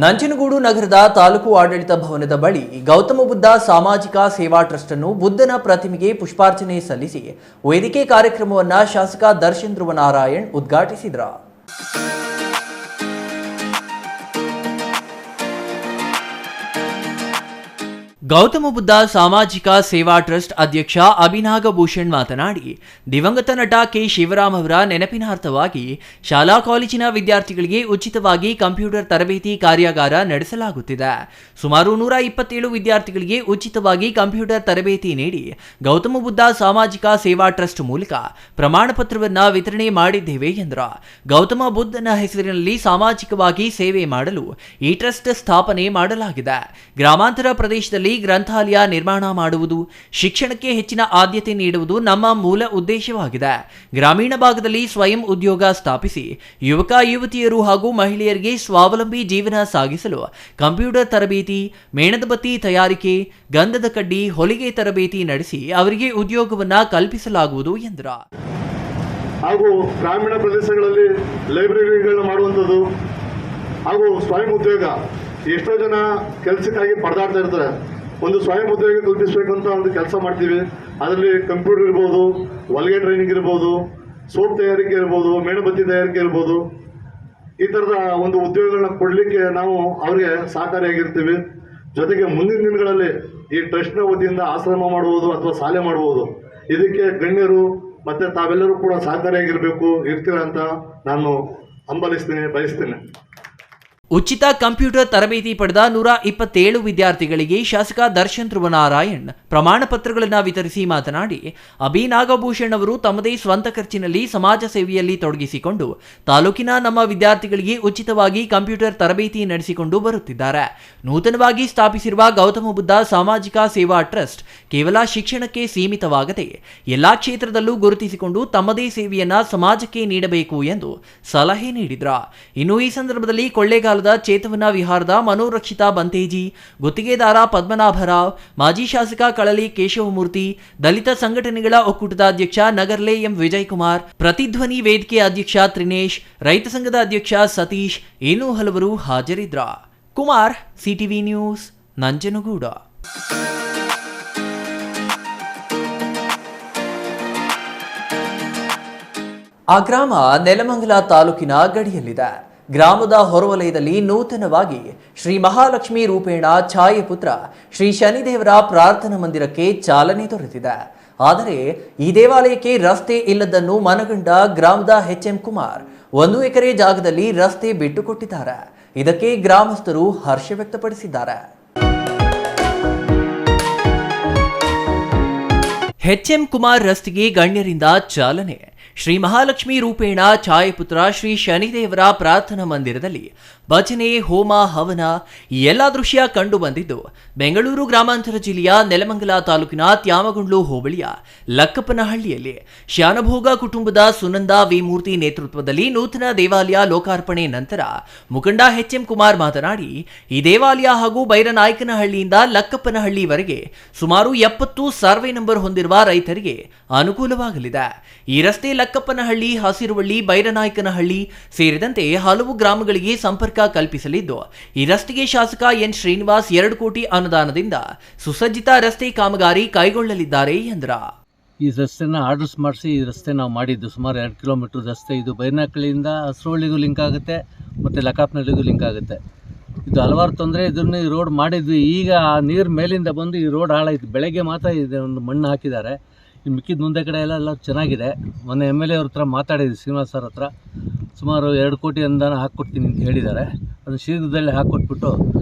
ನಂಜನಗೂಡು ನಗರದ ತಾಲೂಕು ಆಡಳಿತ ಭವನದ ಬಳಿ ಗೌತಮ ಬುದ್ಧ ಸಾಮಾಜಿಕ ಸೇವಾ ಟ್ರಸ್ಟ್ ಅನ್ನು ಬುದ್ಧನ ಪ್ರತಿಮೆಗೆ ಪುಷ್ಪಾರ್ಚನೆ ಸಲ್ಲಿಸಿ ವೇದಿಕೆ ಕಾರ್ಯಕ್ರಮವನ್ನು ಶಾಸಕ ದರ್ಶನ್ ಧ್ರುವನಾರಾಯಣ್ ಉದ್ಘಾಟಿಸಿದರು. ಗೌತಮ ಬುದ್ಧ ಸಾಮಾಜಿಕ ಸೇವಾ ಟ್ರಸ್ಟ್ ಅಧ್ಯಕ್ಷ ಅಭಿನಾಗಭೂಷಣ್ ಮಾತನಾಡಿ, ದಿವಂಗತ ನಟ ಕೆ ಶಿವರಾಮ್ ಅವರ ನೆನಪಿನಾರ್ಥವಾಗಿ ಶಾಲಾ ಕಾಲೇಜಿನ ವಿದ್ಯಾರ್ಥಿಗಳಿಗೆ ಉಚಿತವಾಗಿ ಕಂಪ್ಯೂಟರ್ ತರಬೇತಿ ಕಾರ್ಯಾಗಾರ ನಡೆಸಲಾಗುತ್ತಿದೆ. ಸುಮಾರು 127 ವಿದ್ಯಾರ್ಥಿಗಳಿಗೆ ಉಚಿತವಾಗಿ ಕಂಪ್ಯೂಟರ್ ತರಬೇತಿ ನೀಡಿ ಗೌತಮ ಬುದ್ಧ ಸಾಮಾಜಿಕ ಸೇವಾ ಟ್ರಸ್ಟ್ ಮೂಲಕ ಪ್ರಮಾಣ ಪತ್ರವನ್ನು ವಿತರಣೆ ಮಾಡಿದ್ದೇವೆ ಎಂದರು. ಗೌತಮ ಬುದ್ಧನ ಹೆಸರಿನಲ್ಲಿ ಸಾಮಾಜಿಕವಾಗಿ ಸೇವೆ ಮಾಡಲು ಈ ಟ್ರಸ್ಟ್ ಸ್ಥಾಪನೆ ಮಾಡಲಾಗಿದೆ. ಗ್ರಾಮಾಂತರ ಪ್ರದೇಶದಲ್ಲಿ ಗ್ರಂಥಾಲಯ ನಿರ್ಮಾಣ ಮಾಡುವುದು, ಶಿಕ್ಷಣಕ್ಕೆ ಹೆಚ್ಚಿನ ಆದ್ಯತೆ ನೀಡುವುದು ನಮ್ಮ ಮೂಲ ಉದ್ದೇಶವಾಗಿದೆ. ಗ್ರಾಮೀಣ ಭಾಗದಲ್ಲಿ ಸ್ವಯಂ ಉದ್ಯೋಗ ಸ್ಥಾಪಿಸಿ ಯುವಕ ಯುವತಿಯರು ಹಾಗೂ ಮಹಿಳೆಯರಿಗೆ ಸ್ವಾವಲಂಬಿ ಜೀವನ ಸಾಗಿಸಲು ಕಂಪ್ಯೂಟರ್ ತರಬೇತಿ, ಮೇಣದ ಬತ್ತಿ ತಯಾರಿಕೆ, ಗಂಧದ ಕಡ್ಡಿ, ಹೊಲಿಗೆ ತರಬೇತಿ ನಡೆಸಿ ಅವರಿಗೆ ಉದ್ಯೋಗವನ್ನ ಕಲ್ಪಿಸಲಾಗುವುದು ಎಂದರು. ಹಾಗೂ ಗ್ರಾಮೀಣ ಪ್ರದೇಶಗಳಲ್ಲಿ ಲೈಬ್ರರಿಗಳನ್ನ ಮಾಡುವಂಥದ್ದು ಹಾಗೂ ಸ್ವಯಂ ಉದ್ಯೋಗ. ಎಷ್ಟೋ ಜನ ಕೆಲಸಕ್ಕಾಗಿ ಪರದಾಡ್ತಾ ಇರ್ತಾರೆ. ಒಂದು ಸ್ವಯಂ ಉದ್ಯೋಗ ಕಲ್ಪಿಸಬೇಕು ಅಂತ ಒಂದು ಕೆಲಸ ಮಾಡ್ತೀವಿ. ಅದರಲ್ಲಿ ಕಂಪ್ಯೂಟರ್ ಇರ್ಬೋದು, ಹೊಲಿಗೆ ಟ್ರೈನಿಂಗ್ ಇರ್ಬೋದು, ಸೋಪ್ ತಯಾರಿಕೆ ಇರ್ಬೋದು, ಮೇಣಬತ್ತಿ ತಯಾರಿಕೆ ಇರ್ಬೋದು. ಈ ಥರದ ಒಂದು ಉದ್ಯೋಗಗಳನ್ನ ಕೊಡಲಿಕ್ಕೆ ನಾವು ಅವರಿಗೆ ಸಹಕಾರಿಯಾಗಿರ್ತೀವಿ. ಜೊತೆಗೆ ಮುಂದಿನ ದಿನಗಳಲ್ಲಿ ಈ ಟ್ರಸ್ಟ್ನ ವತಿಯಿಂದ ಆಶ್ರಮ ಮಾಡುವುದು ಅಥವಾ ಶಾಲೆ ಮಾಡುವುದು, ಇದಕ್ಕೆ ಗಣ್ಯರು ಮತ್ತು ತಾವೆಲ್ಲರೂ ಕೂಡ ಸಹಕಾರಿಯಾಗಿರಬೇಕು, ಇರ್ತೀರ ಅಂತ ನಾನು ಹಂಬಲಿಸ್ತೀನಿ, ಬಯಸ್ತೇನೆ. ಉಚಿತ ಕಂಪ್ಯೂಟರ್ ತರಬೇತಿ ಪಡೆದ 127 ವಿದ್ಯಾರ್ಥಿಗಳಿಗೆ ಶಾಸಕ ದರ್ಶನ್ ಧ್ರುವನಾರಾಯಣ್ ಪ್ರಮಾಣ ಪತ್ರಗಳನ್ನು ವಿತರಿಸಿ ಮಾತನಾಡಿ, ಅಭಿ ನಾಗಭೂಷಣ್ ಅವರು ತಮ್ಮದೇ ಸ್ವಂತ ಖರ್ಚಿನಲ್ಲಿ ಸಮಾಜ ಸೇವೆಯಲ್ಲಿ ತೊಡಗಿಸಿಕೊಂಡು ತಾಲೂಕಿನ ನಮ್ಮ ವಿದ್ಯಾರ್ಥಿಗಳಿಗೆ ಉಚಿತವಾಗಿ ಕಂಪ್ಯೂಟರ್ ತರಬೇತಿ ನಡೆಸಿಕೊಂಡು ಬರುತ್ತಿದ್ದಾರೆ. ನೂತನವಾಗಿ ಸ್ಥಾಪಿಸಿರುವ ಗೌತಮ ಬುದ್ಧ ಸಾಮಾಜಿಕ ಸೇವಾ ಟ್ರಸ್ಟ್ ಕೇವಲ ಶಿಕ್ಷಣಕ್ಕೆ ಸೀಮಿತವಾಗದೆ ಎಲ್ಲಾ ಕ್ಷೇತ್ರದಲ್ಲೂ ಗುರುತಿಸಿಕೊಂಡು ತಮ್ಮದೇ ಸೇವೆಯನ್ನ ಸಮಾಜಕ್ಕೆ ನೀಡಬೇಕು ಎಂದು ಸಲಹೆ ನೀಡಿದ್ರ. ಇನ್ನು ಈ ಸಂದರ್ಭದಲ್ಲಿ ಕೊಳ್ಳೇಗಾಲ ಚೇತವನ ವಿಹಾರದ ಮನೋರಕ್ಷಿತಾ ಬಂತೇಜಿ, ಗುತ್ತಿಗೆದಾರ ಪದ್ಮನಾಭರಾವ್, ಮಾಜಿ ಶಾಸಕ ಕಳಲಿ ಕೇಶವಮೂರ್ತಿ, ದಲಿತ ಸಂಘಟನೆಗಳ ಒಕ್ಕೂಟದ ಅಧ್ಯಕ್ಷ ನಗರ್ಲೆ ಎಂ ವಿಜಯಕುಮಾರ್, ಪ್ರತಿಧ್ವನಿ ವೇದಿಕೆ ಅಧ್ಯಕ್ಷ ತ್ರಿನೇಶ್, ರೈತ ಸಂಘದ ಅಧ್ಯಕ್ಷ ಸತೀಶ್ ಇನ್ನೂ ಹಲವರು ಹಾಜರಿದ್ರ. Kumar, CTV news, ನಂಜನಗೂಡ. ಆ ಗ್ರಾಮ ನೆಲಮಂಗಲ ತಾಲೂಕಿನ ಗಡಿಯಲ್ಲಿದೆ. ಗ್ರಾಮದ ಹೊರವಲಯದಲ್ಲಿ ನೂತನವಾಗಿ ಶ್ರೀ ಮಹಾಲಕ್ಷ್ಮಿ ರೂಪೇಣ ಛಾಯಪುತ್ರ ಶ್ರೀ ಶನಿದೇವರ ಪ್ರಾರ್ಥನಾ ಮಂದಿರಕ್ಕೆ ಚಾಲನೆ ದೊರೆತಿದೆ. ಆದರೆ ಈ ದೇವಾಲಯಕ್ಕೆ ರಸ್ತೆ ಇಲ್ಲದನ್ನು ಮನಗಂಡ ಗ್ರಾಮದ ಎಚ್ಎಂ ಕುಮಾರ್ 1 ಎಕರೆ ಜಾಗದಲ್ಲಿ ರಸ್ತೆ ಬಿಟ್ಟುಕೊಟ್ಟಿದ್ದಾರೆ. ಇದಕ್ಕೆ ಗ್ರಾಮಸ್ಥರು ಹರ್ಷ ವ್ಯಕ್ತಪಡಿಸಿದ್ದಾರೆ. ಎಚ್ಎಂ ಕುಮಾರ್ ರಸ್ತೆಗೆ ಗಣ್ಯರಿಂದ ಚಾಲನೆ. ಶ್ರೀ ಮಹಾಲಕ್ಷ್ಮಿ ರೂಪೇಣ ಛಾಯಪುತ್ರ ಶ್ರೀ ಶನಿದೇವರ ಪ್ರಾರ್ಥನಾ ಮಂದಿರದಲ್ಲಿ ಭಜನೆ, ಹೋಮ, ಹವನ ಈ ಎಲ್ಲ ದೃಶ್ಯ ಕಂಡು ಬಂದಿದ್ದು ಬೆಂಗಳೂರು ಗ್ರಾಮಾಂತರ ಜಿಲ್ಲೆಯ ನೆಲಮಂಗಲ ತಾಲೂಕಿನ ತ್ಯಾಮಗುಂಡ್ಲು ಹೋಬಳಿಯ ಲಕ್ಕಪ್ಪನಹಳ್ಳಿಯಲ್ಲಿ ಶಾನಭೋಗ ಕುಟುಂಬದ ಸುನಂದ ವಿ ಮೂರ್ತಿ ನೇತೃತ್ವದಲ್ಲಿ ನೂತನ ದೇವಾಲಯ ಲೋಕಾರ್ಪಣೆ ನಂತರ ಮುಖಂಡ ಎಚ್ಎಂ ಕುಮಾರ್ ಮಾತನಾಡಿ, ಈ ದೇವಾಲಯ ಹಾಗೂ ಬೈರನಾಯಕನಹಳ್ಳಿಯಿಂದ ಲಕ್ಕಪ್ಪನಹಳ್ಳಿವರೆಗೆ ಸುಮಾರು 70 ಸರ್ವೆ ನಂಬರ್ ಹೊಂದಿರುವ ರೈತರಿಗೆ ಅನುಕೂಲವಾಗಲಿದೆ. ಈ ರಸ್ತೆ ಲಕ್ಕಪ್ಪನಹಳ್ಳಿ, ಹಸಿರುವಳ್ಳಿ, ಬೈರನಾಯಕನಹಳ್ಳಿ ಸೇರಿದಂತೆ ಹಲವು ಗ್ರಾಮಗಳಿಗೆ ಸಂಪರ್ಕ ಕಲ್ಪಿಸಲಿದ್ದು, ಈ ರಸ್ತೆಗೆ ಶಾಸಕ ಎನ್ ಶ್ರೀನಿವಾಸ್ 2 ಕೋಟಿ ಅನುದಾನದಿಂದ ಸುಸಜ್ಜಿತ ರಸ್ತೆ ಕಾಮಗಾರಿ ಕೈಗೊಳ್ಳಲಿದ್ದಾರೆ ಎಂದ್ರ. ಈ ರಸ್ತೆನ ಆರ್ಡರ್ಸ್ ಮಾಡಿಸಿ ಈ ರಸ್ತೆ ನಾವು ಮಾಡಿದ್ದು ಸುಮಾರು 2 ಕಿಲೋಮೀಟರ್ ರಸ್ತೆ. ಇದು ಬೈರನಾಯಕನಹಳ್ಳಿಯಿಂದ ಹಸಿರುವಳ್ಳಿಗೂ ಲಿಂಕ್ ಆಗುತ್ತೆ ಮತ್ತು ಲಕ್ಕಪ್ಪನಹಳ್ಳಿಗೂ ಲಿಂಕ್ ಆಗುತ್ತೆ. ಇದು ಹಲವಾರು ತೊಂದರೆ, ಇದನ್ನು ಈ ರೋಡ್ ಮಾಡಿದ್ವಿ. ಈಗ ಆ ನೀರು ಮೇಲಿಂದ ಬಂದು ಈ ರೋಡ್ ಹಾಳಾಯಿತು. ಬೆಳಗ್ಗೆ ಮಾತ್ರ ಇದು ಒಂದು ಮಣ್ಣು ಹಾಕಿದ್ದಾರೆ. ಈ ಮಿಕ್ಕಿದ ಮುಂದೆ ಕಡೆ ಎಲ್ಲ ಚೆನ್ನಾಗಿದೆ. ಮೊನ್ನೆ MLA ಅವ್ರ ಹತ್ರ ಮಾತಾಡಿದ್ವಿ, ಶ್ರೀನಿವಾಸ್ ಸರ್ ಹತ್ರ. ಸುಮಾರು 2 ಕೋಟಿ ಅನುದಾನ ಹಾಕ್ಕೊಡ್ತೀನಿ ಅಂತ ಹೇಳಿದ್ದಾರೆ. ಅದನ್ನು ಶೀಘ್ರದಲ್ಲೇ ಹಾಕ್ಕೊಟ್ಬಿಟ್ಟು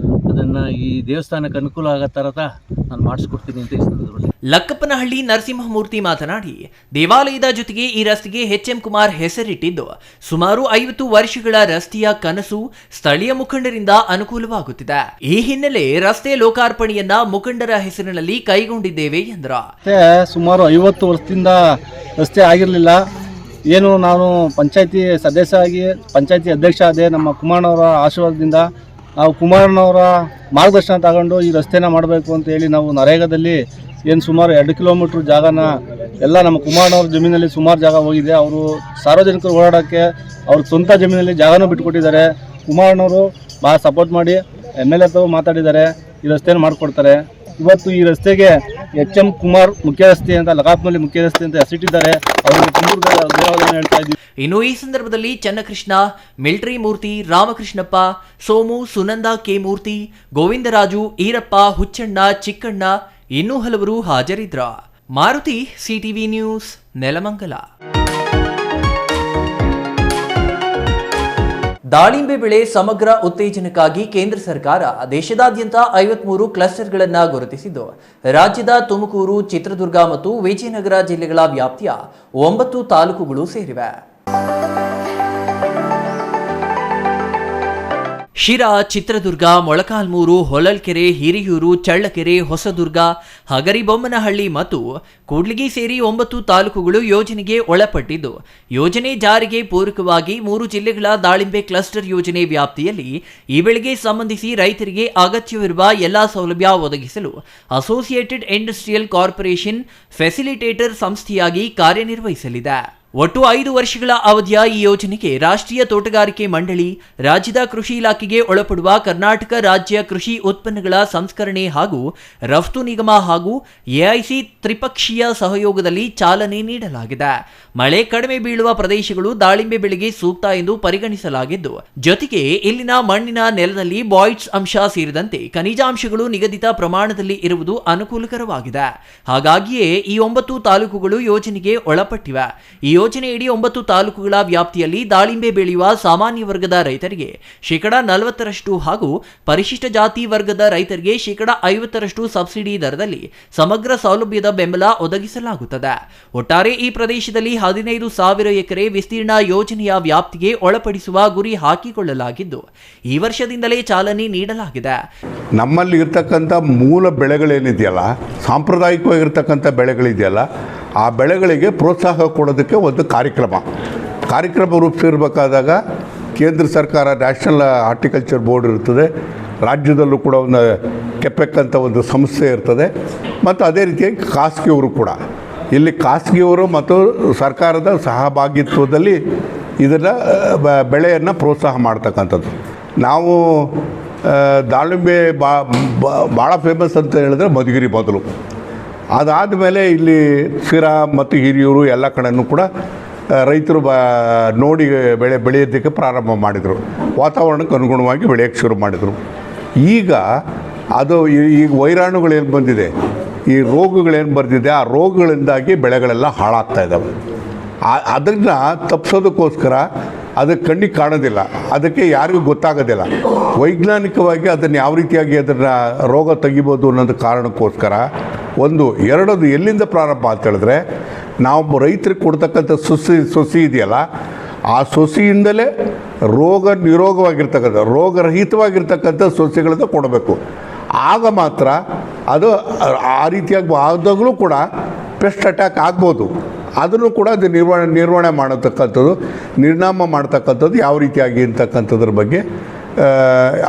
ಅದನ್ನು ಈ ದೇವಸ್ಥಾನಕ್ಕೆ ಅನುಕೂಲ ಆಗೋ ಥರ ನಾನು ಮಾಡಿಸ್ಕೊಡ್ತೀನಿ ಅಂತ ಈ ಸಂದರ್ಭದಲ್ಲಿ. ಲಕ್ಕಪ್ಪನಹಳ್ಳಿ ನರಸಿಂಹಮೂರ್ತಿ ಮಾತನಾಡಿ, ದೇವಾಲಯದ ಜೊತೆಗೆ ಈ ರಸ್ತೆಗೆ ಎಚ್ಎಂ ಕುಮಾರ್ ಹೆಸರಿಟ್ಟಿದ್ದು ಸುಮಾರು 50 ವರ್ಷಗಳ ರಸ್ತೆಯ ಕನಸು ಸ್ಥಳೀಯ ಮುಖಂಡರಿಂದ ಅನುಕೂಲವಾಗುತ್ತಿದೆ. ಈ ಹಿನ್ನೆಲೆ ರಸ್ತೆ ಲೋಕಾರ್ಪಣೆಯನ್ನ ಮುಖಂಡರ ಹೆಸರಿನಲ್ಲಿ ಕೈಗೊಂಡಿದ್ದೇವೆ ಎಂದ್ರ. ಸುಮಾರು 50 ವರ್ಷದಿಂದ ರಸ್ತೆ ಆಗಿರಲಿಲ್ಲ. ಏನು ನಾನು ಪಂಚಾಯತಿ ಸದಸ್ಯ ಆಗಿ ಪಂಚಾಯತಿ ಅಧ್ಯಕ್ಷ ಆದೆ. ನಮ್ಮ ಕುಮಾರಣ್ಣವರ ಆಶೀರ್ವಾದದಿಂದ ನಾವು ಕುಮಾರಣ್ಣವರ ಮಾರ್ಗದರ್ಶನ ತಗೊಂಡು ಈ ರಸ್ತೆನ ಮಾಡಬೇಕು ಅಂತ ಹೇಳಿ ನಾವು ನರೇಗಾದಲ್ಲಿ ಏನು ಸುಮಾರು 2 ಕಿಲೋಮೀಟ್ರ್ ಜಾಗನ ಎಲ್ಲ ನಮ್ಮ ಕುಮಾರಣ್ಣವ್ರ ಜಮೀನಲ್ಲಿ ಸುಮಾರು ಜಾಗ ಹೋಗಿದೆ. ಅವರು ಸಾರ್ವಜನಿಕರು ಓಡಾಡೋಕ್ಕೆ ಅವ್ರ ಸ್ವಂತ ಜಮೀನಲ್ಲಿ ಜಾಗನೂ ಬಿಟ್ಟುಕೊಟ್ಟಿದ್ದಾರೆ. ಕುಮಾರಣ್ಣವರು ಭಾಳ ಸಪೋರ್ಟ್ ಮಾಡಿ MLA ಹತ್ರ ಮಾತಾಡಿದ್ದಾರೆ, ಈ ರಸ್ತೆನ ಮಾಡಿಕೊಡ್ತಾರೆ. ಇವತ್ತು ಈ ರಸ್ತೆಗೆ ಎಚ್ಎಂ ಕುಮಾರ್ ಮುಖ್ಯ ರಸ್ತೆ ಅಂತ, ಲಗಾಪ್ನಲ್ಲಿ ಮುಖ್ಯ ರಸ್ತೆ ಅಂತ ಹೆಸರಿಟ್ಟಿದ್ದಾರೆ. ಅವರಿಗೆ ಧನ್ಯವಾದ ಹೇಳ್ತಾ ಇದ್ದೀವಿ. ಇನ್ನು ಈ ಸಂದರ್ಭದಲ್ಲಿ ಚನ್ನಕೃಷ್ಣ, ಮಿಲ್ಟ್ರಿ ಮೂರ್ತಿ, ರಾಮಕೃಷ್ಣಪ್ಪ, ಸೋಮು, ಸುನಂದ ಕೆ ಮೂರ್ತಿ, ಗೋವಿಂದರಾಜು, ಈರಪ್ಪ, ಹುಚ್ಚಣ್ಣ, ಚಿಕ್ಕಣ್ಣ ಇನ್ನೂ ಹಲವರು ಹಾಜರಿದ್ರ. Maruti, CTV news, Nelamangala. ದಾಳಿಂಬೆ ಬೆಳೆ ಸಮಗ್ರ ಉತ್ತೇಜನಕ್ಕಾಗಿ ಕೇಂದ್ರ ಸರ್ಕಾರ ದೇಶದಾದ್ಯಂತ 53 ಕ್ಲಸ್ಟರ್ಗಳನ್ನು ಗುರುತಿಸಿದ್ದು, ರಾಜ್ಯದ ತುಮಕೂರು, ಚಿತ್ರದುರ್ಗ ಮತ್ತು ವಿಜಯನಗರ ಜಿಲ್ಲೆಗಳ ವ್ಯಾಪ್ತಿಯ 9 ತಾಲೂಕುಗಳು ಸೇರಿವೆ. ಶಿರಾ, ಚಿತ್ರದುರ್ಗ, ಮೊಳಕಾಲ್ಮೂರು, ಹೊಳಲ್ಕೆರೆ, ಹಿರಿಯೂರು, ಚಳ್ಳಕೆರೆ, ಹೊಸದುರ್ಗ, ಹಗರಿಬೊಮ್ಮನಹಳ್ಳಿ ಮತ್ತು ಕೂಡ್ಲಿಗಿ ಸೇರಿ 9 ತಾಲೂಕುಗಳು ಯೋಜನೆಗೆ ಒಳಪಟ್ಟಿದ್ದು, ಯೋಜನೆ ಜಾರಿಗೆ ಪೂರಕವಾಗಿ 3 ಜಿಲ್ಲೆಗಳ ದಾಳಿಂಬೆ ಕ್ಲಸ್ಟರ್ ಯೋಜನೆ ವ್ಯಾಪ್ತಿಯಲ್ಲಿ ಈ ಬೆಳೆಗೆ ಸಂಬಂಧಿಸಿ ರೈತರಿಗೆ ಅಗತ್ಯವಿರುವ ಎಲ್ಲಾ ಸೌಲಭ್ಯ ಒದಗಿಸಲು ಅಸೋಸಿಯೇಟೆಡ್ ಇಂಡಸ್ಟ್ರಿಯಲ್ ಕಾರ್ಪೊರೇಷನ್ ಫೆಸಿಲಿಟೇಟರ್ ಸಂಸ್ಥೆಯಾಗಿ ಕಾರ್ಯನಿರ್ವಹಿಸಲಿದೆ. ಒಟ್ಟು 5 ವರ್ಷಗಳ ಅವಧಿಯ ಈ ಯೋಜನೆಗೆ ರಾಷ್ಟ್ರೀಯ ತೋಟಗಾರಿಕೆ ಮಂಡಳಿ, ರಾಜ್ಯದ ಕೃಷಿ ಇಲಾಖೆಗೆ ಒಳಪಡುವ ಕರ್ನಾಟಕ ರಾಜ್ಯ ಕೃಷಿ ಉತ್ಪನ್ನಗಳ ಸಂಸ್ಕರಣೆ ಹಾಗೂ ರಫ್ತು ನಿಗಮ ಹಾಗೂ ಎಐಸಿ ತ್ರಿಪಕ್ಷೀಯ ಸಹಯೋಗದಲ್ಲಿ ಚಾಲನೆ ನೀಡಲಾಗಿದೆ. ಮಳೆ ಕಡಿಮೆ ಬೀಳುವ ಪ್ರದೇಶಗಳು ದಾಳಿಂಬೆ ಬೆಳೆಗೆ ಸೂಕ್ತ ಎಂದು ಪರಿಗಣಿಸಲಾಗಿದ್ದು, ಜೊತೆಗೆ ಇಲ್ಲಿನ ಮಣ್ಣಿನ ನೆಲದಲ್ಲಿ ಬಾಯ್ಡ್ಸ್ ಅಂಶ ಸೇರಿದಂತೆ ಖನಿಜಾಂಶಗಳು ನಿಗದಿತ ಪ್ರಮಾಣದಲ್ಲಿ ಇರುವುದು ಅನುಕೂಲಕರವಾಗಿದೆ. ಹಾಗಾಗಿಯೇ ಈ 9 ತಾಲೂಕುಗಳು ಯೋಜನೆಗೆ ಒಳಪಟ್ಟಿವೆ. ಈ ಯೋಜನೆಯಡಿ 9 ತಾಲೂಕುಗಳ ವ್ಯಾಪ್ತಿಯಲ್ಲಿ ದಾಳಿಂಬೆ ಬೆಳೆಯುವ ಸಾಮಾನ್ಯ ವರ್ಗದ ರೈತರಿಗೆ 40% ಹಾಗೂ ಪರಿಶಿಷ್ಟ ಜಾತಿ ವರ್ಗದ ರೈತರಿಗೆ 50% ಸಬ್ಸಿಡಿ ದರದಲ್ಲಿ ಸಮಗ್ರ ಸೌಲಭ್ಯದ ಬೆಂಬಲ ಒದಗಿಸಲಾಗುತ್ತದೆ. ಒಟ್ಟಾರೆ ಈ ಪ್ರದೇಶದಲ್ಲಿ 15,000 ಎಕರೆ ವಿಸ್ತೀರ್ಣ ಯೋಜನೆಯ ವ್ಯಾಪ್ತಿಗೆ ಒಳಪಡಿಸುವ ಗುರಿ ಹಾಕಿಕೊಳ್ಳಲಾಗಿದ್ದು, ಈ ವರ್ಷದಿಂದಲೇ ಚಾಲನೆ ನೀಡಲಾಗಿದೆ. ನಮ್ಮಲ್ಲಿ ಇರ್ತಕ್ಕಂಥ ಮೂಲ ಬೆಳೆಗಳೇನಿದೆಯಲ್ಲ, ಸಾಂಪ್ರದಾಯಿಕವಾಗಿರ್ತಕ್ಕಂಥ ಬೆಳೆಗಳಿದೆಯಲ್ಲ, ಆ ಬೆಳೆಗಳಿಗೆ ಪ್ರೋತ್ಸಾಹ ಕೊಡೋದಕ್ಕೆ ಒಂದು ಕಾರ್ಯಕ್ರಮ ರೂಪಿಸಿರಬೇಕಾದಾಗ ಕೇಂದ್ರ ಸರ್ಕಾರ ನ್ಯಾಷನಲ್ ಹಾರ್ಟಿಕಲ್ಚರ್ ಬೋರ್ಡ್ ಇರ್ತದೆ, ರಾಜ್ಯದಲ್ಲೂ ಕೂಡ ಒಂದು ಕೆಪೆಕ್ ಅಂತ ಒಂದು ಸಂಸ್ಥೆ ಇರ್ತದೆ, ಮತ್ತು ಅದೇ ರೀತಿಯಾಗಿ ಖಾಸಗಿಯವರು ಕೂಡ, ಇಲ್ಲಿ ಖಾಸಗಿಯವರು ಮತ್ತು ಸರ್ಕಾರದ ಸಹಭಾಗಿತ್ವದಲ್ಲಿ ಇದನ್ನು ಬೆಳೆಯನ್ನು ಪ್ರೋತ್ಸಾಹ ಮಾಡ್ತಕ್ಕಂಥದ್ದು. ನಾವು ದಾಳಿಂಬೆ ಭಾಳ ಫೇಮಸ್ ಅಂತ ಹೇಳಿದ್ರೆ ಮಧುಗಿರಿ ಮೊದಲು, ಅದಾದಮೇಲೆ ಇಲ್ಲಿ ಶಿರಾ ಮತ್ತು ಹಿರಿಯೂರು ಎಲ್ಲ ಕಡೆಯೂ ಕೂಡ ರೈತರು ನೋಡಿ ಬೆಳೆಯೋದಕ್ಕೆ ಪ್ರಾರಂಭ ಮಾಡಿದರು, ವಾತಾವರಣಕ್ಕೆ ಅನುಗುಣವಾಗಿ ಬೆಳೆಯೋಕ್ಕೆ ಶುರು ಮಾಡಿದರು. ಈಗ ಈಗ ವೈರಾಣುಗಳೇನು ಬಂದಿದೆ, ಈ ರೋಗಗಳೇನು ಬಂದಿದೆ, ಆ ರೋಗಗಳಿಂದಾಗಿ ಬೆಳೆಗಳೆಲ್ಲ ಹಾಳಾಗ್ತಾ ಇದ್ದಾವೆ. ಅದನ್ನು ತಪ್ಪಿಸೋದಕ್ಕೋಸ್ಕರ ಅದಕ್ಕೆ ಕಣ್ಣಿಗೆ ಕಾಣೋದಿಲ್ಲ, ಅದಕ್ಕೆ ಯಾರಿಗೂ ಗೊತ್ತಾಗೋದಿಲ್ಲ. ವೈಜ್ಞಾನಿಕವಾಗಿ ಅದನ್ನು ಯಾವ ರೀತಿಯಾಗಿ ಅದನ್ನು ರೋಗ ತೆಗಿಬೋದು ಅನ್ನೋದು ಕಾರಣಕ್ಕೋಸ್ಕರ ಎರಡದು ಎಲ್ಲಿಂದ ಪ್ರಾರಂಭ ಅಂತ ಹೇಳಿದ್ರೆ, ನಾವು ರೈತರಿಗೆ ಕೊಡ್ತಕ್ಕಂಥ ಸೊಸಿ ಇದೆಯಲ್ಲ, ಆ ಸೊಸಿಯಿಂದಲೇ ರೋಗರಹಿತವಾಗಿರ್ತಕ್ಕಂಥ ಸೊಸೆಗಳನ್ನು ಕೊಡಬೇಕು. ಆಗ ಮಾತ್ರ ಅದು ಆ ರೀತಿಯಾಗಿ ಆದಾಗಲೂ ಕೂಡ ಪೆಸ್ಟ್ ಅಟ್ಯಾಕ್ ಆಗ್ಬೋದು. ಅದನ್ನು ಕೂಡ ಅದು ನಿರ್ವಹಣೆ ಮಾಡತಕ್ಕಂಥದ್ದು, ನಿರ್ನಾಮ ಮಾಡ್ತಕ್ಕಂಥದ್ದು ಯಾವ ರೀತಿಯಾಗಿ ಅಂತಕ್ಕಂಥದ್ರ ಬಗ್ಗೆ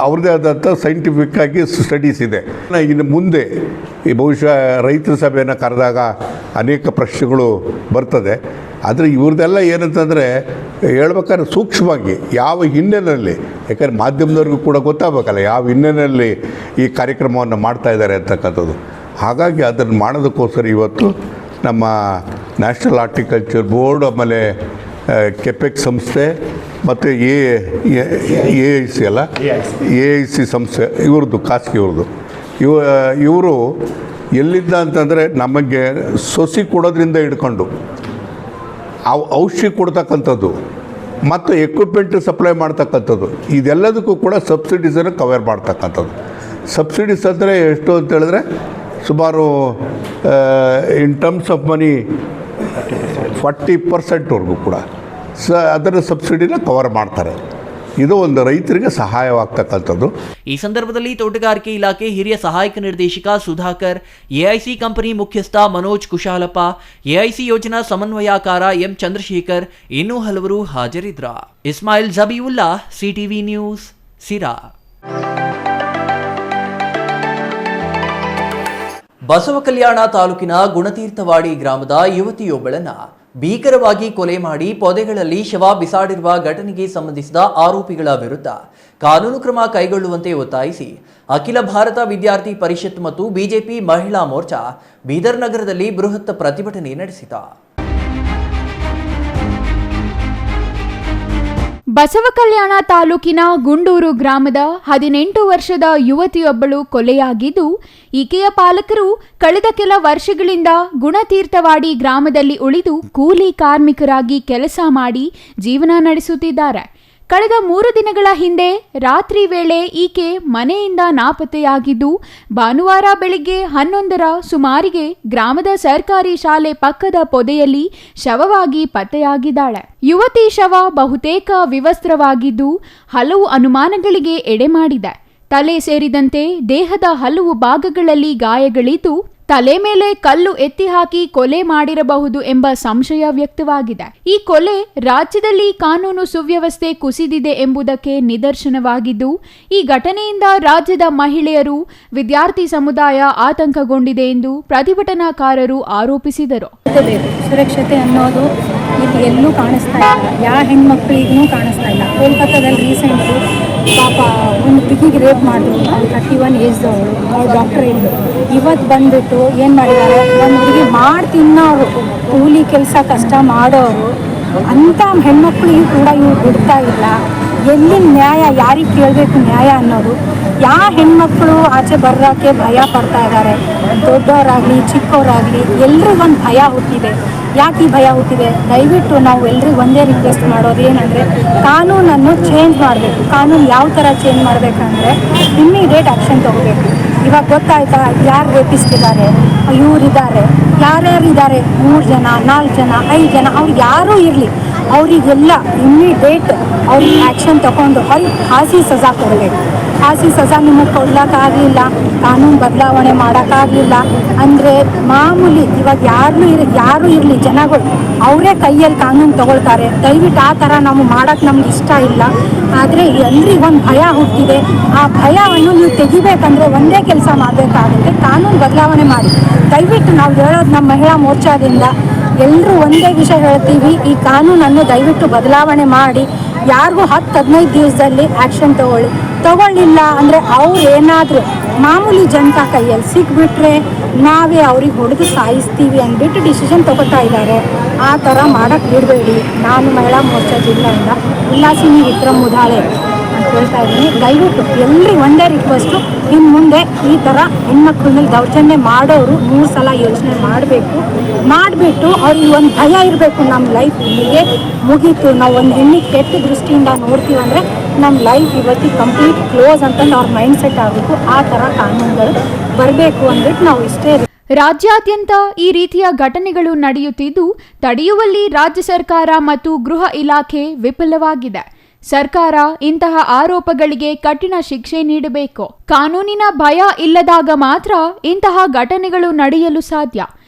ಅವ್ರದ್ದೇ ಆದಂಥ ಸೈಂಟಿಫಿಕ್ಕಾಗಿ ಸ್ಟಡೀಸ್ ಇದೆ. ಇನ್ನು ಮುಂದೆ ಈ ಬಹುಶಃ ರೈತರ ಸಭೆಯನ್ನು ಕರೆದಾಗ ಅನೇಕ ಪ್ರಶ್ನೆಗಳು ಬರ್ತದೆ. ಆದರೆ ಇವ್ರದ್ದೆಲ್ಲ ಏನಂತಂದರೆ ಹೇಳ್ಬೇಕಾದ್ರೆ ಸೂಕ್ಷ್ಮವಾಗಿ ಯಾವ ಹಿನ್ನೆಲೆಯಲ್ಲಿ, ಯಾಕಂದರೆ ಮಾಧ್ಯಮದವ್ರಿಗೂ ಕೂಡ ಗೊತ್ತಾಗಬೇಕಲ್ಲ ಯಾವ ಹಿನ್ನೆಲೆಯಲ್ಲಿ ಈ ಕಾರ್ಯಕ್ರಮವನ್ನು ಮಾಡ್ತಾ ಇದ್ದಾರೆ ಅಂತಕ್ಕಂಥದ್ದು. ಹಾಗಾಗಿ ಅದನ್ನು ಮಾಡೋದಕ್ಕೋಸ್ಕರ ಇವತ್ತು ನಮ್ಮ ನ್ಯಾಷನಲ್ ಹಾರ್ಟಿಕಲ್ಚರ್ ಬೋರ್ಡ್, ಆಮೇಲೆ ಕೆಪೆಕ್ ಸಂಸ್ಥೆ ಮತ್ತು AIC ಸಂಸ್ಥೆ ಇವ್ರದ್ದು, ಖಾಸಗಿಯವ್ರದ್ದು, ಇವರು ಎಲ್ಲಿಂದ ಅಂತಂದರೆ ನಮಗೆ ಸೊಸಿ ಕೊಡೋದ್ರಿಂದ ಹಿಡ್ಕೊಂಡು ಔಷಧಿ ಕೊಡ್ತಕ್ಕಂಥದ್ದು ಮತ್ತು ಎಕ್ವಿಪ್ಮೆಂಟ್ ಸಪ್ಲೈ ಮಾಡ್ತಕ್ಕಂಥದ್ದು, ಇದೆಲ್ಲದಕ್ಕೂ ಕೂಡ ಸಬ್ಸಿಡೀಸನ್ನು ಕವರ್ ಮಾಡ್ತಕ್ಕಂಥದ್ದು. ಸಬ್ಸಿಡೀಸ್ ಅಂದರೆ ಎಷ್ಟು ಅಂತ ಹೇಳಿದ್ರೆ ಸುಮಾರು ಇನ್ ಟರ್ಮ್ಸ್ ಆಫ್ ಮನಿ 40%ವರೆಗೂ ಕೂಡ ಅದರ ಸಬ್ಸಿಡಿನ ಕವರ್ ಮಾಡ್ತಾರೆ. ಇದು ಒಂದು ರೈತರಿಗೆ ಸಹಾಯವಾಗ್ತಕ್ಕಂಥದ್ದು. ಈ ಸಂದರ್ಭದಲ್ಲಿ ತೋಟಗಾರಿಕೆ ಇಲಾಖೆ ಹಿರಿಯ ಸಹಾಯಕ ನಿರ್ದೇಶಕ ಸುಧಾಕರ್, ಎಐಸಿ ಕಂಪನಿ ಮುಖ್ಯಸ್ಥ ಮನೋಜ್ ಕುಶಾಲಪ್ಪ, ಎಐಸಿ ಯೋಜನಾ ಸಮನ್ವಯಕಾರ ಎಂ ಚಂದ್ರಶೇಖರ್ ಇನ್ನೂ ಹಲವರು ಹಾಜರಿದ್ದರು. ಇಸ್ಮಾಯಿಲ್ ಜಬೀವುಲ್ಲಾ, ಸಿಟಿವಿ ನ್ಯೂಸ್, ಸಿರಾ. ಬಸವಕಲ್ಯಾಣ ತಾಲೂಕಿನ ಗುಣತೀರ್ಥವಾಡಿ ಗ್ರಾಮದ ಯುವತಿಯೊಬ್ಬಳನ್ನ ಭೀಕರವಾಗಿ ಕೊಲೆ ಮಾಡಿ ಪೊದೆಗಳಲ್ಲಿ ಶವ ಬಿಸಾಡಿರುವ ಘಟನೆಗೆ ಸಂಬಂಧಿಸಿದ ಆರೋಪಿಗಳ ವಿರುದ್ಧ ಕಾನೂನು ಕ್ರಮ ಕೈಗೊಳ್ಳುವಂತೆ ಒತ್ತಾಯಿಸಿ ಅಖಿಲ ಭಾರತ ವಿದ್ಯಾರ್ಥಿ ಪರಿಷತ್ ಮತ್ತು ಬಿಜೆಪಿ ಮಹಿಳಾ ಮೋರ್ಚಾ ಬೀದರ್ ನಗರದಲ್ಲಿ ಬೃಹತ್ ಪ್ರತಿಭಟನೆ ನಡೆಸಿತು. ಬಸವಕಲ್ಯಾಣ ತಾಲೂಕಿನ ಗುಂಡೂರು ಗ್ರಾಮದ 18 ವರ್ಷದ ಯುವತಿಯೊಬ್ಬಳು ಕೊಲೆಯಾಗಿದ್ದು, ಈಕೆಯ ಪಾಲಕರು ಕಳೆದ ಕೆಲ ವರ್ಷಗಳಿಂದ ಗುಣತೀರ್ಥವಾಡಿ ಗ್ರಾಮದಲ್ಲಿ ಉಳಿದು ಕೂಲಿ ಕಾರ್ಮಿಕರಾಗಿ ಕೆಲಸ ಮಾಡಿ ಜೀವನ ನಡೆಸುತ್ತಿದ್ದಾರೆ. ಕಳೆದ 3 ದಿನಗಳ ಹಿಂದೆ ರಾತ್ರಿ ವೇಳೆ ಈಕೆ ಮನೆಯಿಂದ ನಾಪತ್ತೆಯಾಗಿದ್ದು, ಭಾನುವಾರ ಬೆಳಿಗ್ಗೆ 11ರ ಸುಮಾರಿಗೆ ಗ್ರಾಮದ ಸರ್ಕಾರಿ ಶಾಲೆ ಪಕ್ಕದ ಪೊದೆಯಲ್ಲಿ ಶವವಾಗಿ ಪತ್ತೆಯಾಗಿದ್ದಾಳೆ. ಯುವತಿ ಶವ ಬಹುತೇಕ ವಿವಸ್ತ್ರವಾಗಿದ್ದು, ಹಲವು ಅನುಮಾನಗಳಿಗೆ ಎಡೆ ಮಾಡಿದೆ. ತಲೆ ಸೇರಿದಂತೆ ದೇಹದ ಹಲವು ಭಾಗಗಳಲ್ಲಿ ಗಾಯಗಳಿದ್ದು, ತಲೆ ಮೇಲೆ ಕಲ್ಲು ಎತ್ತಿ ಹಾಕಿ ಕೊಲೆ ಮಾಡಿರಬಹುದು ಎಂಬ ಸಂಶಯ ವ್ಯಕ್ತವಾಗಿದೆ. ಈ ಕೊಲೆ ರಾಜ್ಯದಲ್ಲಿ ಕಾನೂನು ಸುವ್ಯವಸ್ಥೆ ಕುಸಿದಿದೆ ಎಂಬುದಕ್ಕೆ ನಿದರ್ಶನವಾಗಿದ್ದು, ಈ ಘಟನೆಯಿಂದ ರಾಜ್ಯದ ಮಹಿಳೆಯರು, ವಿದ್ಯಾರ್ಥಿ ಸಮುದಾಯ ಆತಂಕಗೊಂಡಿದೆ ಎಂದು ಪ್ರತಿಭಟನಾಕಾರರು ಆರೋಪಿಸಿದರು. ಸುರಕ್ಷತೆ ಅನ್ನೋದು ಇಲ್ಲಿ ಎಲ್ಲೂ ಕಾಣಿಸ್ತಾ ಇಲ್ಲ, ಯಾವ ಹೆಣ್ಮಕ್ಳಿಗೂ ಕಾಣಿಸ್ತಾ ಇಲ್ಲ. ಕೋಲ್ಕತ್ತಾದಲ್ಲಿ ರೀಸೆಂಟು ಪಾಪ ಒಂದು ಹುಡುಗಿಗೆ ರೇಪ್ ಮಾಡಿದ್ರು, 31 ಏಜ್ದವಳು, ಅವ್ರು ಡಾಕ್ಟರ್ ಇದ್ದು. ಇವತ್ತು ಬಂದುಬಿಟ್ಟು ಏನು ಮಾಡಿದ್ದಾರೆ, ಒಂದು ಹುಡುಗಿ ಮಾಡಿ ತಿನ್ನೋರು, ಕೂಲಿ ಕೆಲಸ ಕಷ್ಟ ಮಾಡೋರು, ಅಂಥ ಹೆಣ್ಮಕ್ಳಿಗೂ ಕೂಡ ಇವ್ರು ಬಿಡ್ತಾ ಇಲ್ಲ. ಎಲ್ಲಿ ನ್ಯಾಯ, ಯಾರಿಗೆ ಕೇಳಬೇಕು ನ್ಯಾಯ ಅನ್ನೋದು. ಯಾವ ಹೆಣ್ಮಕ್ಳು ಆಚೆ ಬರೋಕ್ಕೆ ಭಯ ಪಡ್ತಾ ಇದ್ದಾರೆ, ದೊಡ್ಡವರಾಗಲಿ ಚಿಕ್ಕವರಾಗಲಿ ಎಲ್ರಿಗೊಂದು ಭಯ ಹುಟ್ಟಿದೆ. ಯಾಕೆ ಈ ಭಯ ಹುಟ್ಟಿದೆ? ದಯವಿಟ್ಟು ನಾವು ಎಲ್ರಿಗೂ ಒಂದೇ ರಿಕ್ವೆಸ್ಟ್ ಮಾಡೋದು ಏನಂದರೆ, ಕಾನೂನನ್ನು ಚೇಂಜ್ ಮಾಡಬೇಕು. ಕಾನೂನು ಯಾವ ಥರ ಚೇಂಜ್ ಮಾಡಬೇಕಂದ್ರೆ ಇಮ್ಮಿಡಿಯೇಟ್ ಆ್ಯಕ್ಷನ್ ತೊಗೋಬೇಕು. ಇವಾಗ ಗೊತ್ತಾಯ್ತಾ ಯಾರು ರೇಪಿಸ್ಟ್ ಇದ್ದಾರೆ, ಇವರಿದ್ದಾರೆ, ಯಾರ್ಯಾರಿದ್ದಾರೆ, 3 ಜನ 4 ಜನ 5 ಜನ, ಅವ್ರು ಯಾರೂ ಇರಲಿ, ಅವರಿಗೆಲ್ಲ ಇಮ್ಮಿಡಿಯೇಟ್ ಅವ್ರಿಗೆ ಆ್ಯಕ್ಷನ್ ತೊಗೊಂಡು ಅವ್ರಿಗೆ ಫಾಸಿ ಸಜಾ ಕೊಡಬೇಕು. ಫಾಸಿ ಸಜಾ ನಿಮಗೆ ಕೊಡ್ಲಿಕ್ಕಾಗಲಿಲ್ಲ, ಕಾನೂನು ಬದಲಾವಣೆ ಮಾಡೋಕ್ಕಾಗಲಿಲ್ಲ ಅಂದರೆ ಮಾಮೂಲಿ ಇವಾಗ ಯಾರೂ ಇರಲಿ ಜನಗಳು ಅವರೇ ಕೈಯಲ್ಲಿ ಕಾನೂನು ತಗೊಳ್ತಾರೆ. ದಯವಿಟ್ಟು ಆ ಥರ ನಾವು ಮಾಡೋಕ್ಕೆ ನಮ್ಗೆ ಇಷ್ಟ ಇಲ್ಲ. ಆದರೆ ಎಲ್ರಿಗೊಂದು ಭಯ ಹುಟ್ಟಿದೆ. ಆ ಭಯವನ್ನು ನೀವು ತೆಗಿಬೇಕಂದ್ರೆ ಒಂದೇ ಕೆಲಸ ಮಾಡಬೇಕಾಗುತ್ತೆ, ಕಾನೂನು ಬದಲಾವಣೆ ಮಾಡಿ. ದಯವಿಟ್ಟು ನಾವು ಹೇಳೋದು ನಮ್ಮ ಮಹಿಳಾ ಮೋರ್ಚಾದಿಂದ ಎಲ್ಲರೂ ಒಂದೇ ವಿಷಯ ಹೇಳ್ತೀವಿ, ಈ ಕಾನೂನನ್ನು ದಯವಿಟ್ಟು ಬದಲಾವಣೆ ಮಾಡಿ. ಯಾರಿಗೂ 10-15 ದಿವಸದಲ್ಲಿ ಆ್ಯಕ್ಷನ್ ತಗೊಳ್ಳಿಲ್ಲ ಅಂದರೆ ಅವ್ರು ಏನಾದರೂ ಮಾಮೂಲಿ ಜನತಾ ಕೈಯಲ್ಲಿ ಸಿಕ್ಬಿಟ್ರೆ ನಾವೇ ಅವ್ರಿಗೆ ಹೊಡೆದು ಸಾಯಿಸ್ತೀವಿ ಅಂದ್ಬಿಟ್ಟು ಡಿಸಿಷನ್ ತಗೋತಾ ಇದ್ದಾರೆ. ಆ ಥರ ಮಾಡೋಕ್ಕೆ ಬಿಡಬೇಡಿ. ನಾನು ಮಹಿಳಾ ಮೋರ್ಚಾ ಜಿಲ್ಲೆಯಿಂದ ಉಲ್ಲಾಸಿನಿ ವಿಕ್ರಮ್ ಮುದಾಳೆ ಅಂತ ಹೇಳ್ತಾ ಇದ್ದೀನಿ. ದಯವಿಟ್ಟು ಎಲ್ರಿಗೂ ಒಂದೇ ರಿಕ್ವೆಸ್ಟು, ಇನ್ನು ಮುಂದೆ ಈ ಥರ ಹೆಣ್ಮಕ್ಳ ಮೇಲೆ ದೌರ್ಜನ್ಯ ಮಾಡೋರು 3 ಸಲ ಯೋಚನೆ ಮಾಡಿಬಿಟ್ಟು ಅವ್ರಿಗೆ ಒಂದು ಭಯ ಇರಬೇಕು, ನಮ್ಮ ಲೈಫ್ ಇಲ್ಲಿಗೆ ಮುಗೀತು, ನಾವು ಒಂದು ಹೆಣ್ಣಿಗೆ ಕೆಟ್ಟ ದೃಷ್ಟಿಯಿಂದ ನೋಡ್ತೀವಿ ಅಂದರೆ ನಮ್ಮ ಲೈಫ್ ಇವತ್ತಿಗೆ ಕಂಪ್ಲೀಟ್ ಕ್ಲೋಸ್ ಅಂತಂದು ಅವ್ರ ಮೈಂಡ್ ಸೆಟ್ ಆಗಬೇಕು. ಆ ಥರ ಕಾನೂನುಗಳು ಬರಬೇಕು ಅಂದ್ಬಿಟ್ಟು ನಾವು ಇಷ್ಟೇ. ರಾಜ್ಯಾದ್ಯಂತ ಈ ರೀತಿಯ ಘಟನೆಗಳು ನಡೆಯುತ್ತಿದ್ದು, ತಡೆಯುವಲ್ಲಿ ರಾಜ್ಯ ಸರ್ಕಾರ ಮತ್ತು ಗೃಹ ಇಲಾಖೆ ವಿಫಲವಾಗಿದೆ. ಸರ್ಕಾರ ಇಂತಹ ಆರೋಪಗಳಿಗೆ ಕಠಿಣ ಶಿಕ್ಷೆ ನೀಡಬೇಕು. ಕಾನೂನಿನ ಭಯ ಇಲ್ಲದಾಗ ಮಾತ್ರ ಇಂತಹ ಘಟನೆಗಳು ನಡೆಯಲು ಸಾಧ್ಯ.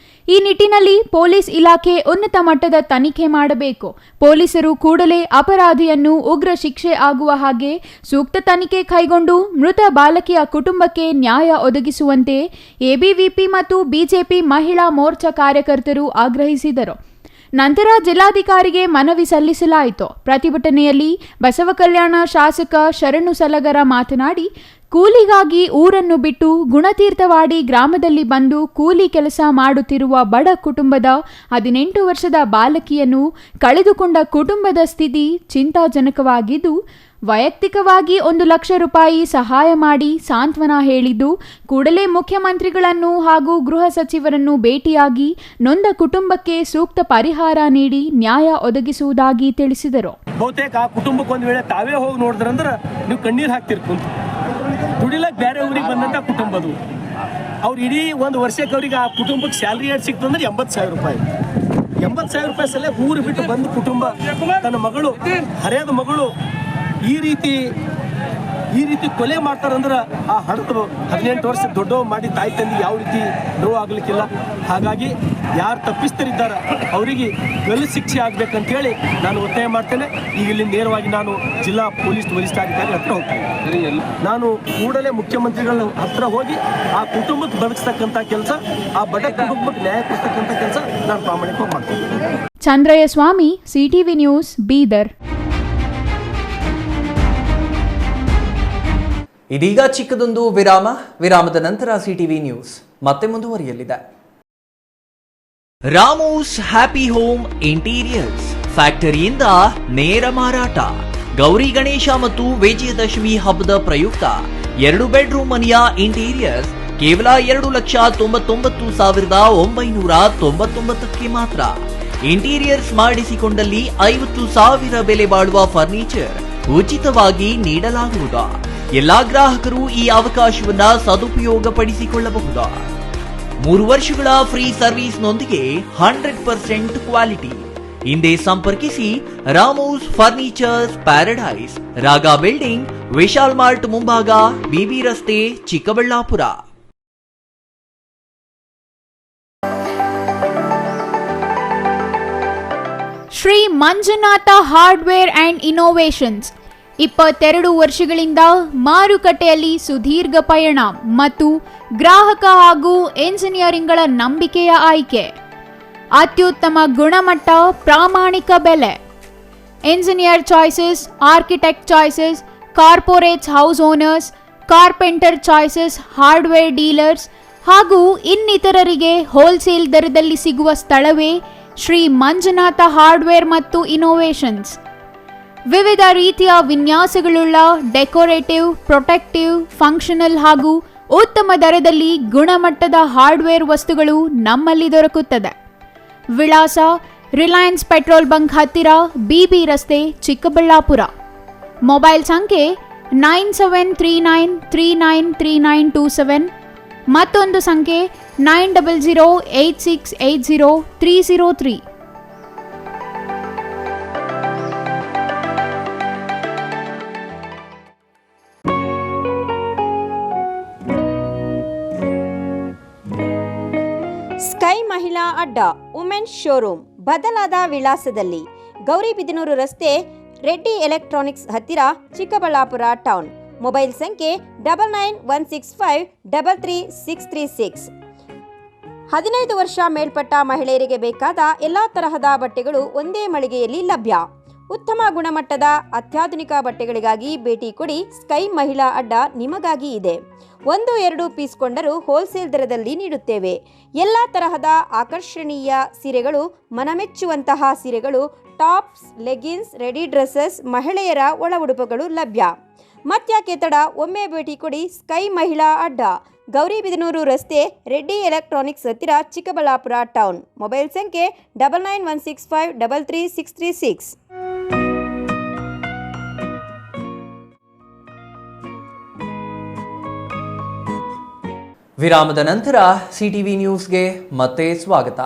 ಈ ನಿಟ್ಟಿನಲ್ಲಿ ಪೊಲೀಸ್ ಇಲಾಖೆ ಉನ್ನತ ಮಟ್ಟದ ತನಿಖೆ ಮಾಡಬೇಕು. ಪೊಲೀಸರು ಕೂಡಲೇ ಅಪರಾಧಿಯನ್ನು ಉಗ್ರ ಶಿಕ್ಷೆ ಆಗುವ ಹಾಗೆ ಸೂಕ್ತ ತನಿಖೆ ಕೈಗೊಂಡು ಮೃತ ಬಾಲಕಿಯ ಕುಟುಂಬಕ್ಕೆ ನ್ಯಾಯ ಒದಗಿಸುವಂತೆ ಎಬಿವಿಪಿ ಮತ್ತು ಬಿಜೆಪಿ ಮಹಿಳಾ ಮೋರ್ಚಾ ಕಾರ್ಯಕರ್ತರು ಆಗ್ರಹಿಸಿದರು. ನಂತರ ಜಿಲ್ಲಾಧಿಕಾರಿಗೆ ಮನವಿ ಸಲ್ಲಿಸಲಾಯಿತು. ಪ್ರತಿಭಟನೆಯಲ್ಲಿ ಬಸವಕಲ್ಯಾಣ ಶಾಸಕ ಶರಣು ಸಲಗರ ಮಾತನಾಡಿ, ಕೂಲಿಗಾಗಿ ಊರನ್ನು ಬಿಟ್ಟು ಗುಣತೀರ್ಥವಾಡಿ ಗ್ರಾಮದಲ್ಲಿ ಬಂದು ಕೂಲಿ ಕೆಲಸ ಮಾಡುತ್ತಿರುವ ಬಡ ಕುಟುಂಬದ 18 ವರ್ಷದ ಬಾಲಕಿಯನ್ನು ಕಳೆದುಕೊಂಡ ಕುಟುಂಬದ ಸ್ಥಿತಿ ಚಿಂತಾಜನಕವಾಗಿದ್ದು, ವೈಯಕ್ತಿಕವಾಗಿ 1 ಲಕ್ಷ ರೂಪಾಯಿ ಸಹಾಯ ಮಾಡಿ ಸಾಂತ್ವನ ಹೇಳಿದ್ದು, ಕೂಡಲೇ ಮುಖ್ಯಮಂತ್ರಿಗಳನ್ನು ಹಾಗೂ ಗೃಹ ಸಚಿವರನ್ನು ಭೇಟಿಯಾಗಿ ನೊಂದ ಕುಟುಂಬಕ್ಕೆ ಸೂಕ್ತ ಪರಿಹಾರ ನೀಡಿ ನ್ಯಾಯ ಒದಗಿಸುವುದಾಗಿ ತಿಳಿಸಿದರು. ಬಹುತೇಕ ಆ ಕುಟುಂಬಕ್ಕೆ ಒಂದು ವೇಳೆ ತಾವೇ ಹೋಗಿ ನೋಡಿದ್ರಂದ್ರೆ ನೀವು ಕಣ್ಣೀರು ಹಾಕ್ತಿರ್ ಕುಂತು ದುಡಿಲಕ್ಕೆ ಬೇರೆ ಊರಿಗೆ ಬಂದಂಥ ಕುಟುಂಬದು. ಅವ್ರು ಇಡೀ ಒಂದು ವರ್ಷಕ್ಕೆ ಅವ್ರಿಗೆ ಆ ಕುಟುಂಬಕ್ಕೆ ಸ್ಯಾಲ್ರಿ ಏಟ್ ಸಿಕ್ತು ಅಂದ್ರೆ 80,000 ರೂಪಾಯಿ. 80,000 ರೂಪಾಯಿ ಸಲ ಊರು ಬಿಟ್ಟು ಬಂದು ಕುಟುಂಬ ತನ್ನ ಮಗಳು, ಹರಿಯದ ಮಗಳು ಈ ರೀತಿ ಕೊಲೆ ಮಾಡ್ತಾರಂದ್ರೆ ಆ ಹಣದ 18 ವರ್ಷ ದೊಡ್ಡ ಮಾಡಿ ತಾಯಿ ತಂದೆ ಯಾವ ರೀತಿ ನೋವು ಆಗಲಿಕ್ಕಿಲ್ಲ. ಹಾಗಾಗಿ ಯಾರು ತಪ್ಪಿಸ್ತರಿದ್ದಾರೆ ಅವರಿಗೆ ಗಲ್ಲು ಶಿಕ್ಷೆ ಆಗ್ಬೇಕಂತೇಳಿ ನಾನು ಒತ್ತಾಯ ಮಾಡ್ತೇನೆ. ಈಗ ಇಲ್ಲಿ ನೇರವಾಗಿ ನಾನು ಜಿಲ್ಲಾ ಪೊಲೀಸ್ ವರಿಷ್ಠಾಧಿಕಾರಿ ಹತ್ರ ಹೋಗ್ತೇನೆ. ನಾನು ಕೂಡಲೇ ಮುಖ್ಯಮಂತ್ರಿಗಳ ಹತ್ರ ಹೋಗಿ ಆ ಕುಟುಂಬಕ್ಕೆ ಬದುಕಿಸ್ತಕ್ಕಂಥ ಕೆಲಸ, ಆ ಬಡ ಕುಟುಂಬಕ್ಕೆ ನ್ಯಾಯ ಕೊಡ್ತಕ್ಕಂಥ ಕೆಲಸ ನಾನು ಪ್ರಾಮಾಣಿಕವಾಗಿ ಮಾಡ್ತೇನೆ. ಚಂದ್ರಯ್ಯ ಸ್ವಾಮಿ, ಸಿಟಿವಿ ನ್ಯೂಸ್, ಬೀದರ್. ಇದೀಗ ಚಿಕ್ಕದೊಂದು ವಿರಾಮದ ನಂತರ ಸಿಟಿವಿ ನ್ಯೂಸ್ ಮತ್ತೆ ಮುಂದುವರಿಯಲಿದೆ. ರಾಮೋಸ್ ಹ್ಯಾಪಿ ಹೋಮ್ ಇಂಟೀರಿಯರ್ಸ್ ಫ್ಯಾಕ್ಟರಿಯಿಂದ ನೇರ ಮಾರಾಟ. ಗೌರಿ ಗಣೇಶ ಮತ್ತು ವಿಜಯದಶಮಿ ಹಬ್ಬದ ಪ್ರಯುಕ್ತ 2 ಬೆಡ್ರೂಮ್ ಮನೆಯ ಇಂಟೀರಿಯರ್ಸ್ ಕೇವಲ 2,99,999ಕ್ಕೆ ಮಾತ್ರ. ಇಂಟೀರಿಯರ್ಸ್ ಮಾಡಿಸಿಕೊಂಡಲ್ಲಿ 50,000 ಬೆಲೆ ಬಾಳುವ ಫರ್ನಿಚರ್ ಉಚಿತವಾಗಿ ನೀಡಲಾಗುವುದು. ಎಲ್ಲಾ ಗ್ರಾಹಕರು ಈ ಅವಕಾಶವನ್ನ ಸದುಪಯೋಗಪಡಿಸಿಕೊಳ್ಳಬಹುದು. 3 ವರ್ಷಗಳ ಫ್ರೀ ಸರ್ವಿಸ್ನೊಂದಿಗೆ 100% ಕ್ವಾಲಿಟಿ. ಹಿಂದೆ ಸಂಪರ್ಕಿಸಿ Ramos furnitures paradise, Raga building, Vishal mart ಮುಂಭಾಗ, ಬಿಬಿ ರಸ್ತೆ, Chikkaballapura. Shri Manjunatha hardware and innovations 22 ವರ್ಷಗಳಿಂದ ಮಾರುಕಟ್ಟೆಯಲ್ಲಿ ಸುದೀರ್ಘ ಪಯಣ ಮತ್ತು ಗ್ರಾಹಕ ಹಾಗೂ ಎಂಜಿನಿಯರಿಂಗ್ಗಳ ನಂಬಿಕೆಯ ಆಯ್ಕೆ. ಅತ್ಯುತ್ತಮ ಗುಣಮಟ್ಟ, ಪ್ರಾಮಾಣಿಕ ಬೆಲೆ. Engineer choices, architect choices, corporates house owners, carpenter choices, hardware dealers ಹಾಗೂ ಇನ್ನಿತರರಿಗೆ ಹೋಲ್ಸೇಲ್ ದರದಲ್ಲಿ ಸಿಗುವ ಸ್ಥಳವೇ ಶ್ರೀ ಮಂಜುನಾಥ ಹಾರ್ಡ್ವೇರ್ ಮತ್ತು ಇನ್ನೋವೇಷನ್ಸ್. ವಿವಿಧ ರೀತಿಯ ವಿನ್ಯಾಸಗಳುಳ್ಳ ಡೆಕೋರೇಟಿವ್, ಪ್ರೊಟೆಕ್ಟಿವ್, ಫಂಕ್ಷನಲ್ ಹಾಗೂ ಉತ್ತಮ ದರದಲ್ಲಿ ಗುಣಮಟ್ಟದ ಹಾರ್ಡ್ವೇರ್ ವಸ್ತುಗಳು ನಮ್ಮಲ್ಲಿ ದೊರಕುತ್ತದೆ. ವಿಳಾಸ: ರಿಲಯನ್ಸ್ ಪೆಟ್ರೋಲ್ ಬಂಕ್ ಹತ್ತಿರ, ಬಿಬಿ ರಸ್ತೆ, ಚಿಕ್ಕಬಳ್ಳಾಪುರ. ಮೊಬೈಲ್ ಸಂಖ್ಯೆ 9739393927, ಮತ್ತೊಂದು ಸಂಖ್ಯೆ 9008680303. ಸ್ಕೈ ಮಹಿಳಾ ಅಡ್ಡ ವುಮೆನ್ಸ್ ಶೋರೂಮ್ ಬದಲಾದ ವಿಳಾಸದಲ್ಲಿ, ಗೌರಿಬಿದನೂರು ರಸ್ತೆ, ರೆಡ್ಡಿ ಎಲೆಕ್ಟ್ರಾನಿಕ್ಸ್ ಹತ್ತಿರ, ಚಿಕ್ಕಬಳ್ಳಾಪುರ ಟೌನ್. ಮೊಬೈಲ್ ಸಂಖ್ಯೆ 9916533636. 15 ವರ್ಷ ಮೇಲ್ಪಟ್ಟ ಮಹಿಳೆಯರಿಗೆ ಬೇಕಾದ ಎಲ್ಲ ತರಹದ ಬಟ್ಟೆಗಳು ಒಂದೇ ಮಳಿಗೆಯಲ್ಲಿ ಲಭ್ಯ. ಉತ್ತಮ ಗುಣಮಟ್ಟದ ಅತ್ಯಾಧುನಿಕ ಬಟ್ಟೆಗಳಿಗಾಗಿ ಭೇಟಿ ಕೊಡಿ. ಸ್ಕೈ ಮಹಿಳಾ ಅಡ್ಡ ನಿಮಗಾಗಿ ಇದೆ. 1-2 ಪೀಸ್ ಕೊಂಡರೂ ಹೋಲ್ಸೇಲ್ ದರದಲ್ಲಿ ನೀಡುತ್ತೇವೆ. ಎಲ್ಲ ತರಹದ ಆಕರ್ಷಣೀಯ ಸೀರೆಗಳು, ಮನಮೆಚ್ಚುವಂತಹ ಸೀರೆಗಳು, ಟಾಪ್ಸ್, ಲೆಗಿನ್ಸ್, ರೆಡಿ ಡ್ರೆಸ್ಸಸ್, ಮಹಿಳೆಯರ ಒಳ ಉಡುಪುಗಳು ಲಭ್ಯ. ಮತ್ಯಾಕೆ ತಡ, ಒಮ್ಮೆ ಭೇಟಿ ಕೊಡಿ. ಸ್ಕೈ ಮಹಿಳಾ ಅಡ್ಡ, ಗೌರಿಬಿದನೂರು ರಸ್ತೆ, ರೆಡ್ಡಿ ಎಲೆಕ್ಟ್ರಾನಿಕ್ಸ್ ಹತ್ತಿರ, ಚಿಕ್ಕಬಳ್ಳಾಪುರ ಟೌನ್. ಮೊಬೈಲ್ ಸಂಖ್ಯೆ 9916533636. ವಿರಾಮದ ನಂತರ ಸಿಟಿವಿ ನ್ಯೂಸ್ಗೆ ಮತ್ತೆ ಸ್ವಾಗತ.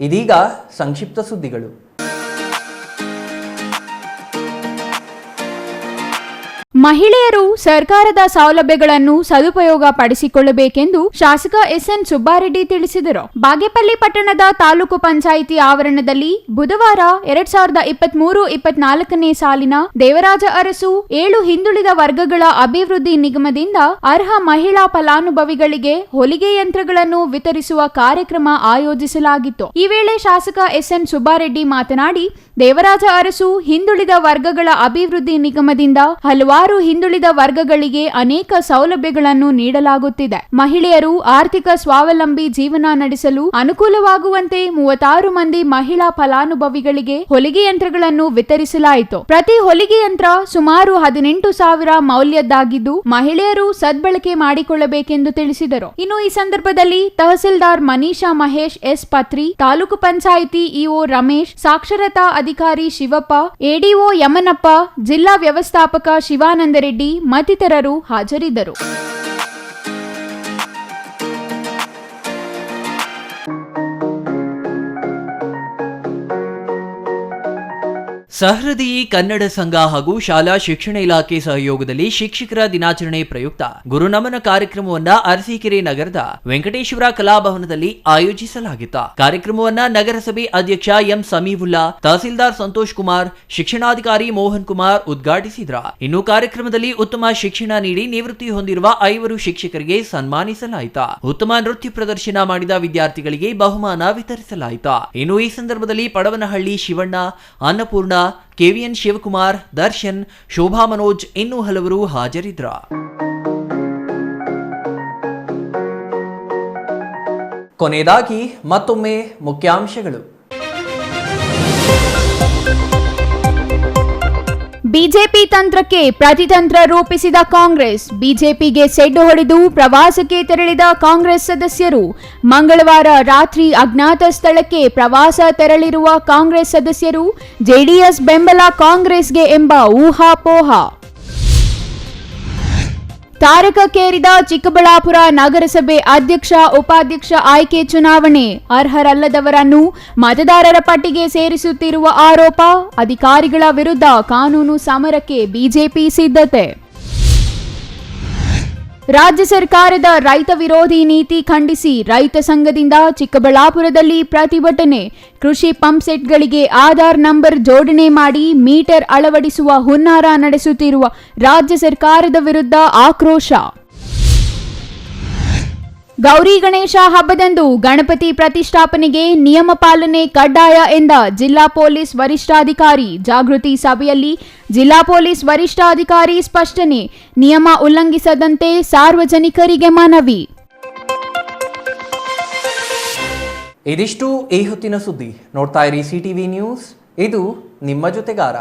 ಇದೀಗ ಸಂಕ್ಷಿಪ್ತ ಸುದ್ದಿಗಳು. ಮಹಿಳೆಯರು ಸರ್ಕಾರದ ಸೌಲಭ್ಯಗಳನ್ನು ಸದುಪಯೋಗ ಪಡಿಸಿಕೊಳ್ಳಬೇಕೆಂದು ಶಾಸಕ ಎಸ್ಎನ್ ಸುಬ್ಬಾರೆಡ್ಡಿ ತಿಳಿಸಿದರು. ಬಾಗೇಪಲ್ಲಿ ಪಟ್ಟಣದ ತಾಲೂಕು ಪಂಚಾಯಿತಿ ಆವರಣದಲ್ಲಿ ಬುಧವಾರ 2023-24ನೇ ಸಾಲಿನ ದೇವರಾಜ ಅರಸು 7 ಹಿಂದುಳಿದ ವರ್ಗಗಳ ಅಭಿವೃದ್ಧಿ ನಿಗಮದಿಂದ ಅರ್ಹ ಮಹಿಳಾ ಫಲಾನುಭವಿಗಳಿಗೆ ಹೊಲಿಗೆ ಯಂತ್ರಗಳನ್ನು ವಿತರಿಸುವ ಕಾರ್ಯಕ್ರಮ ಆಯೋಜಿಸಲಾಗಿತ್ತು. ಈ ವೇಳೆ ಶಾಸಕ ಎಸ್ಎನ್ ಸುಬ್ಬಾರೆಡ್ಡಿ ಮಾತನಾಡಿ, ದೇವರಾಜ ಅರಸು ಹಿಂದುಳಿದ ವರ್ಗಗಳ ಅಭಿವೃದ್ಧಿ ನಿಗಮದಿಂದ ಹಲವಾರು ಹಿಂದುಳಿದ ವರ್ಗಗಳಿಗೆ ಅನೇಕ ಸೌಲಭ್ಯಗಳನ್ನು ನೀಡಲಾಗುತ್ತಿದೆ. ಮಹಿಳೆಯರು ಆರ್ಥಿಕ ಸ್ವಾವಲಂಬಿ ಜೀವನ ನಡೆಸಲು ಅನುಕೂಲವಾಗುವಂತೆ 36 ಮಂದಿ ಮಹಿಳಾ ಫಲಾನುಭವಿಗಳಿಗೆ ಹೊಲಿಗೆ ಯಂತ್ರಗಳನ್ನು ವಿತರಿಸಲಾಯಿತು. ಪ್ರತಿ ಹೊಲಿಗೆ ಯಂತ್ರ ಸುಮಾರು 18,000 ಮೌಲ್ಯದ್ದಾಗಿದ್ದು ಮಹಿಳೆಯರು ಸದ್ಬಳಕೆ ಮಾಡಿಕೊಳ್ಳಬೇಕೆಂದು ತಿಳಿಸಿದರು. ಇನ್ನು ಈ ಸಂದರ್ಭದಲ್ಲಿ ತಹಸೀಲ್ದಾರ್ ಮನೀಷಾ ಮಹೇಶ್ ಎಸ್ ಪತ್ರಿ, ತಾಲೂಕು ಪಂಚಾಯಿತಿ ಇಒ ರಮೇಶ್, ಸಾಕ್ಷರತಾ ಅಧಿಕಾರಿ ಶಿವಪ್ಪ, ಎಡಿಒ ಯಮನಪ್ಪ, ಜಿಲ್ಲಾ ವ್ಯವಸ್ಥಾಪಕ ಶಿವಾನಂದ ರೆಡ್ಡಿ ಮತ್ತಿತರರು ಹಾಜರಿದ್ದರು. ಸಹೃದಯಿ ಕನ್ನಡ ಸಂಘ ಹಾಗೂ ಶಾಲಾ ಶಿಕ್ಷಣ ಇಲಾಖೆ ಸಹಯೋಗದಲ್ಲಿ ಶಿಕ್ಷಕರ ದಿನಾಚರಣೆ ಪ್ರಯುಕ್ತ ಗುರುನಮನ ಕಾರ್ಯಕ್ರಮವನ್ನ ಅರಸೀಕೆರೆ ನಗರದ ವೆಂಕಟೇಶ್ವರ ಕಲಾಭವನದಲ್ಲಿ ಆಯೋಜಿಸಲಾಗಿತ್ತು. ಕಾರ್ಯಕ್ರಮವನ್ನ ನಗರಸಭೆ ಅಧ್ಯಕ್ಷ ಎಂ ಸಮೀವುಲ್ಲಾ, ತಹಸೀಲ್ದಾರ್ ಸಂತೋಷ್ ಕುಮಾರ್, ಶಿಕ್ಷಣಾಧಿಕಾರಿ ಮೋಹನ್ ಕುಮಾರ್ ಉದ್ಘಾಟಿಸಿದ್ರು. ಇನ್ನು ಕಾರ್ಯಕ್ರಮದಲ್ಲಿ ಉತ್ತಮ ಶಿಕ್ಷಣ ನೀಡಿ ನಿವೃತ್ತಿ ಹೊಂದಿರುವ 5 ಶಿಕ್ಷಕರಿಗೆ ಸನ್ಮಾನಿಸಲಾಯಿತು. ಉತ್ತಮ ನೃತ್ಯ ಪ್ರದರ್ಶನ ಮಾಡಿದ ವಿದ್ಯಾರ್ಥಿಗಳಿಗೆ ಬಹುಮಾನ ವಿತರಿಸಲಾಯಿತು. ಇನ್ನು ಈ ಸಂದರ್ಭದಲ್ಲಿ ಪಡವನಹಳ್ಳಿ ಶಿವಣ್ಣ, ಅನ್ನಪೂರ್ಣ, ಕೆವಿಎನ್ ಶಿವಕುಮಾರ್, ದರ್ಶನ್, ಶೋಭಾ ಮನೋಜ್ ಇನ್ನೂ ಹಲವರು ಹಾಜರಿದ್ದರು. ಕೊನೆಯದಾಗಿ ಮತ್ತೊಮ್ಮೆ ಮುಖ್ಯಾಂಶಗಳು. ಬಿಜೆಪಿ ತಂತ್ರಕ್ಕೆ ಪ್ರತಿತಂತ್ರ ರೂಪಿಸಿದ ಕಾಂಗ್ರೆಸ್. ಬಿಜೆಪಿಗೆ ಸೆಡ್ಡು ಹೊಡೆದು ಪ್ರವಾಸಕ್ಕೆ ತೆರಳಿದ ಕಾಂಗ್ರೆಸ್ ಸದಸ್ಯರು. ಮಂಗಳವಾರ ರಾತ್ರಿ ಅಜ್ಞಾತ ಸ್ಥಳಕ್ಕೆ ಪ್ರವಾಸ ತೆರಳಿರುವ ಕಾಂಗ್ರೆಸ್ ಸದಸ್ಯರು ಜೆಡಿಎಸ್ ಬೆಂಬಲ ಕಾಂಗ್ರೆಸ್ಗೆ ಎಂಬ ಊಹಾಪೋಹ. ತಾರಕಕ್ಕೇರಿದ ಚಿಕ್ಕಬಳ್ಳಾಪುರ ನಗರಸಭೆ ಅಧ್ಯಕ್ಷ ಉಪಾಧ್ಯಕ್ಷ ಆಯ್ಕೆ ಚುನಾವಣೆ. ಅರ್ಹರಲ್ಲದವರನ್ನು ಮತದಾರರ ಪಟ್ಟಿಗೆ ಸೇರಿಸುತ್ತಿರುವ ಆರೋಪ. ಅಧಿಕಾರಿಗಳ ವಿರುದ್ಧ ಕಾನೂನು ಸಮರಕ್ಕೆ ಬಿಜೆಪಿ ಸಿದ್ಧತೆ. ರಾಜ್ಯ ಸರ್ಕಾರದ ರೈತ ವಿರೋಧಿ ನೀತಿ ಖಂಡಿಸಿ ರೈತ ಸಂಘದಿಂದ ಚಿಕ್ಕಬಳ್ಳಾಪುರದಲ್ಲಿ ಪ್ರತಿಭಟನೆ. ಕೃಷಿ ಪಂಪ್ಸೆಟ್ಗಳಿಗೆ ಆಧಾರ್ ನಂಬರ್ ಜೋಡಣೆ ಮಾಡಿ ಮೀಟರ್ ಅಳವಡಿಸುವ ಹುನ್ನಾರ ನಡೆಸುತ್ತಿರುವ ರಾಜ್ಯ ಸರ್ಕಾರದ ವಿರುದ್ಧ ಆಕ್ರೋಶ. ಗೌರಿ ಗಣೇಶ ಹಬ್ಬದಂದು ಗಣಪತಿ ಪ್ರತಿಷ್ಠಾಪನೆಗೆ ನಿಯಮ ಪಾಲನೆ ಕಡ್ಡಾಯ ಎಂದ ಜಿಲ್ಲಾ ಪೊಲೀಸ್ ವರಿಷ್ಠಾಧಿಕಾರಿ. ಜಾಗೃತಿ ಸಭೆಯಲ್ಲಿ ಜಿಲ್ಲಾ ಪೊಲೀಸ್ ವರಿಷ್ಠಾಧಿಕಾರಿ ಸ್ಪಷ್ಟನೆ. ನಿಯಮ ಉಲ್ಲಂಘಿಸದಂತೆ ಸಾರ್ವಜನಿಕರಿಗೆ ಮನವಿ. ಇದಿಷ್ಟು ಈ ಹೊತ್ತಿನ ಸುದ್ದಿ. ನೋಡ್ತಾ ಇರಿ ಸಿಟಿವಿ ನ್ಯೂಸ್, ಇದು ನಿಮ್ಮ ಜೊತೆಗಾರ.